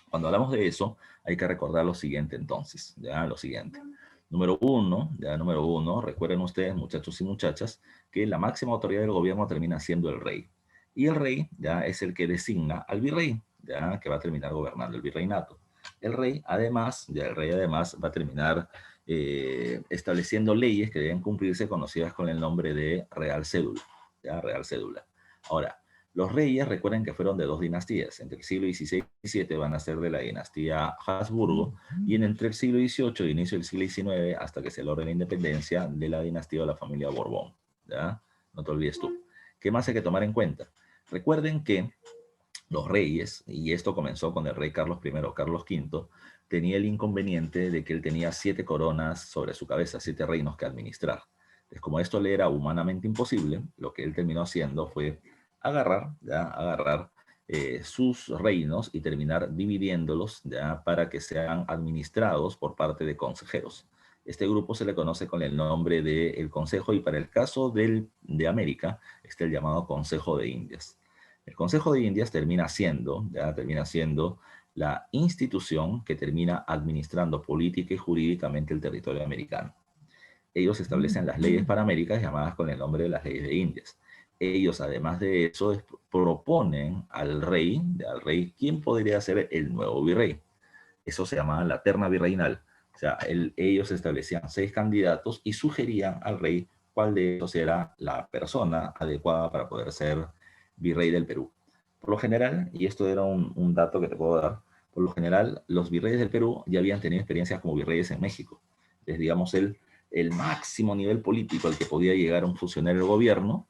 Cuando hablamos de eso, hay que recordar lo siguiente entonces, ya lo siguiente. Número uno, recuerden ustedes, muchachos y muchachas, que la máxima autoridad del gobierno termina siendo el rey. Y el rey ya es el que designa al virrey, ya que va a terminar gobernando el virreinato. El rey además va a terminar estableciendo leyes que deben cumplirse, conocidas con el nombre de Real Cédula. Ya, Real Cédula. Ahora, los reyes, recuerden que fueron de dos dinastías. Entre el siglo XVI y XVII van a ser de la dinastía Habsburgo, y entre el siglo XVIII y inicio del siglo XIX, hasta que se logra la independencia, de la dinastía de la familia Borbón. ¿Ya? No te olvides tú. ¿Qué más hay que tomar en cuenta? Recuerden que los reyes, y esto comenzó con el rey Carlos I o Carlos V, tenía el inconveniente de que él tenía 7 coronas sobre su cabeza, 7 reinos que administrar. Entonces, como esto le era humanamente imposible, lo que él terminó haciendo fue agarrar sus reinos y terminar dividiéndolos, ya, para que sean administrados por parte de consejeros. Este grupo se le conoce con el nombre de el Consejo, y para el caso de América está el llamado Consejo de Indias. El Consejo de Indias termina siendo la institución que termina administrando política y jurídicamente el territorio americano. Ellos establecen las leyes para América, llamadas con el nombre de las leyes de Indias. Ellos, además de eso, proponen al rey quién podría ser el nuevo virrey. Eso se llama la terna virreinal. O sea, ellos establecían 6 candidatos y sugerían al rey cuál de ellos era la persona adecuada para poder ser virrey del Perú. Por lo general, y esto era un dato que te puedo dar, por lo general los virreyes del Perú ya habían tenido experiencias como virreyes en México. Es, digamos, el máximo nivel político al que podía llegar un funcionario del gobierno,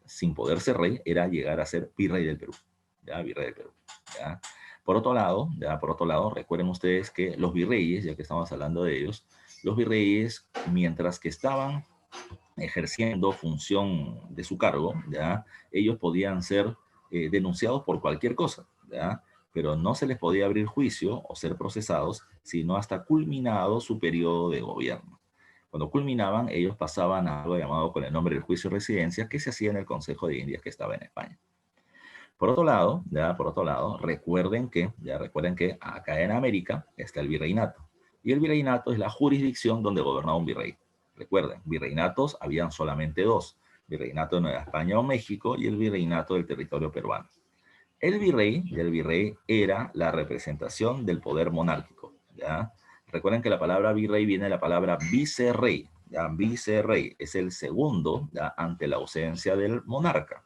sin poder ser rey, era llegar a ser virrey del Perú. ¿Ya? Virrey del Perú. ¿Ya? Por otro lado, recuerden ustedes que los virreyes, ya que estamos hablando de ellos, los virreyes, mientras que estaban ejerciendo función de su cargo, ¿ya?, ellos podían ser denunciados por cualquier cosa, ¿ya?, pero no se les podía abrir juicio o ser procesados sino hasta culminado su periodo de gobierno. Cuando culminaban, ellos pasaban a algo llamado con el nombre del juicio de residencia, que se hacía en el Consejo de Indias, que estaba en España. Por otro lado, recuerden que acá en América está el virreinato. Y el virreinato es la jurisdicción donde gobernaba un virrey. Recuerden, virreinatos habían solamente dos: virreinato de Nueva España o México y el virreinato del territorio peruano. El virrey era la representación del poder monárquico, ¿ya? Recuerden que la palabra virrey viene de la palabra vicerrey, ¿ya? Vicerrey es el segundo, ¿ya?, ante la ausencia del monarca.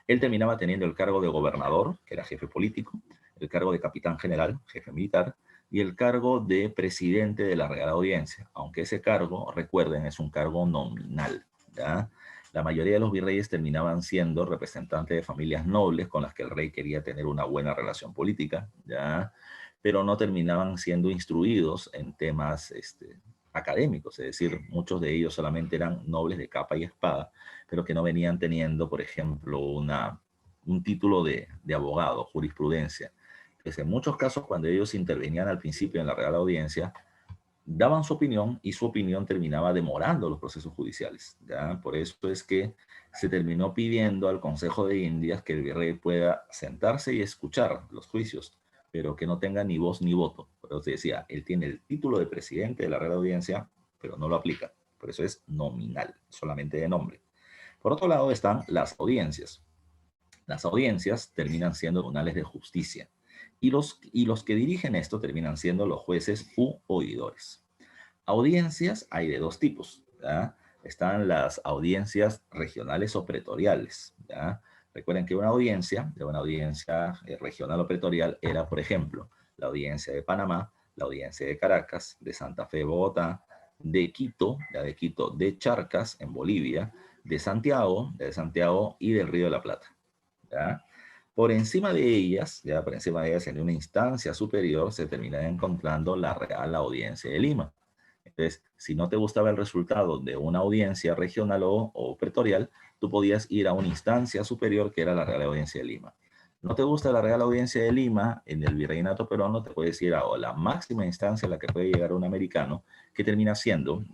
Él terminaba teniendo el cargo de gobernador, que era jefe político, el cargo de capitán general, jefe militar, y el cargo de presidente de la Real Audiencia, aunque ese cargo, recuerden, es un cargo nominal, ¿ya? La mayoría de los virreyes terminaban siendo representantes de familias nobles con las que el rey quería tener una buena relación política, ¿ya? Pero no terminaban siendo instruidos en temas académicos, es decir, muchos de ellos solamente eran nobles de capa y espada, pero que no venían teniendo, por ejemplo, un título de abogado, jurisprudencia. Entonces, en muchos casos, cuando ellos intervenían al principio en la Real Audiencia, daban su opinión y su opinión terminaba demorando los procesos judiciales, ¿ya? Por eso es que se terminó pidiendo al Consejo de Indias que el virrey pueda sentarse y escuchar los juicios, pero que no tenga ni voz ni voto. Por eso te decía, él tiene el título de presidente de la Real Audiencia, pero no lo aplica. Por eso es nominal, solamente de nombre. Por otro lado están las audiencias. Las audiencias terminan siendo tribunales de justicia y los que dirigen esto terminan siendo los jueces u oidores. Audiencias hay de dos tipos, ¿ya? Están las audiencias regionales o pretoriales, ¿ya? Recuerden que una audiencia regional o pretorial era, por ejemplo, la audiencia de Panamá, la audiencia de Caracas, de Santa Fe, Bogotá, de Quito, ya de Quito, de Charcas, en Bolivia, de Santiago y del Río de la Plata, ¿ya? Por encima de ellas, ya por encima de ellas, en una instancia superior, se termina encontrando la Real Audiencia de Lima. Entonces, si no te gustaba el resultado de una audiencia regional o pretorial, tú podías ir a una instancia superior que era la Real Audiencia de Lima. No te gusta la Real Audiencia de Lima en el Virreinato peruano, te puedes ir a la máxima instancia a la que puede llegar un americano, que termina siendo,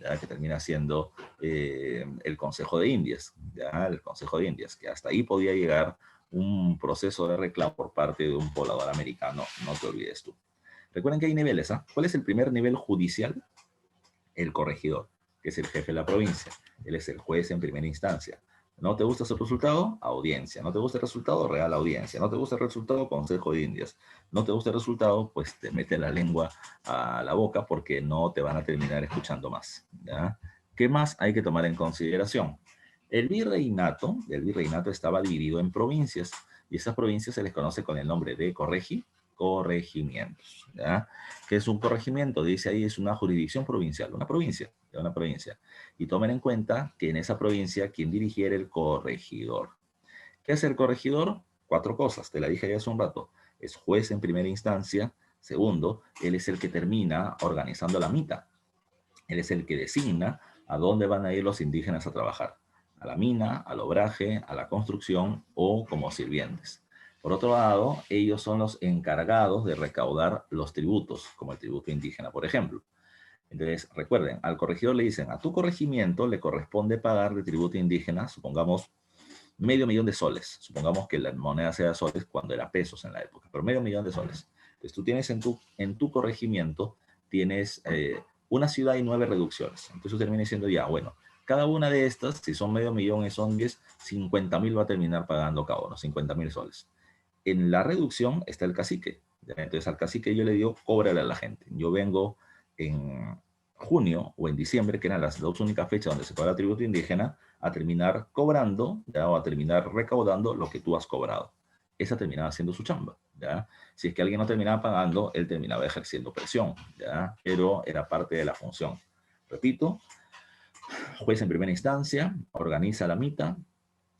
el Consejo de Indias, ¿ya? El Consejo de Indias, que hasta ahí podía llegar un proceso de reclamo por parte de un poblador americano, no te olvides tú. Recuerden que hay niveles, ¿ah? ¿Cuál es el primer nivel judicial? El corregidor, que es el jefe de la provincia. Él es el juez en primera instancia. ¿No te gusta su resultado? Audiencia. ¿No te gusta el resultado? Real Audiencia. ¿No te gusta el resultado? Consejo de Indias. ¿No te gusta el resultado? Pues te mete la lengua a la boca porque no te van a terminar escuchando más, ¿ya? ¿Qué más hay que tomar en consideración? El virreinato estaba dividido en provincias y esas provincias se les conoce con el nombre de corregimientos, ¿ya? ¿Qué es un corregimiento? Dice ahí, es una jurisdicción provincial, una provincia, de una provincia. Y tomen en cuenta que en esa provincia, quien dirigiera el corregidor. ¿Qué es el corregidor? Cuatro cosas, te la dije ya hace un rato. Es juez en primera instancia. Segundo, él es el que termina organizando la mita. Él es el que designa a dónde van a ir los indígenas a trabajar. A la mina, al obraje, a la construcción o como sirvientes. Por otro lado, ellos son los encargados de recaudar los tributos, como el tributo indígena, por ejemplo. Entonces, recuerden, al corregidor le dicen, a tu corregimiento le corresponde pagar de tributo indígena, supongamos, $500,000 de soles. Supongamos que la moneda sea soles cuando era pesos en la época, pero $500,000 de soles. Entonces, tú tienes en tu corregimiento, tienes una ciudad y 9 reducciones. Entonces, termina diciendo ya, bueno, cada una de estas, si son $500,000 y son 10, 50,000 va a terminar pagando cada uno, 50,000 soles. En la reducción está el cacique. Entonces al cacique yo le digo, cóbrale a la gente. Yo vengo en junio o en diciembre, que eran las dos únicas fechas donde se cobra tributo indígena, a terminar cobrando, ¿ya? O a terminar recaudando lo que tú has cobrado. Esa terminaba siendo su chamba, ¿ya? Si es que alguien no terminaba pagando, él terminaba ejerciendo presión, ¿ya? Pero era parte de la función. Repito, juez en primera instancia, organiza la mita,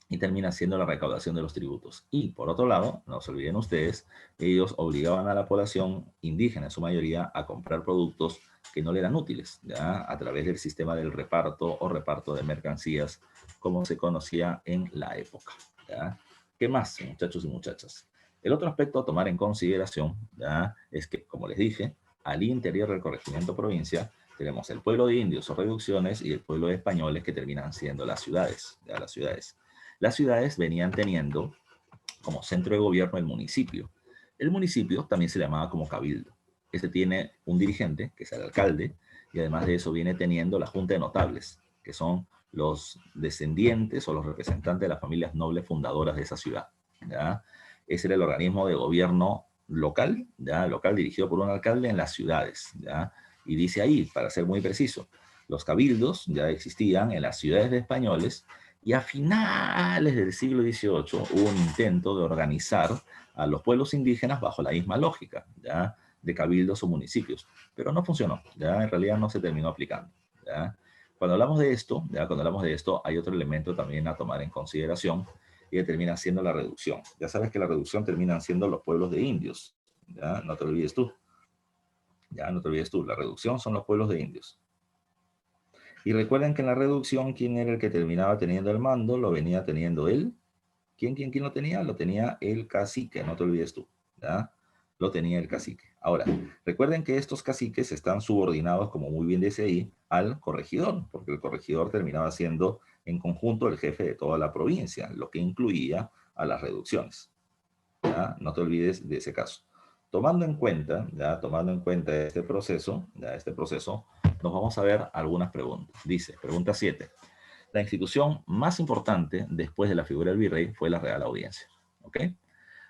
y termina haciendo la recaudación de los tributos. Y por otro lado, no se olviden ustedes, ellos obligaban a la población indígena, en su mayoría, a comprar productos que no le eran útiles, ¿ya? A través del sistema del reparto o reparto de mercancías, como se conocía en la época, ¿ya? ¿Qué más, muchachos y muchachas? El otro aspecto a tomar en consideración, ¿ya? Es que, como les dije, al interior del corregimiento provincia, tenemos el pueblo de indios o reducciones y el pueblo de españoles que terminan siendo las ciudades, ¿ya? Las ciudades. Las ciudades venían teniendo como centro de gobierno el municipio. El municipio también se llamaba como cabildo. Este tiene un dirigente, que es el alcalde, y además de eso viene teniendo la junta de notables, que son los descendientes o los representantes de las familias nobles fundadoras de esa ciudad, ¿ya? Ese era el organismo de gobierno local, ¿ya? Local dirigido por un alcalde en las ciudades, ¿ya? Y dice ahí, para ser muy preciso, los cabildos ya existían en las ciudades de españoles Y a finales del siglo XVIII hubo un intento de organizar a los pueblos indígenas bajo la misma lógica, ¿ya? De cabildos o municipios, pero no funcionó, ¿ya? En realidad no se terminó aplicando, ¿ya? Cuando hablamos de esto, ¿ya? Cuando hablamos de esto, hay otro elemento también a tomar en consideración y que termina siendo la reducción. Ya sabes que la reducción terminan siendo los pueblos de indios, ¿ya? No te olvides tú, ya no te olvides tú, la reducción son los pueblos de indios. Y recuerden que en la reducción, ¿quién era el que terminaba teniendo el mando? Lo venía teniendo él. ¿Quién lo tenía? Lo tenía el cacique, no te olvides tú, ¿ya? Lo tenía el cacique. Ahora, recuerden que estos caciques están subordinados, como muy bien dice ahí, al corregidor, porque el corregidor terminaba siendo en conjunto el jefe de toda la provincia, lo que incluía a las reducciones, ¿ya? No te olvides de ese caso. Tomando en cuenta, ya, tomando en cuenta este proceso, ya, este proceso, nos vamos a ver algunas preguntas. Dice, pregunta 7. La institución más importante después de la figura del virrey fue la Real Audiencia. ¿Ok?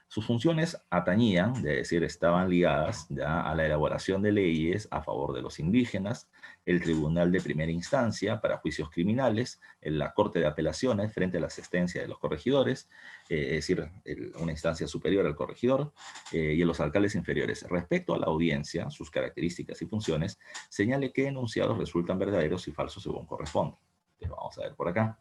Sus funciones atañían, es decir, estaban ligadas ya a la elaboración de leyes a favor de los indígenas, el Tribunal de Primera Instancia para juicios criminales, la Corte de Apelaciones frente a la asistencia de los corregidores, es decir, una instancia superior al corregidor, y a los alcaldes inferiores. Respecto a la audiencia, sus características y funciones, señale qué enunciados resultan verdaderos y falsos según corresponde. Vamos a ver por acá.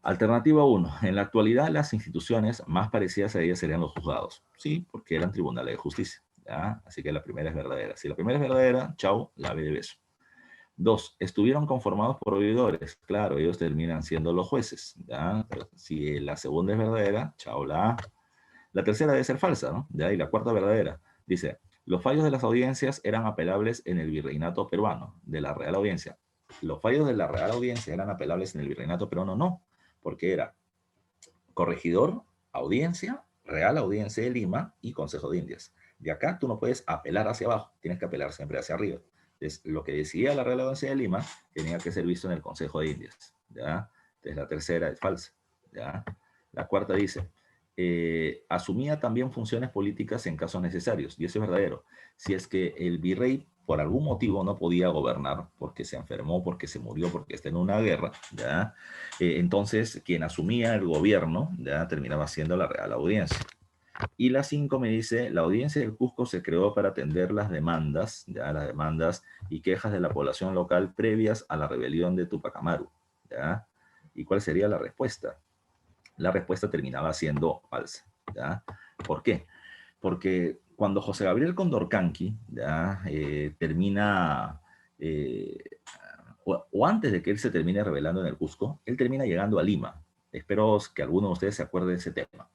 Alternativa 1. En la actualidad, las instituciones más parecidas a ellas serían los juzgados. Sí, porque eran tribunales de justicia. ¿Ya? Así que la primera es verdadera. Si la primera es verdadera, chau, la B de beso. 2. Estuvieron conformados por oidores. Claro, ellos terminan siendo los jueces. ¿Ya? Pero si la segunda es verdadera, chau, la A. La tercera debe ser falsa, ¿no? ¿Ya? Y la cuarta verdadera. Dice, los fallos de las audiencias eran apelables en el virreinato peruano, de la Real Audiencia. Los fallos de la Real Audiencia eran apelables en el virreinato peruano, no, porque era corregidor, audiencia, Real Audiencia de Lima y Consejo de Indias. De acá tú no puedes apelar hacia abajo, tienes que apelar siempre hacia arriba. Entonces, lo que decidía la Real Audiencia de Lima tenía que ser visto en el Consejo de Indias. ¿Ya? Entonces, la tercera es falsa. ¿Ya? La cuarta dice, asumía también funciones políticas en casos necesarios, y eso es verdadero. Si es que el virrey por algún motivo no podía gobernar, porque se enfermó, porque se murió, porque está en una guerra, ¿ya? Entonces quien asumía el gobierno ya terminaba siendo la Real Audiencia. Y la 5 me dice, la audiencia del Cusco se creó para atender las demandas, ya las demandas y quejas de la población local previas a la rebelión de Tupac Amaru, ¿ya? ¿Y cuál sería la respuesta? La respuesta terminaba siendo falsa, ¿ya? ¿Por qué? Porque cuando José Gabriel Condorcanqui ¿ya? Termina, eh, o antes de que él se termine rebelando en el Cusco, él termina llegando a Lima. Espero que alguno de ustedes se acuerde de ese tema.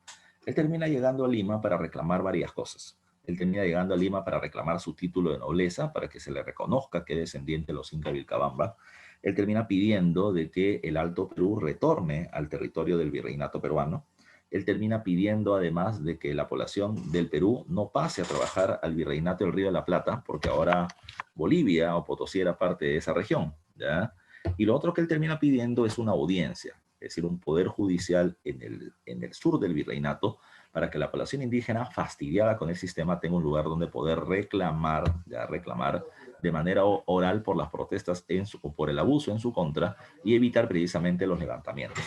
Él termina llegando a Lima para reclamar varias cosas. Él termina llegando a Lima para reclamar su título de nobleza, para que se le reconozca que es descendiente de los Inca Vilcabamba. Él termina pidiendo de que el Alto Perú retorne al territorio del virreinato peruano. Él termina pidiendo además de que la población del Perú no pase a trabajar al virreinato del Río de la Plata, porque ahora Bolivia o Potosí era parte de esa región, ¿ya? Y lo otro que él termina pidiendo es una audiencia, es decir, un poder judicial en el sur del virreinato, para que la población indígena, fastidiada con el sistema, tenga un lugar donde poder reclamar, ya reclamar de manera oral por las protestas o por el abuso en su contra y evitar precisamente los levantamientos.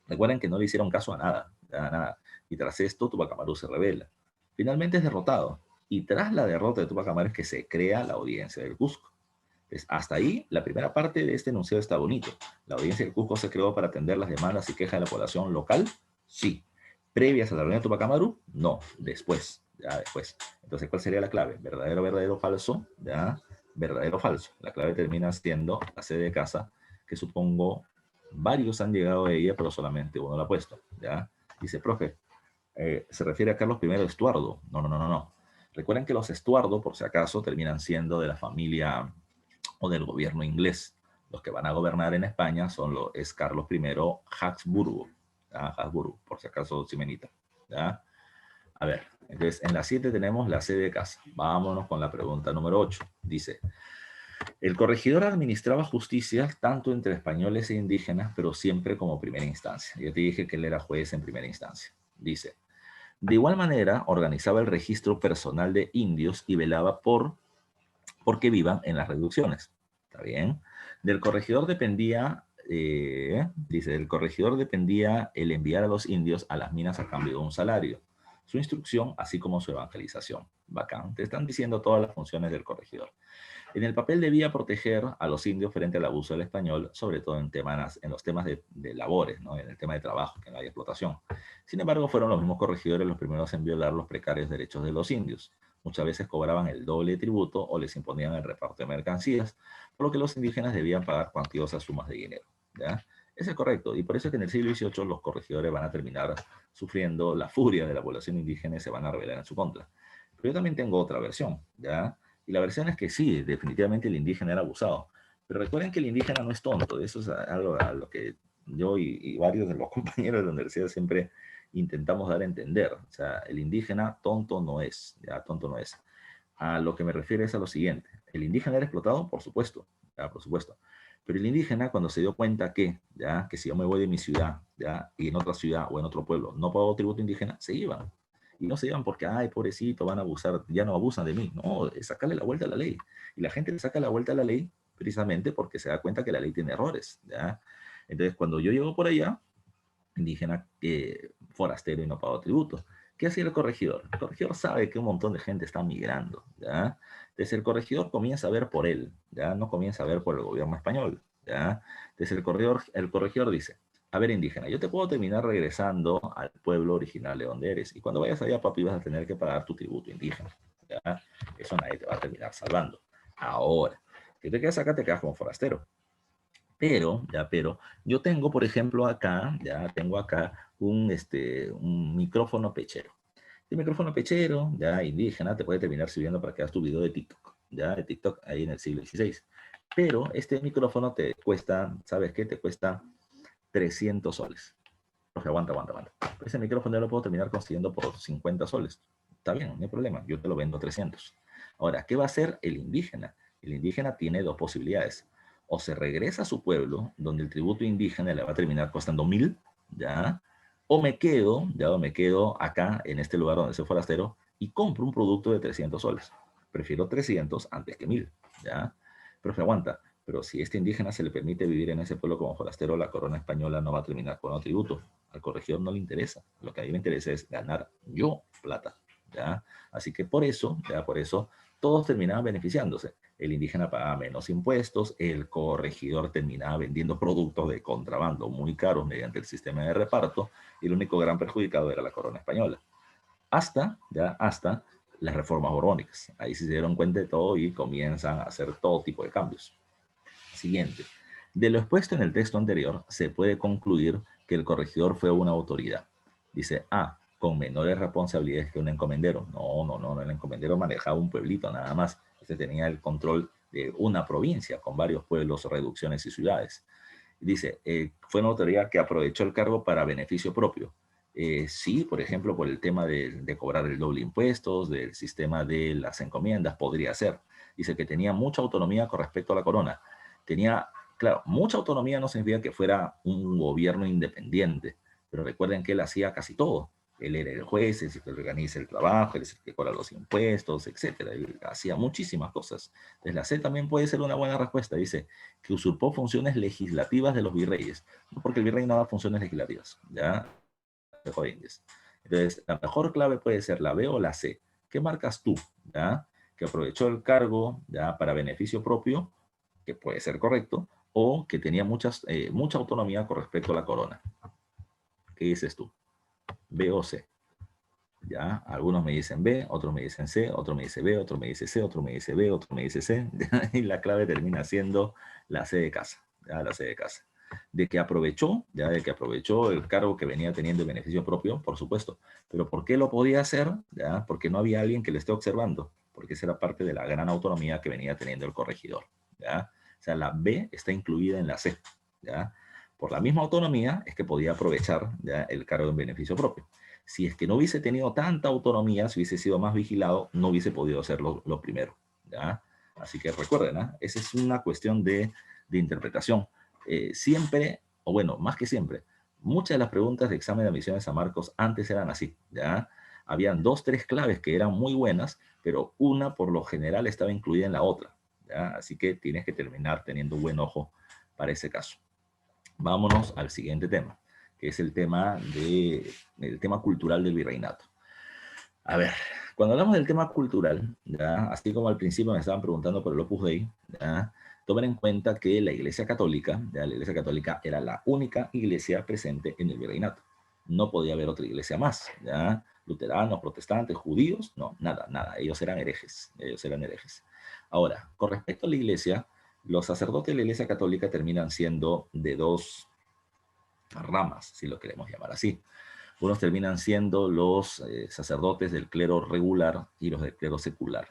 Recuerden que no le hicieron caso a nada, a nada. Y tras esto, Tupac Amaru se revela. Finalmente es derrotado. Y tras la derrota de Tupac Amaru es que se crea la audiencia del Cusco. Entonces, hasta ahí, la primera parte de este enunciado está bonito. La audiencia del Cusco se creó para atender las demandas y quejas de la población local. Sí. Previas a la reunión de Tupac Amaru, no. Después. Ya después. Entonces, ¿cuál sería la clave? ¿Verdadero, verdadero, falso? Ya. Verdadero, falso. La clave termina siendo la sede de casa, que supongo varios han llegado a ella, pero solamente uno la ha puesto. ¿Ya? Dice, profe, se refiere a Carlos I Estuardo. No, no, no, no, no. Recuerden que los Estuardo, por si acaso, terminan siendo de la familia o del gobierno inglés. Los que van a gobernar en España es Carlos I Habsburgo. ¿Ya? Habsburgo, por si acaso, Simenita. ¿Ya? A ver, entonces en la 7 tenemos la sede de casa. Vámonos con la pregunta número 8. Dice, el corregidor administraba justicia tanto entre españoles e indígenas, pero siempre como primera instancia. Yo te dije que él era juez en primera instancia. Dice, de igual manera, organizaba el registro personal de indios y velaba por que vivan en las reducciones. ¿Está bien? Del corregidor dependía dice, el corregidor dependía el enviar a los indios a las minas a cambio de un salario, su instrucción, así como su evangelización. Bacán, te están diciendo todas las funciones del corregidor. En el papel debía proteger a los indios frente al abuso del español, sobre todo en los temas de labores, ¿no? En el tema de trabajo, que no haya explotación. Sin embargo, fueron los mismos corregidores los primeros en violar los precarios derechos de los indios. Muchas veces cobraban el doble de tributo o les imponían el reparto de mercancías, por lo que los indígenas debían pagar cuantiosas sumas de dinero. ¿Ya? Eso es correcto, y por eso es que en el siglo XVIII los corregidores van a terminar sufriendo la furia de la población indígena y se van a rebelar en su contra. Pero yo también tengo otra versión, ¿ya? Y la versión es que sí, definitivamente el indígena era abusado. Pero recuerden que el indígena no es tonto. Eso es algo a lo que yo y varios de los compañeros de la universidad siempre intentamos dar a entender. O sea, el indígena tonto no es, ya tonto no es. A lo que me refiero es a lo siguiente. ¿El indígena era explotado? Por supuesto, ya, por supuesto. Pero el indígena cuando se dio cuenta que, ya, que si yo me voy de mi ciudad, ya, y en otra ciudad o en otro pueblo no pago tributo indígena, se iban. Y no se iban porque, ay, pobrecito, van a abusar, ya no abusan de mí. No, es sacarle la vuelta a la ley. Y la gente le saca la vuelta a la ley precisamente porque se da cuenta que la ley tiene errores, ¿ya? Entonces, cuando yo llego por allá, indígena forastero y no pago tributo. ¿Qué hacía el corregidor? El corregidor sabe que un montón de gente está migrando, ¿ya? Entonces el corregidor comienza a ver por él, ¿ya? No comienza a ver por el gobierno español, ¿ya? Entonces el corregidor dice, a ver indígena, yo te puedo terminar regresando al pueblo original de donde eres, y cuando vayas allá, papi, vas a tener que pagar tu tributo indígena, ¿ya? Eso nadie te va a terminar salvando. Ahora, si te quedas acá, te quedas como forastero. Pero, yo tengo, por ejemplo, acá, ya tengo acá un micrófono pechero. El micrófono pechero, ya indígena, te puede terminar sirviendo para que hagas tu video de TikTok, ya de TikTok ahí en el siglo XVI. Pero este micrófono te cuesta, ¿sabes qué? Te cuesta 300 soles. O sea, aguanta. Ese micrófono yo lo puedo terminar consiguiendo por 50 soles. Está bien, no hay problema, yo te lo vendo 300. Ahora, ¿qué va a hacer el indígena? El indígena tiene dos posibilidades. O se regresa a su pueblo, donde el tributo indígena le va a terminar costando 1000, ¿ya? O me quedo acá, en este lugar donde soy forastero, y compro un producto de 300 soles. Prefiero 300 antes que 1000, ¿ya? Pero se aguanta. Pero si a este indígena se le permite vivir en ese pueblo como forastero, la corona española no va a terminar con el tributo. Al corregidor no le interesa. Lo que a mí me interesa es ganar yo plata, ¿ya? Así que por eso, ya por eso, todos terminaban beneficiándose. El indígena pagaba menos impuestos, el corregidor terminaba vendiendo productos de contrabando muy caros mediante el sistema de reparto, y el único gran perjudicado era la corona española. Hasta las reformas borbónicas. Ahí sí se dieron cuenta de todo y comienzan a hacer todo tipo de cambios. Siguiente. De lo expuesto en el texto anterior, se puede concluir que el corregidor fue una autoridad. Dice, con menores responsabilidades que un encomendero. No, el encomendero manejaba un pueblito nada más. Este tenía el control de una provincia con varios pueblos, reducciones y ciudades. Dice, fue una autoridad que aprovechó el cargo para beneficio propio. Sí, por ejemplo, por el tema de cobrar el doble impuestos, del sistema de las encomiendas, podría ser. Dice que tenía mucha autonomía con respecto a la corona. Tenía, claro, mucha autonomía no significa que fuera un gobierno independiente, pero recuerden que él hacía casi todo. Él era el juez, es el que organiza el trabajo, él es el que cobra los impuestos, etcétera. Él hacía muchísimas cosas. Entonces la C también puede ser una buena respuesta. Dice que usurpó funciones legislativas de los virreyes, no porque el virrey no da funciones legislativas, ¿ya? Entonces, la mejor clave puede ser la B o la C. ¿Qué marcas tú? ¿Ya? Que aprovechó el cargo, ¿ya? Para beneficio propio, que puede ser correcto, o que tenía mucha autonomía con respecto a la corona. ¿Qué dices tú? ¿B o C? ¿Ya? Algunos me dicen B, otros me dicen C, otro me dice B, otro me dice C, otro me dice B, otro me dice C, y la clave termina siendo la C de casa, ¿ya? La C de casa. De que aprovechó, ya de que aprovechó el cargo que venía teniendo en beneficio propio, por supuesto. Pero ¿por qué lo podía hacer? ¿Ya? Porque no había alguien que le esté observando, porque esa era parte de la gran autonomía que venía teniendo el corregidor, ¿ya? O sea, la B está incluida en la C, ¿ya? Por la misma autonomía es que podía aprovechar, ¿ya? El cargo en beneficio propio. Si es que no hubiese tenido tanta autonomía, si hubiese sido más vigilado, no hubiese podido hacer lo primero, ¿ya? Así que recuerden, ¿eh? Esa es una cuestión de interpretación. Siempre, o bueno, más que siempre, muchas de las preguntas de examen de admisión de San Marcos antes eran así, ¿ya? Habían dos, tres claves que eran muy buenas, pero una por lo general estaba incluida en la otra, ¿ya? Así que tienes que terminar teniendo buen ojo para ese caso. Vámonos al siguiente tema, que es el tema cultural del virreinato. A ver, cuando hablamos del tema cultural, ¿ya? Así como al principio me estaban preguntando por el Opus Dei, ¿ya? Tomen en cuenta que la Iglesia Católica, ¿ya? La Iglesia Católica era la única iglesia presente en el virreinato. No podía haber otra iglesia más, ¿ya? Luteranos, protestantes, judíos, no, nada, nada. Ellos eran herejes, ellos eran herejes. Ahora, con respecto a la iglesia, los sacerdotes de la Iglesia Católica terminan siendo de dos ramas, si lo queremos llamar así. Unos terminan siendo los sacerdotes del clero regular y los del clero secular.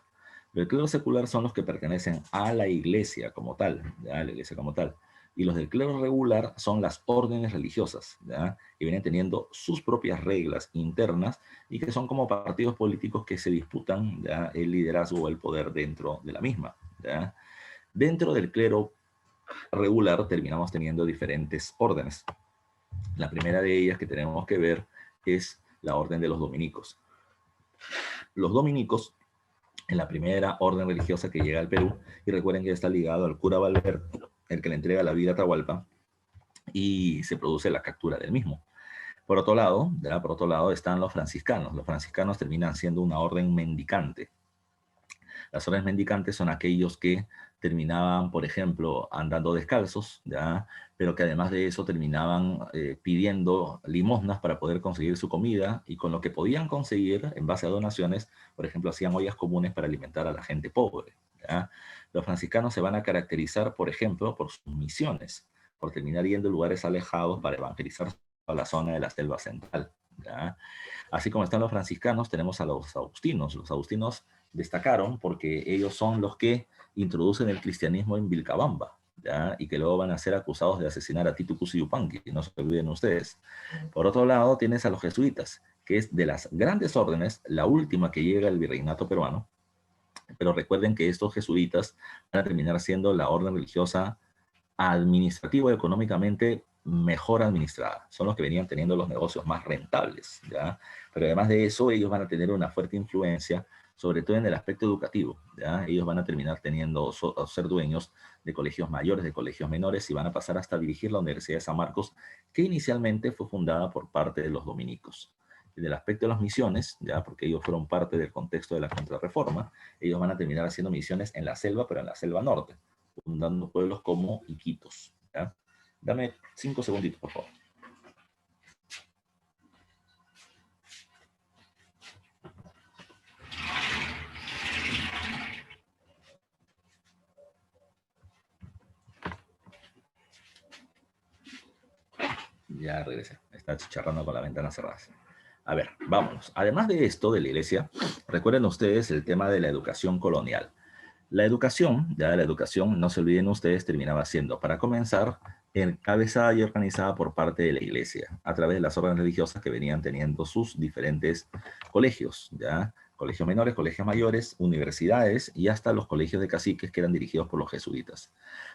El clero secular son los que pertenecen a la iglesia como tal, ¿ya? A la iglesia como tal. Y los del clero regular son las órdenes religiosas, ¿ya? Que vienen teniendo sus propias reglas internas y que son como partidos políticos que se disputan, ¿ya? El liderazgo o el poder dentro de la misma, ¿ya? Dentro del clero regular terminamos teniendo diferentes órdenes. La primera de ellas que tenemos que ver es la orden de los dominicos. Los dominicos, en la primera orden religiosa que llega al Perú, y recuerden que está ligado al cura Valverde, el que le entrega la vida a Atahualpa, y se produce la captura del mismo. Por otro lado, ¿ya? Por otro lado están los franciscanos. Los franciscanos terminan siendo una orden mendicante. Las órdenes mendicantes son aquellos que terminaban, por ejemplo, andando descalzos, ¿ya? Pero que además de eso terminaban pidiendo limosnas para poder conseguir su comida y con lo que podían conseguir en base a donaciones, por ejemplo, hacían ollas comunes para alimentar a la gente pobre, ¿ya? Los franciscanos se van a caracterizar, por ejemplo, por sus misiones, por terminar yendo a lugares alejados para evangelizar a la zona de la selva central, ¿ya? Así como están los franciscanos, tenemos a los agustinos. Los agustinos destacaron porque ellos son los que introducen el cristianismo en Vilcabamba, ¿ya? Y que luego van a ser acusados de asesinar a Titu Cusi Yupanqui, no se olviden ustedes. Por otro lado, tienes a los jesuitas, que es de las grandes órdenes, la última que llega al virreinato peruano, pero recuerden que estos jesuitas van a terminar siendo la orden religiosa administrativa y económicamente mejor administrada. Son los que venían teniendo los negocios más rentables, ¿ya? Pero además de eso, ellos van a tener una fuerte influencia, sobre todo en el aspecto educativo, ¿ya? Ellos van a terminar teniendo, ser dueños de colegios mayores, de colegios menores, y van a pasar hasta dirigir la Universidad de San Marcos, que inicialmente fue fundada por parte de los dominicos. En el aspecto de las misiones, ya porque ellos fueron parte del contexto de la Contrarreforma, ellos van a terminar haciendo misiones en la selva, pero en la selva norte, fundando pueblos como Iquitos, ¿ya? Dame 5 segunditos, por favor. Ya regresé. Está chicharrando con la ventana cerrada. A ver, vámonos. Además de esto, de la iglesia, recuerden ustedes el tema de la educación colonial. La educación, ya la educación, no se olviden ustedes, terminaba siendo, para comenzar, encabezada y organizada por parte de la iglesia, a través de las órdenes religiosas que venían teniendo sus diferentes colegios, ya, colegios menores, colegios mayores, universidades y hasta los colegios de caciques que eran dirigidos por los jesuitas.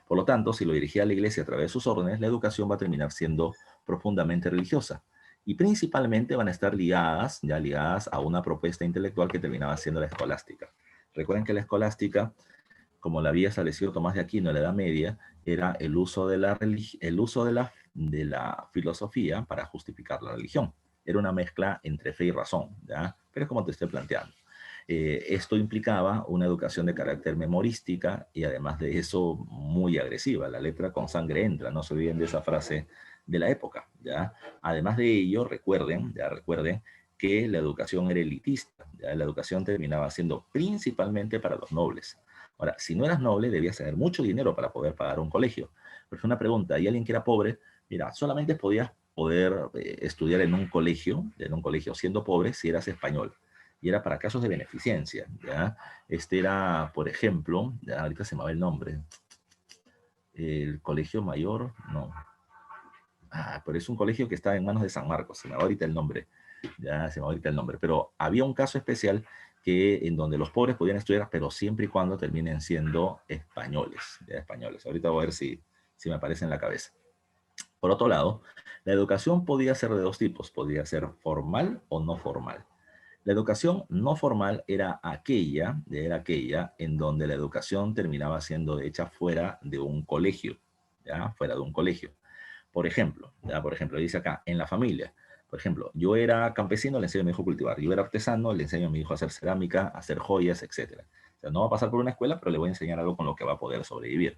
Por lo tanto, si lo dirigía la iglesia a través de sus órdenes, la educación va a terminar siendo profundamente religiosa. Y principalmente van a estar ligadas, ya ligadas a una propuesta intelectual que terminaba siendo la escolástica. Recuerden que la escolástica, como la había establecido Tomás de Aquino en la Edad Media, era el uso de la filosofía para justificar la religión. Era una mezcla entre fe y razón, ¿ya? Pero es como te estoy planteando. Esto implicaba una educación de carácter memorística y además de eso muy agresiva. La letra con sangre entra, no se olviden de esa frase de la época, ¿ya? Además de ello, recuerden que la educación era elitista, ¿ya? La educación terminaba siendo principalmente para los nobles. Ahora, si no eras noble, debías tener mucho dinero para poder pagar un colegio. Pero es una pregunta, ¿y alguien que era pobre? Mira, solamente podías poder estudiar en un colegio siendo pobre si eras español. Y era para casos de beneficencia, ¿ya? Este era, por ejemplo, ya ahorita se me va el nombre, el colegio mayor, no. Pero es un colegio que está en manos de San Marcos, se me va ahorita el nombre, ya se me va ahorita el nombre, pero había un caso especial que en donde los pobres podían estudiar, pero siempre y cuando terminen siendo españoles, ya españoles. Ahorita voy a ver si me aparece en la cabeza. Por otro lado, la educación podía ser de dos tipos, podía ser formal o no formal. La educación no formal era aquella en donde la educación terminaba siendo hecha fuera de un colegio, ¿ya? Fuera de un colegio. Por ejemplo, dice acá, en la familia. Por ejemplo, yo era campesino, le enseño a mi hijo a cultivar. Yo era artesano, le enseño a mi hijo a hacer cerámica, a hacer joyas, etcétera. O sea, no va a pasar por una escuela, pero le voy a enseñar algo con lo que va a poder sobrevivir.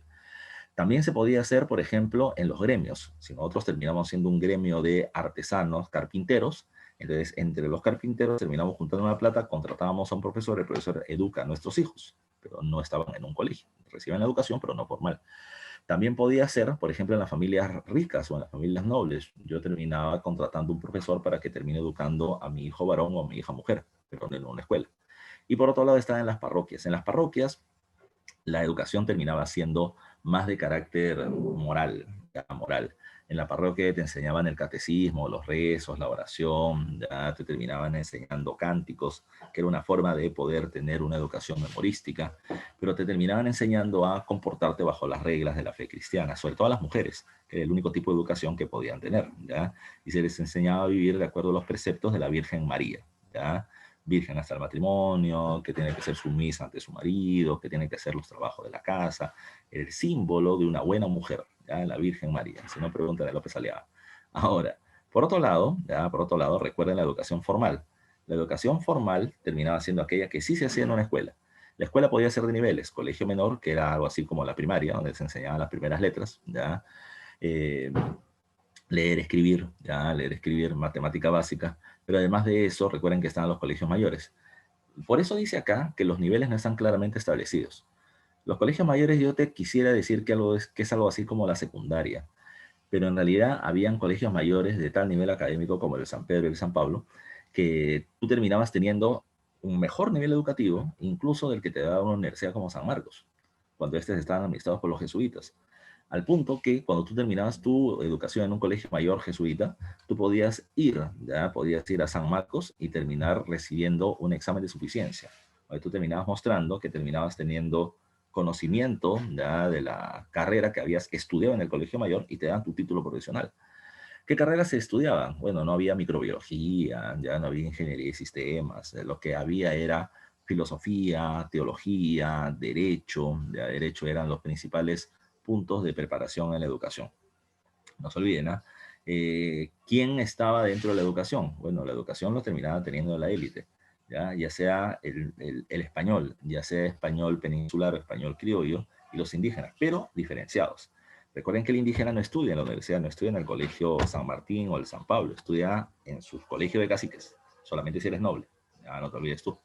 También se podía hacer, por ejemplo, en los gremios. Si nosotros terminamos siendo un gremio de artesanos, carpinteros, entonces entre los carpinteros terminamos juntando una plata, contratábamos a un profesor, el profesor educa a nuestros hijos, pero no estaban en un colegio. Reciben la educación, pero no formal. También podía ser, por ejemplo, en las familias ricas o en las familias nobles. Yo terminaba contratando un profesor para que termine educando a mi hijo varón o a mi hija mujer, pero no en una escuela. Y por otro lado está en las parroquias. En las parroquias la educación terminaba siendo más de carácter moral, ya, moral. En la parroquia te enseñaban el catecismo, los rezos, la oración, ya te terminaban enseñando cánticos, que era una forma de poder tener una educación memorística, pero te terminaban enseñando a comportarte bajo las reglas de la fe cristiana, sobre todo a las mujeres, que era el único tipo de educación que podían tener, ¿ya? Y se les enseñaba a vivir de acuerdo a los preceptos de la Virgen María, ¿ya? Virgen hasta el matrimonio, que tiene que ser sumisa ante su marido, que tiene que hacer los trabajos de la casa, el símbolo de una buena mujer, ¿ya? La Virgen María, si no pregúntale a López Aliaga. Ahora, por otro lado, ¿ya? Por otro lado, recuerden la educación formal. La educación formal terminaba siendo aquella que sí se hacía en una escuela. La escuela podía ser de niveles, colegio menor, que era algo así como la primaria, donde se enseñaban las primeras letras, ¿ya? Eh, leer, escribir, ya leer, escribir, matemática básica, pero además de eso, recuerden que están los colegios mayores. Por eso dice acá que los niveles no están claramente establecidos. Los colegios mayores yo te quisiera decir que es algo así como la secundaria, pero en realidad habían colegios mayores de tal nivel académico como el San Pedro y el San Pablo, que tú terminabas teniendo un mejor nivel educativo, incluso del que te daba una universidad como San Marcos, cuando estos estaban administrados por los jesuitas. Al punto que cuando tú terminabas tu educación en un colegio mayor jesuita, tú podías ir, ¿ya? Podías ir a San Marcos y terminar recibiendo un examen de suficiencia. Ahí tú terminabas mostrando que terminabas teniendo conocimiento, ¿ya? De la carrera que habías estudiado en el colegio mayor y te dan tu título profesional. ¿Qué carreras se estudiaban? Bueno, no había microbiología, ya no había ingeniería de sistemas, lo que había era filosofía, teología, derecho, ya derecho eran los principales puntos de preparación en la educación. No se olviden, ¿ah? ¿Quién estaba dentro de la educación? Bueno, la educación lo terminaba teniendo la élite, ya sea el español, ya sea español peninsular o español criollo, y los indígenas, pero diferenciados. Recuerden que el indígena no estudia en la universidad, no estudia en el colegio San Martín o el San Pablo, estudia en sus colegios de caciques, solamente si eres noble, ya no te olvides tú.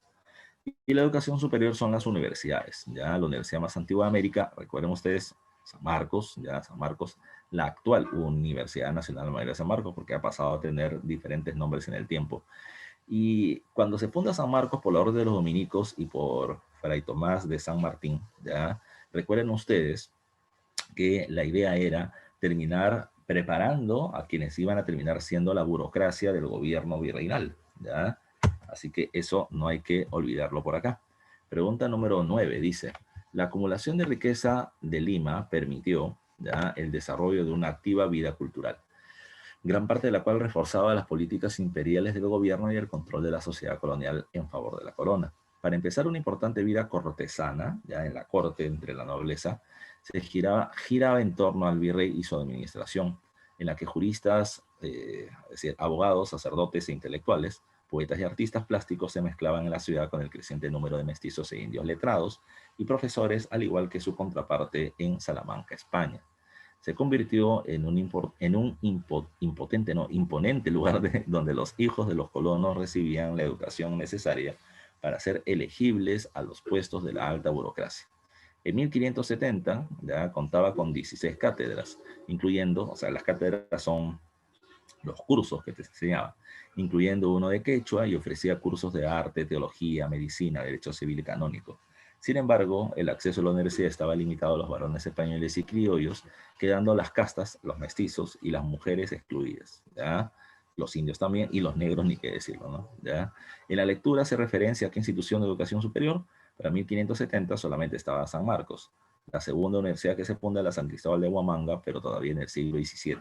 Y la educación superior son las universidades, ya la universidad más antigua de América, recuerden ustedes, San Marcos, ya San Marcos, la actual Universidad Nacional Mayor de San Marcos, porque ha pasado a tener diferentes nombres en el tiempo. Y cuando se funda San Marcos por la orden de los dominicos y por Fray Tomás de San Martín, ya recuerden ustedes que la idea era terminar preparando a quienes iban a terminar siendo la burocracia del gobierno virreinal, ¿ya? Así que eso no hay que olvidarlo por acá. Pregunta número 9 dice, la acumulación de riqueza de Lima permitió, ¿ya? El desarrollo de una activa vida cultural, gran parte de la cual reforzaba las políticas imperiales del gobierno y el control de la sociedad colonial en favor de la corona. Para empezar una importante vida cortesana, ya en la corte entre la nobleza, giraba en torno al virrey y su administración, en la que juristas, es decir, abogados, sacerdotes e intelectuales, poetas y artistas plásticos se mezclaban en la ciudad con el creciente número de mestizos e indios letrados y profesores, al igual que su contraparte en Salamanca, España. Se convirtió en imponente lugar donde los hijos de los colonos recibían la educación necesaria para ser elegibles a los puestos de la alta burocracia. En 1570 ya contaba con 16 cátedras, incluyendo, o sea, las cátedras son los cursos que te enseñaba, incluyendo uno de quechua, y ofrecía cursos de arte, teología, medicina, derecho civil y canónico. Sin embargo, el acceso a la universidad estaba limitado a los varones españoles y criollos, quedando las castas, los mestizos y las mujeres excluidas, ¿ya? Los indios también, y los negros, ni qué decirlo, ¿no? ¿Ya? En la lectura hace referencia a qué institución de educación superior. Para 1570 solamente estaba San Marcos, la segunda universidad que se funda es la San Cristóbal de Huamanga, pero todavía en el siglo XVII,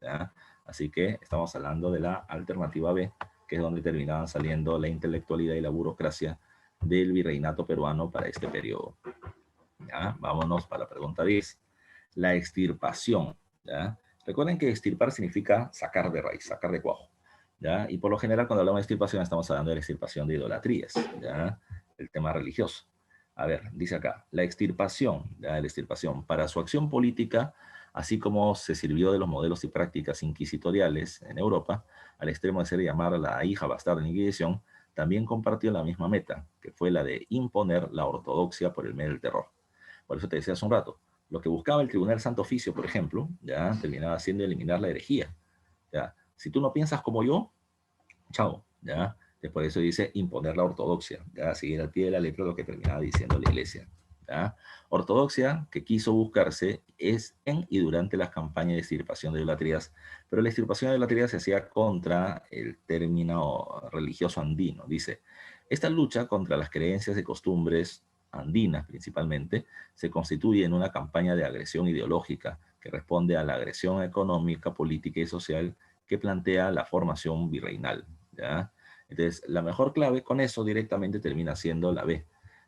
¿ya? Así que estamos hablando de la alternativa B, que es donde terminaban saliendo la intelectualidad y la burocracia del virreinato peruano para este periodo. ¿Ya? Vámonos para la pregunta 10. La extirpación, ¿ya? Recuerden que extirpar significa sacar de raíz, sacar de cuajo, ¿ya? Y por lo general cuando hablamos de extirpación estamos hablando de la extirpación de idolatrías, ¿ya? El tema religioso. A ver, dice acá, la extirpación, ¿ya? La extirpación, para su acción política, así como se sirvió de los modelos y prácticas inquisitoriales en Europa, al extremo de ser llamar a la hija bastarda de la Inquisición, también compartió la misma meta, que fue la de imponer la ortodoxia por el medio del terror. Por eso te decía hace un rato, lo que buscaba el Tribunal Santo Oficio, por ejemplo, ya terminaba siendo eliminar la herejía. ¿Ya? Si tú no piensas como yo, chao, ¿ya? Por eso dice imponer la ortodoxia, ¿ya? Seguir al pie de la letra lo que terminaba diciendo la iglesia, ¿ya? Ortodoxia que quiso buscarse es en y durante las campañas de extirpación de idolatrías, pero la extirpación de idolatrías se hacía contra el término religioso andino. Dice, esta lucha contra las creencias y costumbres andinas principalmente se constituye en una campaña de agresión ideológica que responde a la agresión económica, política y social que plantea la formación virreinal, ¿ya? Entonces, la mejor clave con eso directamente termina siendo la B.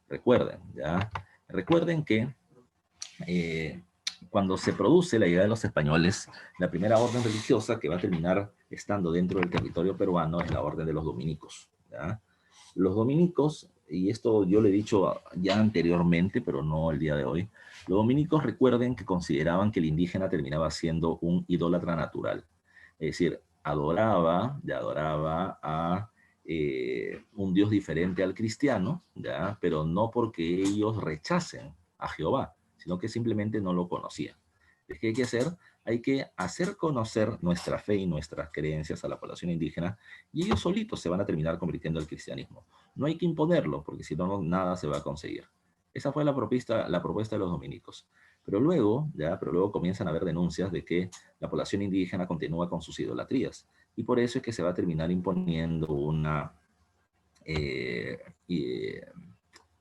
Recuerden, ¿ya? Recuerden que eh, cuando se produce la llegada de los españoles, la primera orden religiosa que va a terminar estando dentro del territorio peruano es la orden de los dominicos, ¿ya? Los dominicos, y esto yo lo he dicho ya anteriormente, pero no el día de hoy, los dominicos recuerden que consideraban que el indígena terminaba siendo un idólatra natural. Es decir, adoraba a un Dios diferente al cristiano, ¿ya? Pero no porque ellos rechacen a Jehová, sino que simplemente no lo conocían. ¿Qué hay que hacer? Hay que hacer conocer nuestra fe y nuestras creencias a la población indígena y ellos solitos se van a terminar convirtiendo al cristianismo. No hay que imponerlo, porque si no, nada se va a conseguir. Esa fue la propuesta de los dominicos. Pero luego comienzan a haber denuncias de que la población indígena continúa con sus idolatrías. Y por eso es que se va a terminar imponiendo eh, eh,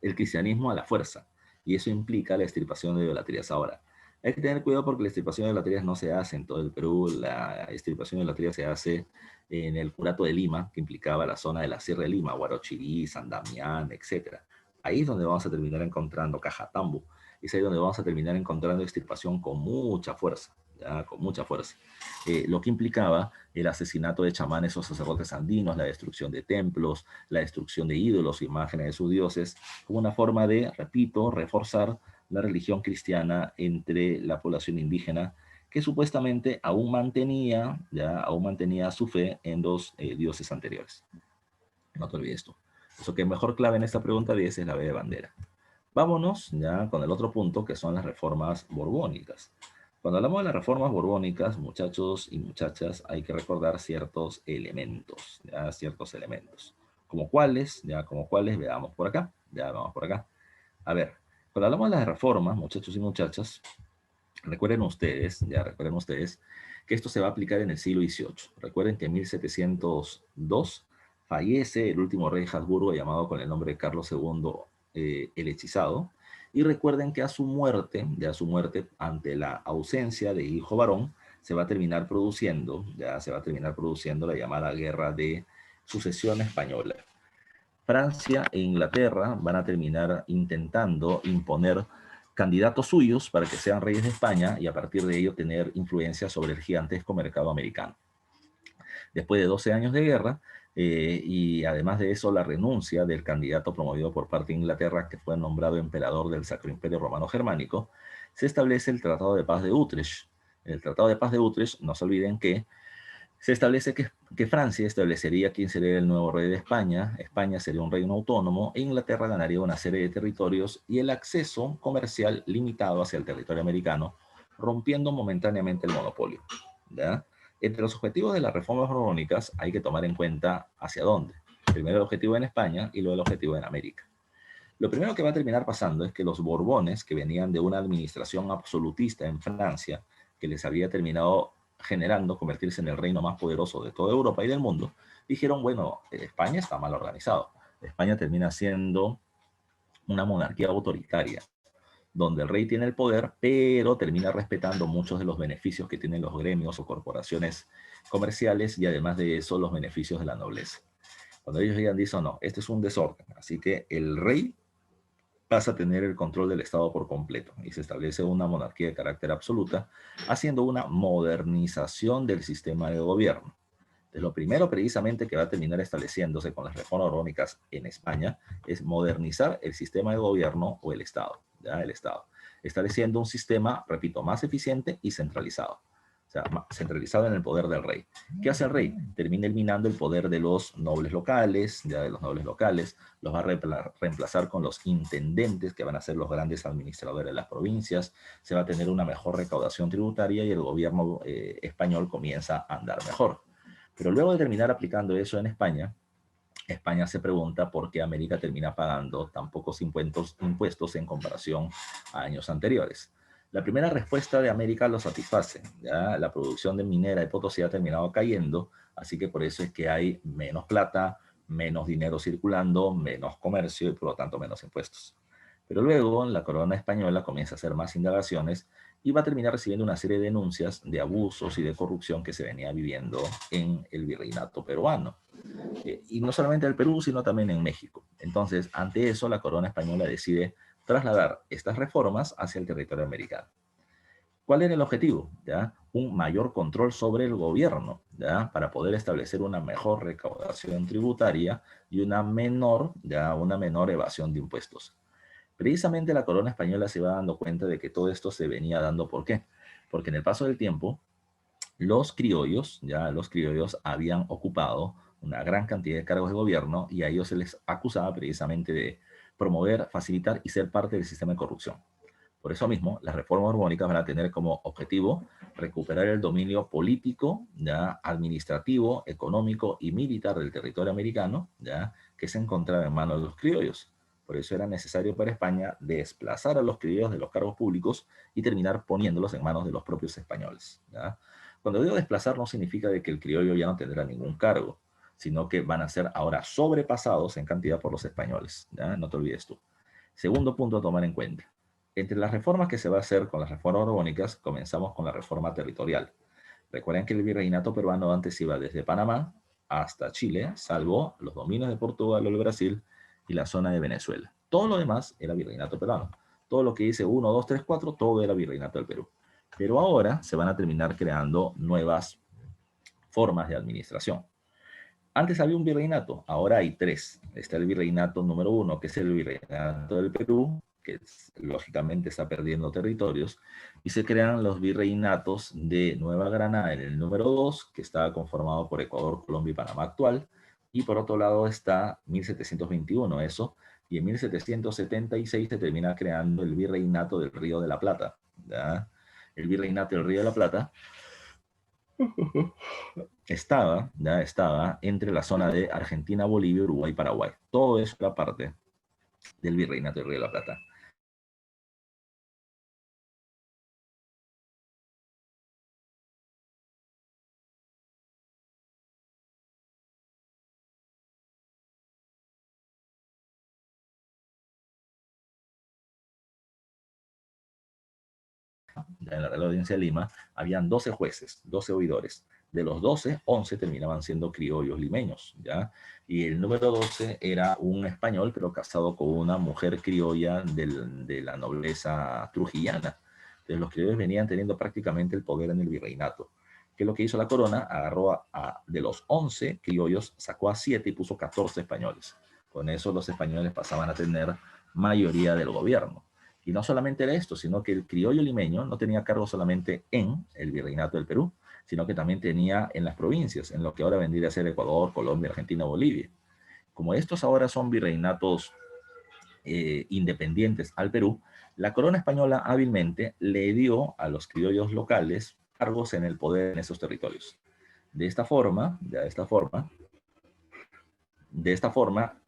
el cristianismo a la fuerza. Y eso implica la extirpación de idolatrías. Ahora, hay que tener cuidado porque la extirpación de idolatrías no se hace en todo el Perú. La extirpación de idolatrías se hace en el Curato de Lima, que implicaba la zona de la Sierra de Lima, Huarochirí, San Damián, etc. Ahí es donde vamos a terminar encontrando Cajatambo. Y es ahí donde vamos a terminar encontrando extirpación con mucha fuerza, ¿ya? Con mucha fuerza. Lo que implicaba el asesinato de chamanes o sacerdotes andinos, la destrucción de templos, la destrucción de ídolos, imágenes de sus dioses, como una forma de, repito, reforzar la religión cristiana entre la población indígena que supuestamente aún mantenía su fe en los dioses anteriores. No te olvides esto. Eso que mejor clave en esta pregunta 10 es la B de bandera. Vámonos ya con el otro punto que son las reformas borbónicas. Cuando hablamos de las reformas borbónicas, muchachos y muchachas, hay que recordar ciertos elementos, ya ciertos elementos. Como cuáles, veamos por acá, ya vamos por acá. A ver, cuando hablamos de las reformas, muchachos y muchachas, recuerden ustedes que esto se va a aplicar en el siglo XVIII. Recuerden que en 1702 fallece el último rey de Habsburgo llamado con el nombre de Carlos II el Hechizado. Y recuerden que a su muerte, ante la ausencia de hijo varón, se va a terminar produciendo la llamada Guerra de Sucesión Española. Francia e Inglaterra van a terminar intentando imponer candidatos suyos para que sean reyes de España y a partir de ello tener influencia sobre el gigantesco mercado americano. Después de 12 años de guerra, y además de eso la renuncia del candidato promovido por parte de Inglaterra, que fue nombrado emperador del Sacro Imperio Romano Germánico, se establece el Tratado de Paz de Utrecht. El Tratado de Paz de Utrecht, no se olviden que se establece que Francia establecería quién sería el nuevo rey de España, España sería un reino autónomo e Inglaterra ganaría una serie de territorios y el acceso comercial limitado hacia el territorio americano, rompiendo momentáneamente el monopolio, ¿ya? Entre los objetivos de las reformas borbónicas hay que tomar en cuenta hacia dónde. Primero el objetivo en España y luego el objetivo en América. Lo primero que va a terminar pasando es que los Borbones, que venían de una administración absolutista en Francia, que les había terminado generando convertirse en el reino más poderoso de toda Europa y del mundo, dijeron, bueno, España está mal organizado. España termina siendo una monarquía autoritaria, donde el rey tiene el poder, pero termina respetando muchos de los beneficios que tienen los gremios o corporaciones comerciales y además de eso los beneficios de la nobleza. Cuando ellos llegan dicen, no, este es un desorden, así que el rey pasa a tener el control del Estado por completo y se establece una monarquía de carácter absoluta, haciendo una modernización del sistema de gobierno. Entonces, lo primero precisamente que va a terminar estableciéndose con las reformas borbónicas en España es modernizar el sistema de gobierno o el Estado, ¿ya? El Estado, estableciendo un sistema, repito, más eficiente y centralizado. O sea, centralizado en el poder del rey. ¿Qué hace el rey? Termina eliminando el poder de los nobles locales, ya de los nobles locales, los va a reemplazar con los intendentes, que van a ser los grandes administradores de las provincias, se va a tener una mejor recaudación tributaria y el gobierno español comienza a andar mejor. Pero luego de terminar aplicando eso en España, España se pregunta por qué América termina pagando tan pocos impuestos en comparación a años anteriores. La primera respuesta de América lo satisface. ¿Ya? La producción de minera de Potosí ha terminado cayendo, así que por eso es que hay menos plata, menos dinero circulando, menos comercio y por lo tanto menos impuestos. Pero luego la corona española comienza a hacer más indagaciones y va a terminar recibiendo una serie de denuncias de abusos y de corrupción que se venía viviendo en el virreinato peruano. Y no solamente en el Perú, sino también en México. Entonces, ante eso, la corona española decide trasladar estas reformas hacia el territorio americano. ¿Cuál era el objetivo? ¿Ya? Un mayor control sobre el gobierno, ¿ya? Para poder establecer una mejor recaudación tributaria y una menor evasión de impuestos. Precisamente la corona española se va dando cuenta de que todo esto se venía dando. ¿Por qué? Porque en el paso del tiempo, los criollos habían ocupado una gran cantidad de cargos de gobierno y a ellos se les acusaba precisamente de promover, facilitar y ser parte del sistema de corrupción. Por eso mismo, las reformas borbónicas van a tener como objetivo recuperar el dominio político, ¿ya? Administrativo, económico y militar del territorio americano, ¿ya? Que se encontraba en manos de los criollos. Por eso era necesario para España desplazar a los criollos de los cargos públicos y terminar poniéndolos en manos de los propios españoles, ¿ya? Cuando digo desplazar no significa de que el criollo ya no tendrá ningún cargo, sino que van a ser ahora sobrepasados en cantidad por los españoles, ¿ya? No te olvides tú. Segundo punto a tomar en cuenta. Entre las reformas que se va a hacer con las reformas borbónicas, comenzamos con la reforma territorial. Recuerden que el virreinato peruano antes iba desde Panamá hasta Chile, salvo los dominios de Portugal o el Brasil y la zona de Venezuela. Todo lo demás era virreinato peruano. Todo lo que dice 1, 2, 3, 4, todo era virreinato del Perú. Pero ahora se van a terminar creando nuevas formas de administración. Antes había un virreinato, ahora hay tres. Está el virreinato número 1, que es el virreinato del Perú, que lógicamente está perdiendo territorios, y se crean los virreinatos de Nueva Granada en el número 2, que está conformado por Ecuador, Colombia y Panamá actual, y por otro lado está 1721, eso, y en 1776 se termina creando el virreinato del Río de la Plata, ¿ya? El virreinato del Río de la Plata estaba entre la zona de Argentina, Bolivia, Uruguay y Paraguay. Todo eso era parte del virreinato del Río de la Plata. En la Real Audiencia de Lima, habían 12 jueces, 12 oidores. De los 12, 11 terminaban siendo criollos limeños, ¿ya? Y el número 12 era un español, pero casado con una mujer criolla de la nobleza trujillana. Entonces, los criollos venían teniendo prácticamente el poder en el virreinato. ¿Qué es lo que hizo la corona? Agarró de los 11 criollos, sacó a 7 y puso 14 españoles. Con eso los españoles pasaban a tener mayoría del gobierno. Y no solamente era esto, sino que el criollo limeño no tenía cargo solamente en el virreinato del Perú, sino que también tenía en las provincias, en lo que ahora vendría a ser Ecuador, Colombia, Argentina, Bolivia. Como estos ahora son virreinatos independientes al Perú, la corona española hábilmente le dio a los criollos locales cargos en el poder en esos territorios. De esta forma,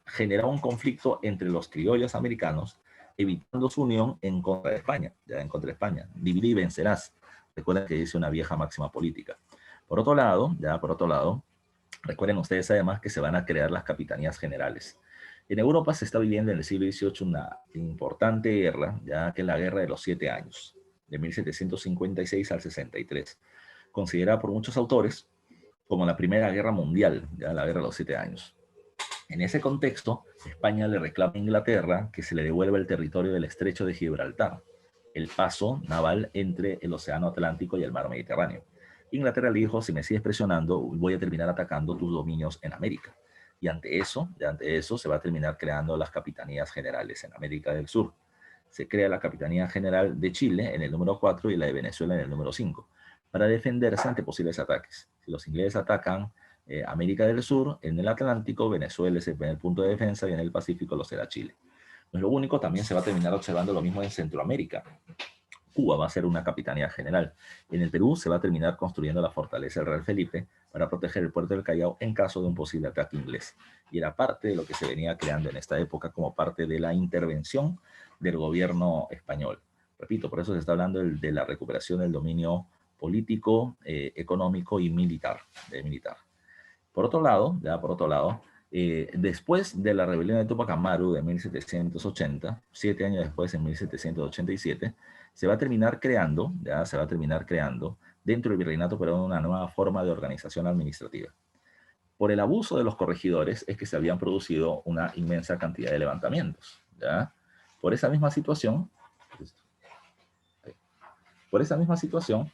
generaba un conflicto entre los criollos americanos, evitando su unión en contra de España, en contra de España. Dividir y vencerás. Recuerden que dice una vieja máxima política. Por otro lado, recuerden ustedes además que se van a crear las capitanías generales. En Europa se está viviendo en el siglo XVIII una importante guerra, ya que es la Guerra de los 7 Años, de 1756 al 63, considerada por muchos autores como la Primera Guerra Mundial, ya la Guerra de los 7 Años. En ese contexto, España le reclama a Inglaterra que se le devuelva el territorio del Estrecho de Gibraltar, el paso naval entre el Océano Atlántico y el Mar Mediterráneo. Inglaterra le dijo, si me sigues presionando, voy a terminar atacando tus dominios en América. Y ante eso se va a terminar creando las capitanías generales en América del Sur. Se crea la Capitanía General de Chile en el número 4 y la de Venezuela en el número 5, para defenderse ante posibles ataques. Si los ingleses atacan América del Sur, en el Atlántico, Venezuela es el primer punto de defensa y en el Pacífico lo será Chile. No es lo único, también se va a terminar observando lo mismo en Centroamérica. Cuba va a ser una capitanía general. En el Perú se va a terminar construyendo la fortaleza del Real Felipe para proteger el puerto del Callao en caso de un posible ataque inglés. Y era parte de lo que se venía creando en esta época como parte de la intervención del gobierno español. Repito, por eso se está hablando de la recuperación del dominio político, económico y militar. Por otro lado, después de la rebelión de Tupac Amaru de 1780, 7 años después, en 1787, se va a terminar creando dentro del virreinato peruano una nueva forma de organización administrativa. Por el abuso de los corregidores es que se habían producido una inmensa cantidad de levantamientos. ¿Ya? Por esa misma situación, por esa misma situación,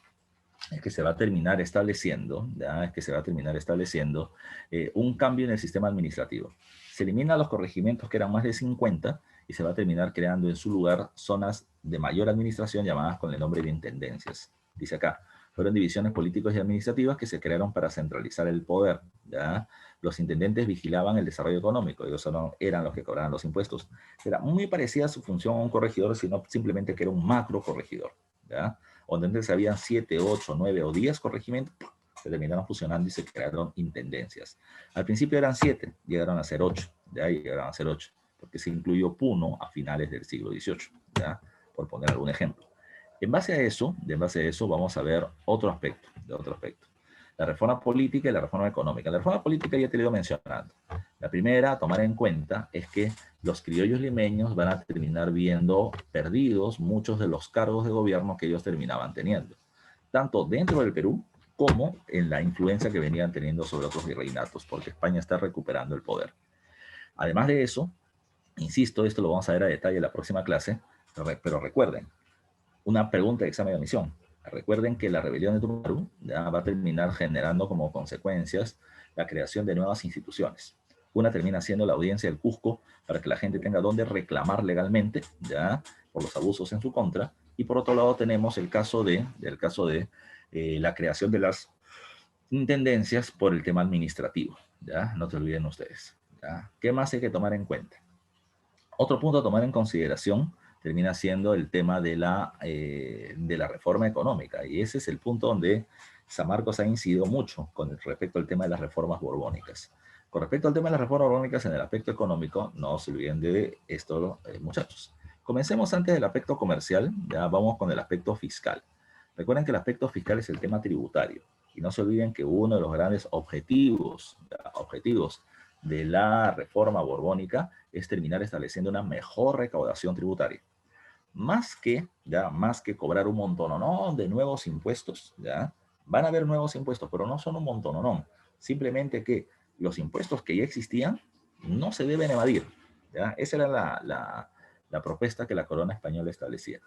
es que se va a terminar estableciendo, un cambio en el sistema administrativo. Se eliminan los corregimientos que eran más de 50 y se va a terminar creando en su lugar zonas de mayor administración llamadas con el nombre de intendencias. Dice acá, fueron divisiones políticas y administrativas que se crearon para centralizar el poder. ¿Ya? Los intendentes vigilaban el desarrollo económico, ellos no eran los que cobraban los impuestos. Era muy parecida su función a un corregidor, sino simplemente que era un macro corregidor. ¿Ya? Donde antes habían 7, 8, 9 o 10 corregimientos, se terminaron fusionando y se crearon intendencias. Al principio eran 7, llegaron a ser 8, porque se incluyó Puno a finales del siglo XVIII, ¿ya? Por poner algún ejemplo. En base a eso, vamos a ver otro aspecto. La reforma política y la reforma económica. La reforma política ya te lo he ido mencionando. La primera a tomar en cuenta es que los criollos limeños van a terminar viendo perdidos muchos de los cargos de gobierno que ellos terminaban teniendo, tanto dentro del Perú como en la influencia que venían teniendo sobre otros virreinatos, porque España está recuperando el poder. Además de eso, insisto, esto lo vamos a ver a detalle en la próxima clase, pero recuerden, una pregunta de examen de admisión. Recuerden que la rebelión de Tupac ya va a terminar generando como consecuencias la creación de nuevas instituciones. Una termina siendo la audiencia del Cusco para que la gente tenga donde reclamar legalmente, ya, por los abusos en su contra. Y por otro lado tenemos el caso de la creación de las intendencias por el tema administrativo, ya, no te olviden ustedes. ¿Ya? ¿Qué más hay que tomar en cuenta? Otro punto a tomar en consideración termina siendo el tema de la reforma económica. Y ese es el punto donde San Marcos ha incidido mucho con respecto al tema de las reformas borbónicas. Con respecto al tema de las reformas borbónicas en el aspecto económico, no se olviden de esto, muchachos. Comencemos antes del aspecto comercial, ya vamos con el aspecto fiscal. Recuerden que el aspecto fiscal es el tema tributario. Y no se olviden que uno de los grandes objetivos de la reforma borbónica es terminar estableciendo una mejor recaudación tributaria. Más que cobrar un montononón de nuevos impuestos, ¿ya? Van a haber nuevos impuestos, pero no son un montononón. Simplemente que los impuestos que ya existían no se deben evadir, ¿ya? Esa era la propuesta que la corona española establecía.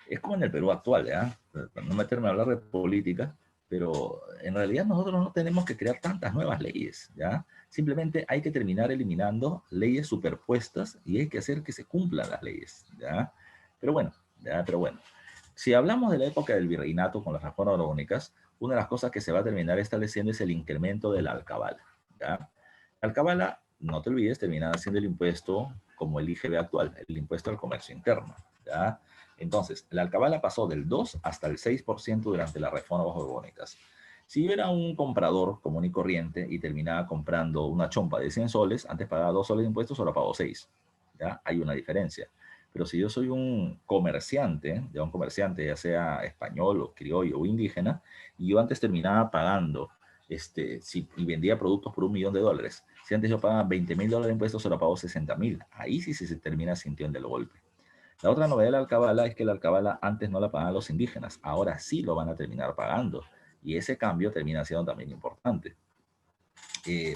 Es como en el Perú actual, ¿ya? Para no meterme a hablar de política, pero en realidad nosotros no tenemos que crear tantas nuevas leyes, ¿ya? Simplemente hay que terminar eliminando leyes superpuestas y hay que hacer que se cumplan las leyes, ¿ya? Pero bueno, si hablamos de la época del virreinato con las reformas borbónicas, una de las cosas que se va a terminar estableciendo es el incremento de la alcabala, ¿ya? La alcabala, no te olvides, termina siendo el impuesto como el IGB actual, el impuesto al comercio interno, ¿ya? Entonces, la alcabala pasó del 2 hasta el 6% durante las reformas borbónicas. Si yo era un comprador común y corriente y terminaba comprando una chompa de 100 soles, antes pagaba 2 soles de impuestos, ahora pago 6. ¿Ya? Hay una diferencia. Pero si yo soy un comerciante, ya sea español o criollo o indígena, y yo antes terminaba pagando, y vendía productos por $1.000.000, si antes yo pagaba $20.000 de impuestos, ahora pago 60.000. Ahí sí se termina sintiendo el golpe. La otra novedad de la alcabala es que la alcabala antes no la pagaban los indígenas, ahora sí lo van a terminar pagando. Y ese cambio termina siendo también importante.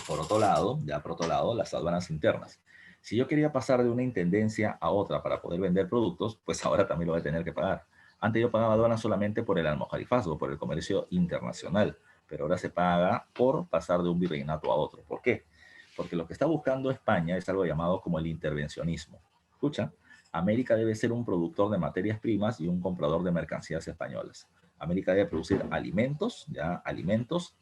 por otro lado, las aduanas internas. Si yo quería pasar de una intendencia a otra para poder vender productos, pues ahora también lo voy a tener que pagar. Antes yo pagaba aduanas solamente por el almojarifazgo, por el comercio internacional, pero ahora se paga por pasar de un virreinato a otro. ¿Por qué? Porque lo que está buscando España es algo llamado como el intervencionismo. Escucha, América debe ser un productor de materias primas y un comprador de mercancías españolas. América debe producir alimentos, ya, alimentos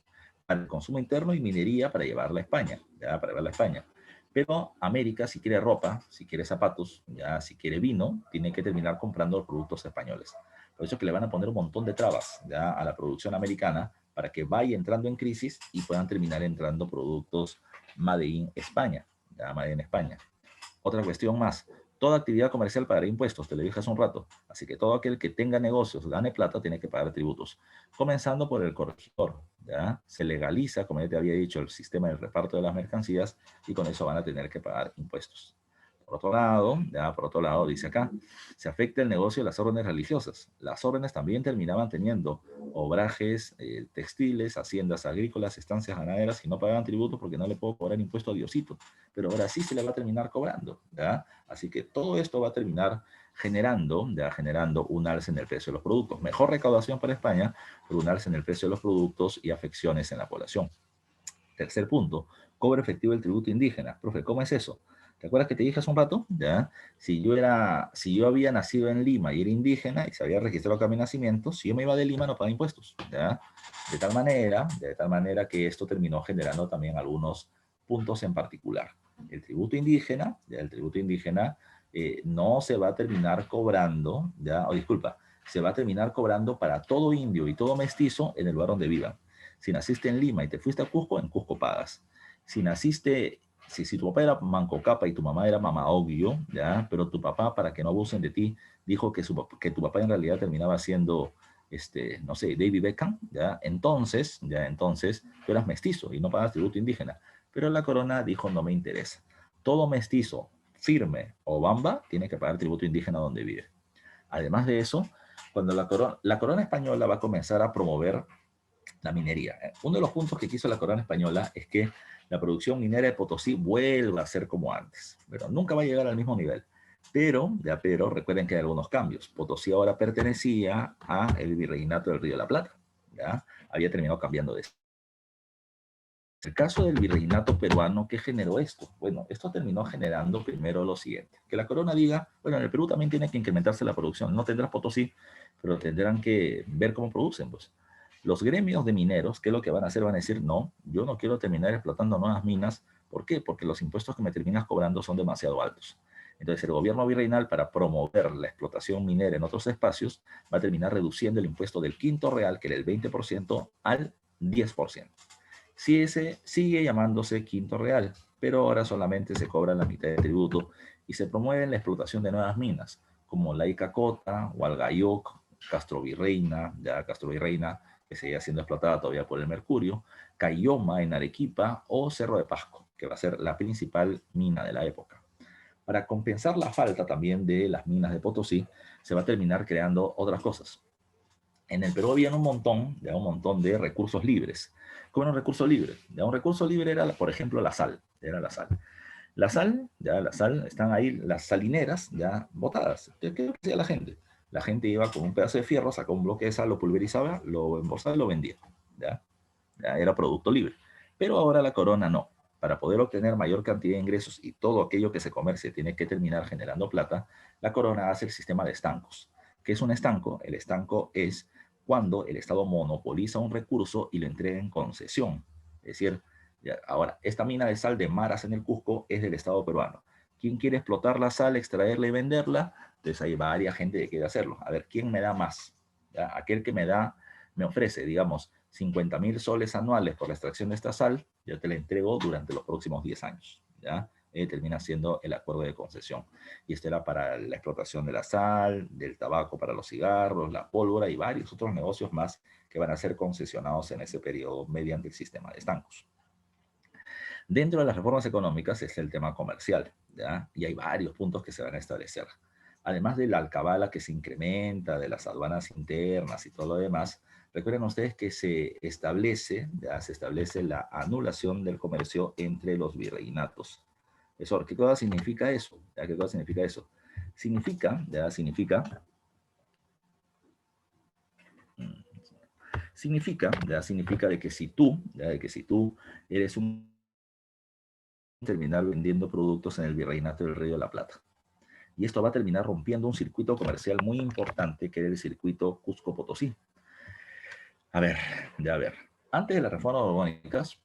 para el consumo interno y minería para llevarla a España, ya, para llevarla a España. Pero América, si quiere ropa, si quiere zapatos, ya, si quiere vino, tiene que terminar comprando productos españoles. Por eso es que le van a poner un montón de trabas, ya, a la producción americana para que vaya entrando en crisis y puedan terminar entrando productos Made in España, ya, Made in España. Otra cuestión más, toda actividad comercial pagará impuestos, te lo dije hace un rato. Así que todo aquel que tenga negocios, gane plata, tiene que pagar tributos. Comenzando por el corregidor, ¿ya? Se legaliza, como ya te había dicho, el sistema del reparto de las mercancías y con eso van a tener que pagar impuestos. Por otro lado, ya por otro lado, dice acá, se afecta el negocio de las órdenes religiosas. Las órdenes también terminaban teniendo obrajes, textiles, haciendas agrícolas, estancias ganaderas y no pagaban tributos porque no le puedo cobrar impuesto a Diosito. Pero ahora sí se le va a terminar cobrando, ¿ya? Así que todo esto va a terminar generando, ya generando un alza en el precio de los productos. Mejor recaudación para España, pero un alza en el precio de los productos y afecciones en la población. Tercer punto, cobro efectivo del tributo indígena. Profe, ¿cómo es eso? ¿Te acuerdas que te dije hace un rato? ¿Ya? Si yo había nacido en Lima y era indígena y se había registrado acá mi nacimiento, si yo me iba de Lima no pagaba impuestos, ¿ya? De tal manera que esto terminó generando también algunos puntos en particular. El tributo indígena, ya el tributo indígena no se va a terminar cobrando, ¿ya? O disculpa, se va a terminar cobrando para todo indio y todo mestizo en el lugar donde vivan. Si naciste en Lima y te fuiste a Cusco, en Cusco pagas. Si naciste, si tu papá era Manco Capa y tu mamá era Mama Oguio, ¿ya? Pero tu papá, para que no abusen de ti, dijo que tu papá en realidad terminaba siendo, no sé, David Beckham, entonces tú eras mestizo y no pagas tributo indígena. Pero la corona dijo, no me interesa. Todo mestizo, firme o bamba, tiene que pagar tributo indígena donde vive. Además de eso, cuando la corona española va a comenzar a promover la minería. Uno de los puntos que quiso la corona española es que la producción minera de Potosí vuelva a ser como antes, pero nunca va a llegar al mismo nivel. Pero recuerden que hay algunos cambios. Potosí ahora pertenecía a el virreinato del Río de la Plata, ¿ya? Había terminado cambiando de... El caso del virreinato peruano, ¿qué generó esto? Bueno, esto terminó generando primero lo siguiente, que la corona diga, bueno, en el Perú también tiene que incrementarse la producción, no tendrás Potosí, pero tendrán que ver cómo producen, pues. Los gremios de mineros, ¿qué es lo que van a hacer? Van a decir, no, yo no quiero terminar explotando nuevas minas. ¿Por qué? Porque los impuestos que me terminas cobrando son demasiado altos. Entonces el gobierno virreinal, para promover la explotación minera en otros espacios, va a terminar reduciendo el impuesto del quinto real, que era el 20%, al 10%. Sí, ese sigue llamándose quinto real, pero ahora solamente se cobra la mitad de tributo y se promueve la explotación de nuevas minas, como la Icacota, Hualgayoc, Castro Virreina, que sigue siendo explotada todavía por el mercurio, Cayoma en Arequipa o Cerro de Pasco, que va a ser la principal mina de la época. Para compensar la falta también de las minas de Potosí, se va a terminar creando otras cosas. En el Perú había un montón de recursos libres. ¿Cómo era un recurso libre? Ya un recurso libre era, por ejemplo, la sal. Era la sal. La sal, están ahí las salineras ya botadas. ¿Qué hacía la gente? La gente iba con un pedazo de fierro, sacaba un bloque de sal, lo pulverizaba, lo embolsaba y lo vendía. ¿Ya? Ya era producto libre. Pero ahora la corona no. Para poder obtener mayor cantidad de ingresos y todo aquello que se comercie tiene que terminar generando plata, la corona hace el sistema de estancos. ¿Qué es un estanco? El estanco es cuando el Estado monopoliza un recurso y lo entrega en concesión. Es decir, ahora, esta mina de sal de Maras en el Cusco es del Estado peruano. ¿Quién quiere explotar la sal, extraerla y venderla? Entonces hay varias gente que quiere hacerlo. A ver, ¿quién me da más? ¿Ya? Aquel que me ofrece, digamos, 50.000 soles anuales por la extracción de esta sal, yo te la entrego durante los próximos 10 años. ¿Ya? Termina siendo el acuerdo de concesión. Y esto era para la explotación de la sal, del tabaco para los cigarros, la pólvora y varios otros negocios más que van a ser concesionados en ese periodo mediante el sistema de estancos. Dentro de las reformas económicas es el tema comercial, ¿ya? Y hay varios puntos que se van a establecer. Además de la alcabala que se incrementa, de las aduanas internas y todo lo demás, Recuerden ustedes que se establece la anulación del comercio entre los virreinatos. Eso, ¿qué cosa significa eso? ¿Ya? ¿Qué cosa significa eso? Mm, significa de que si tú eres un terminar vendiendo productos en el virreinato del Río de la Plata. Y esto va a terminar rompiendo un circuito comercial muy importante que era el circuito Cusco-Potosí. A ver, ya a ver. Antes de las reformas borbónicas,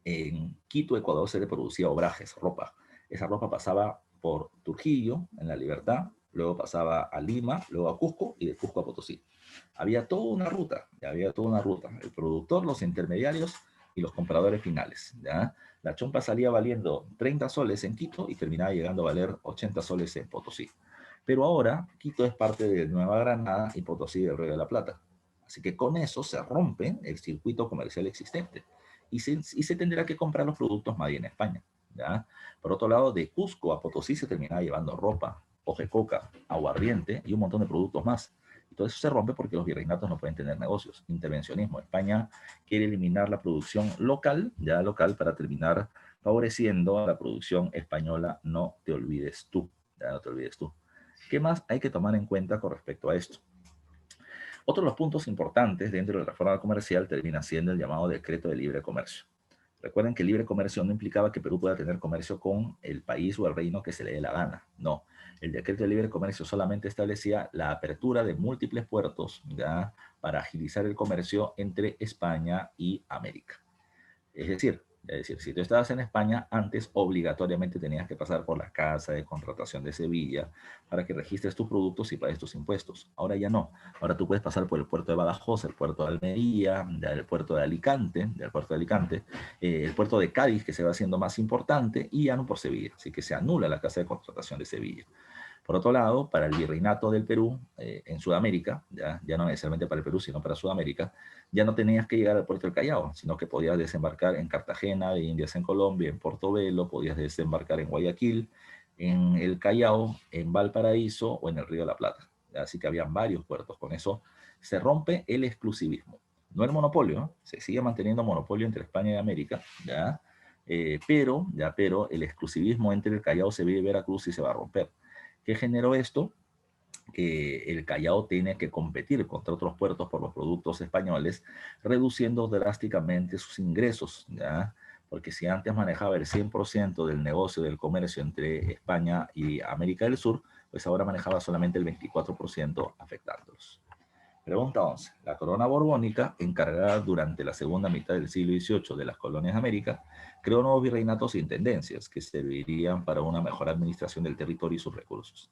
en Quito, Ecuador, se le producía obrajes, ropa. Esa ropa pasaba por Trujillo, en La Libertad, luego pasaba a Lima, luego a Cusco y de Cusco a Potosí. Había toda una ruta, ya había toda una ruta. El productor, los intermediarios y los compradores finales. ¿Ya? La chompa salía valiendo 30 soles en Quito y terminaba llegando a valer 80 soles en Potosí. Pero ahora Quito es parte de Nueva Granada y Potosí del Río de la Plata. Así que con eso se rompe el circuito comercial existente y se tendrá que comprar los productos Made in España. ¿Ya? Por otro lado, de Cusco a Potosí se terminaba llevando ropa, hoja de coca, aguardiente y un montón de productos más. Y todo eso se rompe porque los virreinatos no pueden tener negocios. Intervencionismo. España quiere eliminar la producción local, ya local, para terminar favoreciendo a la producción española. No te olvides tú. Ya no te olvides tú. ¿Qué más hay que tomar en cuenta con respecto a esto? Otro de los puntos importantes dentro de la reforma comercial termina siendo el llamado decreto de libre comercio. Recuerden que el libre comercio no implicaba que Perú pueda tener comercio con el país o el reino que se le dé la gana. No, el decreto de libre comercio solamente establecía la apertura de múltiples puertos, ¿ya?, para agilizar el comercio entre España y América. Es decir, si tú estabas en España, antes obligatoriamente tenías que pasar por la Casa de Contratación de Sevilla para que registres tus productos y pagues tus impuestos. Ahora ya no. Ahora tú puedes pasar por el puerto de Badajoz, el puerto de Almería, el puerto de Alicante, el puerto de Cádiz, que se va haciendo más importante, y ya no por Sevilla. Así que se anula la Casa de Contratación de Sevilla. Por otro lado, para el virreinato del Perú en Sudamérica, ya no necesariamente para el Perú, sino para Sudamérica, ya no tenías que llegar al puerto del Callao, sino que podías desembarcar en Cartagena, de Indias en Colombia, en Portobelo, podías desembarcar en Guayaquil, en el Callao, en Valparaíso o en el Río de la Plata. ¿Ya? Así que habían varios puertos. Con eso se rompe el exclusivismo. No el monopolio, ¿no? Se sigue manteniendo monopolio entre España y América, ¿ya? Pero el exclusivismo entre el Callao, Sevilla y Veracruz sí se va a romper. ¿Qué generó esto? Que el Callao tiene que competir contra otros puertos por los productos españoles, reduciendo drásticamente sus ingresos, ¿ya? Porque si antes manejaba el 100% del negocio del comercio entre España y América del Sur, pues ahora manejaba solamente el 24%, afectándolos. Pregunta 11. La corona borbónica, encargada durante la segunda mitad del siglo XVIII de las colonias de América, creó nuevos virreinatos e intendencias que servirían para una mejor administración del territorio y sus recursos.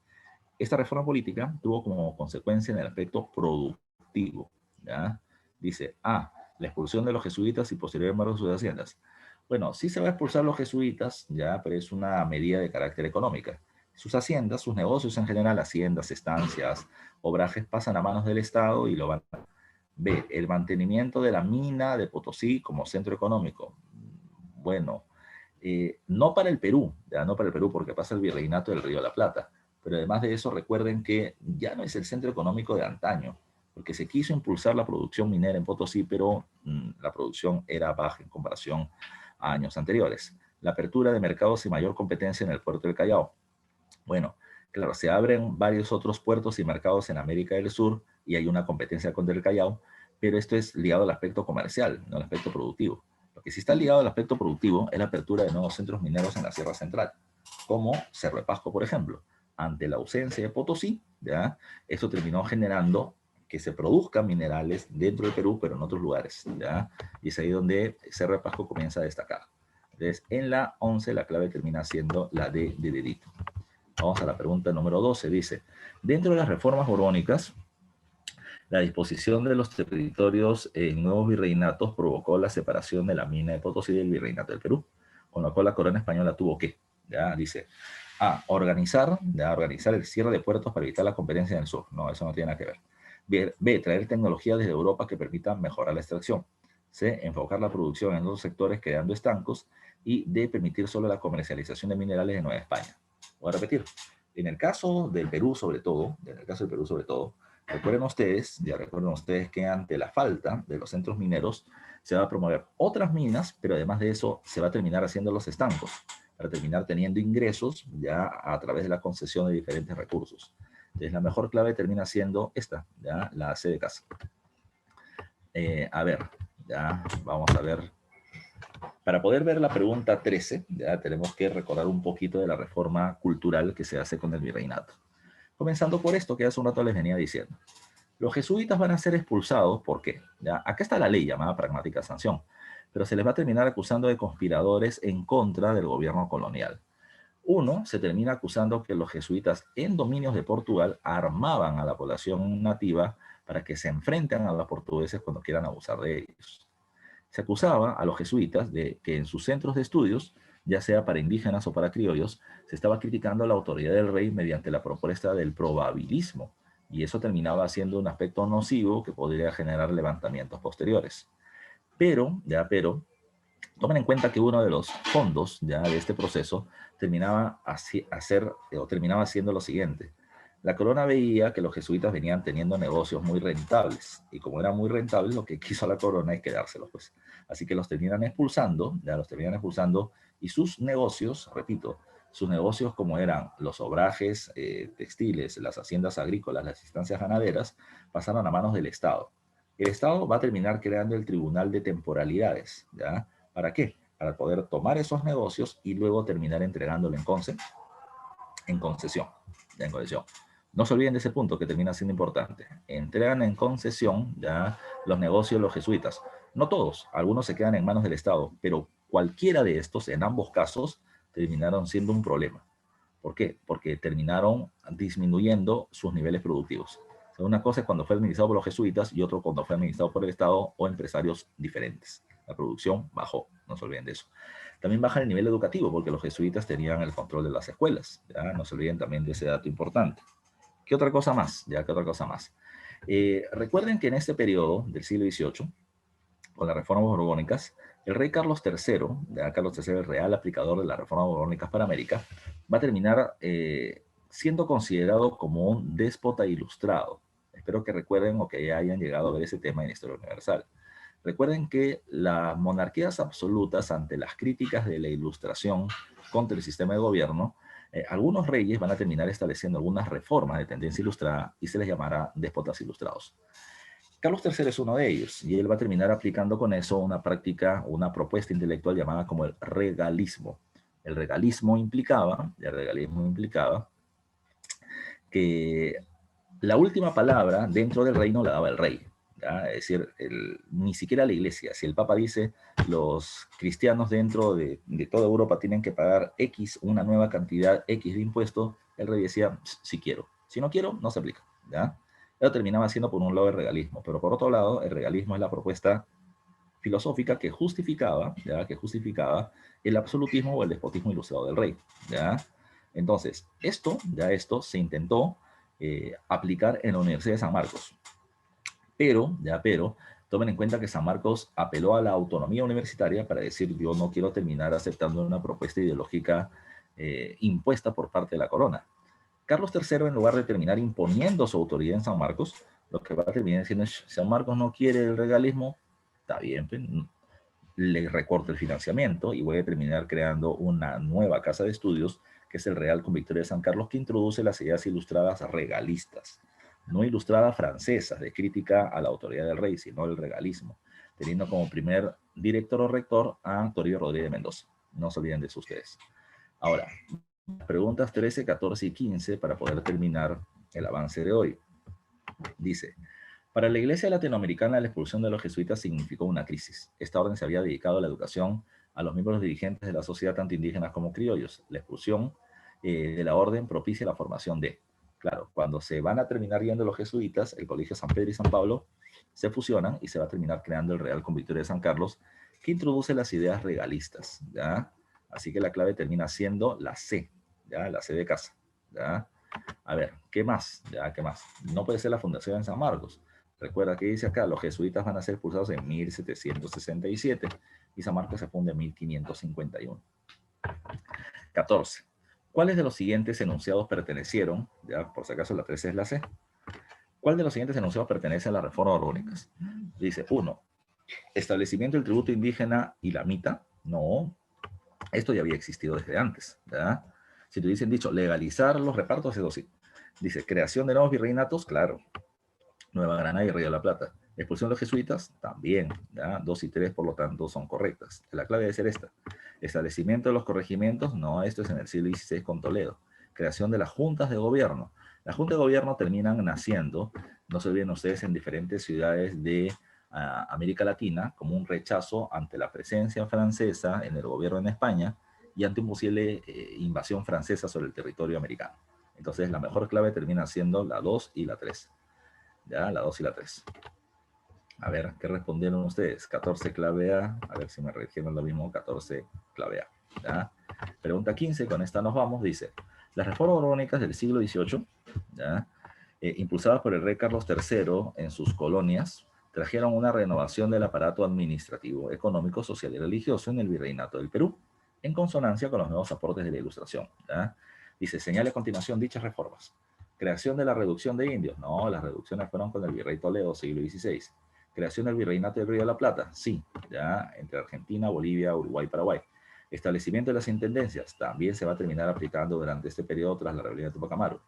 Esta reforma política tuvo como consecuencia en el aspecto productivo. ¿Ya? Dice, la expulsión de los jesuitas y posterior embargo de sus haciendas. Bueno, sí se va a expulsar los jesuitas, ya, pero es una medida de carácter económica. Sus haciendas, sus negocios en general, haciendas, estancias, obrajes, pasan a manos del Estado y lo van a... B. El mantenimiento de la mina de Potosí como centro económico. Bueno, no para el Perú, ya no para el Perú porque pasa el virreinato del Río de la Plata, pero además de eso recuerden que ya no es el centro económico de antaño, porque se quiso impulsar la producción minera en Potosí, pero la producción era baja en comparación a años anteriores. La apertura de mercados y mayor competencia en el puerto del Callao. Bueno, claro, se abren varios otros puertos y mercados en América del Sur y hay una competencia con el Callao, pero esto es ligado al aspecto comercial, no al aspecto productivo. Lo que sí está ligado al aspecto productivo es la apertura de nuevos centros mineros en la Sierra Central, como Cerro de Pasco, por ejemplo. Ante la ausencia de Potosí, ¿ya? Esto terminó generando que se produzcan minerales dentro del Perú, pero en otros lugares, ¿ya? Y es ahí donde Cerro de Pasco comienza a destacar. Entonces, en la 11 la clave termina siendo la D de dedito. Vamos a la pregunta número 12. Dice, dentro de las reformas borbónicas, la disposición de los territorios en nuevos virreinatos provocó la separación de la mina de Potosí del virreinato del Perú, con lo cual la corona española tuvo que, ya dice, organizar el cierre de puertos para evitar la competencia en el sur. No, eso no tiene nada que ver. B, traer tecnología desde Europa que permita mejorar la extracción. C, enfocar la producción en otros sectores creando estancos. Y D, permitir solo la comercialización de minerales de Nueva España. Voy a repetir. En el caso del Perú, sobre todo, Recuerden ustedes que ante la falta de los centros mineros se va a promover otras minas, pero además de eso se va a terminar haciendo los estancos para terminar teniendo ingresos ya a través de la concesión de diferentes recursos. Entonces la mejor clave termina siendo esta, ya la C de casa. A ver, ya vamos a ver. Para poder ver la pregunta 13, ya tenemos que recordar un poquito de la reforma cultural que se hace con el virreinato. Comenzando por esto que hace un rato les venía diciendo. Los jesuitas van a ser expulsados, ¿por qué? Ya, acá está la ley llamada pragmática sanción, pero se les va a terminar acusando de conspiradores en contra del gobierno colonial. Uno, se termina acusando que los jesuitas en dominios de Portugal armaban a la población nativa para que se enfrenten a los portugueses cuando quieran abusar de ellos. Se acusaba a los jesuitas de que en sus centros de estudios, ya sea para indígenas o para criollos, se estaba criticando la autoridad del rey mediante la propuesta del probabilismo, y eso terminaba siendo un aspecto nocivo que podría generar levantamientos posteriores. Pero, tomen en cuenta que uno de los fondos ya de este proceso terminaba haciendo lo siguiente. La corona veía que los jesuitas venían teniendo negocios muy rentables, y como eran muy rentables, lo que quiso la corona es quedárselos, pues. Así que los terminan expulsando, y sus negocios, repito, sus negocios como eran los obrajes textiles, las haciendas agrícolas, las instancias ganaderas, pasaron a manos del Estado. El Estado va a terminar creando el Tribunal de Temporalidades, ¿ya? ¿Para qué? Para poder tomar esos negocios y luego terminar entregándolo en concesión. En concesión. No se olviden de ese punto que termina siendo importante. Entregan en concesión ya los negocios de los jesuitas. No todos, algunos se quedan en manos del Estado, pero cualquiera de estos, en ambos casos, terminaron siendo un problema. ¿Por qué? Porque terminaron disminuyendo sus niveles productivos. O sea, una cosa es cuando fue administrado por los jesuitas y otro cuando fue administrado por el Estado o empresarios diferentes. La producción bajó, no se olviden de eso. También baja el nivel educativo porque los jesuitas tenían el control de las escuelas. ¿Ya? No se olviden también de ese dato importante. ¿Qué otra cosa más? ¿Qué otra cosa más? Recuerden que en este periodo del siglo XVIII, con las reformas borbónicas, el rey Carlos III, Carlos III, el real aplicador de las reformas borbónicas para América, va a terminar siendo considerado como un déspota ilustrado. Espero que recuerden o que ya hayan llegado a ver ese tema en Historia Universal. Recuerden que las monarquías absolutas, ante las críticas de la ilustración contra el sistema de gobierno, algunos reyes van a terminar estableciendo algunas reformas de tendencia ilustrada y se les llamará déspotas ilustrados. Carlos III es uno de ellos, y él va a terminar aplicando con eso una práctica, una propuesta intelectual llamada como el regalismo. El regalismo implicaba que la última palabra dentro del reino la daba el rey. ¿Ya? Es decir, ni siquiera la iglesia. Si el Papa dice los cristianos dentro de toda Europa tienen que pagar X, una nueva cantidad X de impuestos, el rey decía, si quiero. Si no quiero, no se aplica. ¿Ya? Eso terminaba siendo por un lado el regalismo, pero por otro lado, el regalismo es la propuesta filosófica que justificaba el absolutismo o el despotismo ilustrado del rey. ¿Ya? Entonces, esto se intentó aplicar en la Universidad de San Marcos. Pero, tomen en cuenta que San Marcos apeló a la autonomía universitaria para decir, yo no quiero terminar aceptando una propuesta ideológica impuesta por parte de la corona. Carlos III, en lugar de terminar imponiendo su autoridad en San Marcos, lo que va a terminar diciendo es, San Marcos no quiere el regalismo, está bien, pues, le recorto el financiamiento y voy a terminar creando una nueva casa de estudios, que es el Real Convictorio de San Carlos, que introduce las ideas ilustradas regalistas, no ilustradas francesas, de crítica a la autoridad del rey, sino el regalismo, teniendo como primer director o rector a Toribio Rodríguez de Mendoza. No se olviden de eso ustedes. Ahora, preguntas 13, 14 y 15 para poder terminar el avance de hoy. Dice, para la Iglesia latinoamericana la expulsión de los jesuitas significó una crisis. Esta orden se había dedicado a la educación a los miembros dirigentes de la sociedad, tanto indígenas como criollos. La expulsión de la orden propicia la formación de... Claro, cuando se van a terminar yendo los jesuitas, el Colegio San Pedro y San Pablo se fusionan y se va a terminar creando el Real Convictorio de San Carlos, que introduce las ideas regalistas, ¿ya? Así que la clave termina siendo la C, ¿ya? La C de casa, ¿ya? A ver, ¿qué más? ¿Ya? ¿Qué más? No puede ser la fundación en San Marcos. Recuerda que dice acá, los jesuitas van a ser expulsados en 1767 y San Marcos se funda en 1551. 14. ¿Cuáles de los siguientes enunciados pertenecieron? Ya, por si acaso la 13 es la C. ¿Cuál de los siguientes enunciados pertenece a las reformas borbónicas? Dice, 1. Establecimiento del tributo indígena y la mita. No, esto ya había existido desde antes, ¿verdad? Si te hubiesen dicho legalizar los repartos, eso sí. Dice, creación de nuevos virreinatos, claro. Nueva Granada y Río de la Plata. Expulsión de los jesuitas, también. ¿Ya? 2 y 3, por lo tanto, son correctas. La clave debe ser esta. Establecimiento de los corregimientos, no, esto es en el siglo XVI con Toledo. Creación de las juntas de gobierno. Las juntas de gobierno terminan naciendo, no se olviden ustedes, en diferentes ciudades de América Latina, como un rechazo ante la presencia francesa en el gobierno en España y ante una posible invasión francesa sobre el territorio americano. Entonces, la mejor clave termina siendo la 2 y la 3. Ya, la 2 y la 3. A ver, ¿qué respondieron ustedes? 14 clave A ver si me refieren lo mismo, 14 clave A. ¿Ya? Pregunta 15, con esta nos vamos, dice, las reformas borbónicas del siglo XVIII, ¿ya? Impulsadas por el rey Carlos III en sus colonias, trajeron una renovación del aparato administrativo, económico, social y religioso en el virreinato del Perú, en consonancia con los nuevos aportes de la Ilustración. ¿Ya? Dice, señale a continuación dichas reformas. Creación de la reducción de indios. No, las reducciones fueron con el virrey Toledo, siglo XVI. Creación del virreinato del Río de la Plata. Sí, ya entre Argentina, Bolivia, Uruguay y Paraguay. Establecimiento de las intendencias. También se va a terminar aplicando durante este periodo tras la rebelión de Tupac Amaru.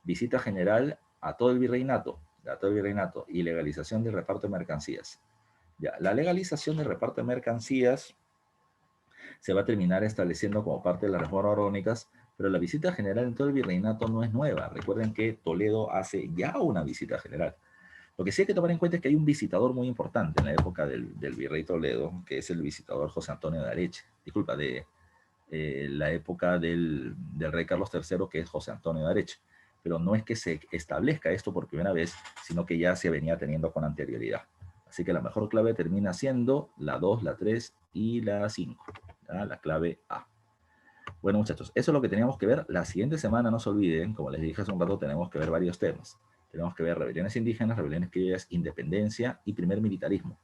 Visita general a todo el virreinato. Y legalización del reparto de mercancías. Ya, la legalización del reparto de mercancías se va a terminar estableciendo como parte de las reformas borbónicas, pero la visita general en todo el virreinato no es nueva. Recuerden que Toledo hace ya una visita general. Lo que sí hay que tomar en cuenta es que hay un visitador muy importante en la época del virrey Toledo, que es el visitador José Antonio de Areche. Disculpa, de la época del rey Carlos III, que es José Antonio de Areche. Pero no es que se establezca esto por primera vez, sino que ya se venía teniendo con anterioridad. Así que la mejor clave termina siendo la 2, la 3 y la 5. ¿Ya? La clave A. Bueno, muchachos, eso es lo que teníamos que ver. La siguiente semana, no se olviden, como les dije hace un rato, tenemos que ver varios temas. Tenemos que ver rebeliones indígenas, rebeliones criollas, independencia y primer militarismo.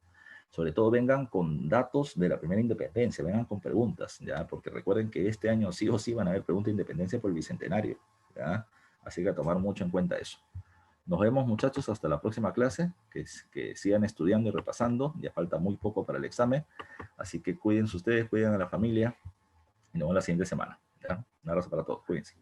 Sobre todo vengan con datos de la primera independencia, vengan con preguntas, ¿ya? Porque recuerden que este año sí o sí van a haber preguntas de independencia por el Bicentenario, ¿ya? Así que a tomar mucho en cuenta eso. Nos vemos, muchachos, hasta la próxima clase, que sigan estudiando y repasando, ya falta muy poco para el examen, así que cuídense ustedes, cuiden a la familia, y nos vemos la siguiente semana, ¿ya? Un abrazo para todos, cuídense.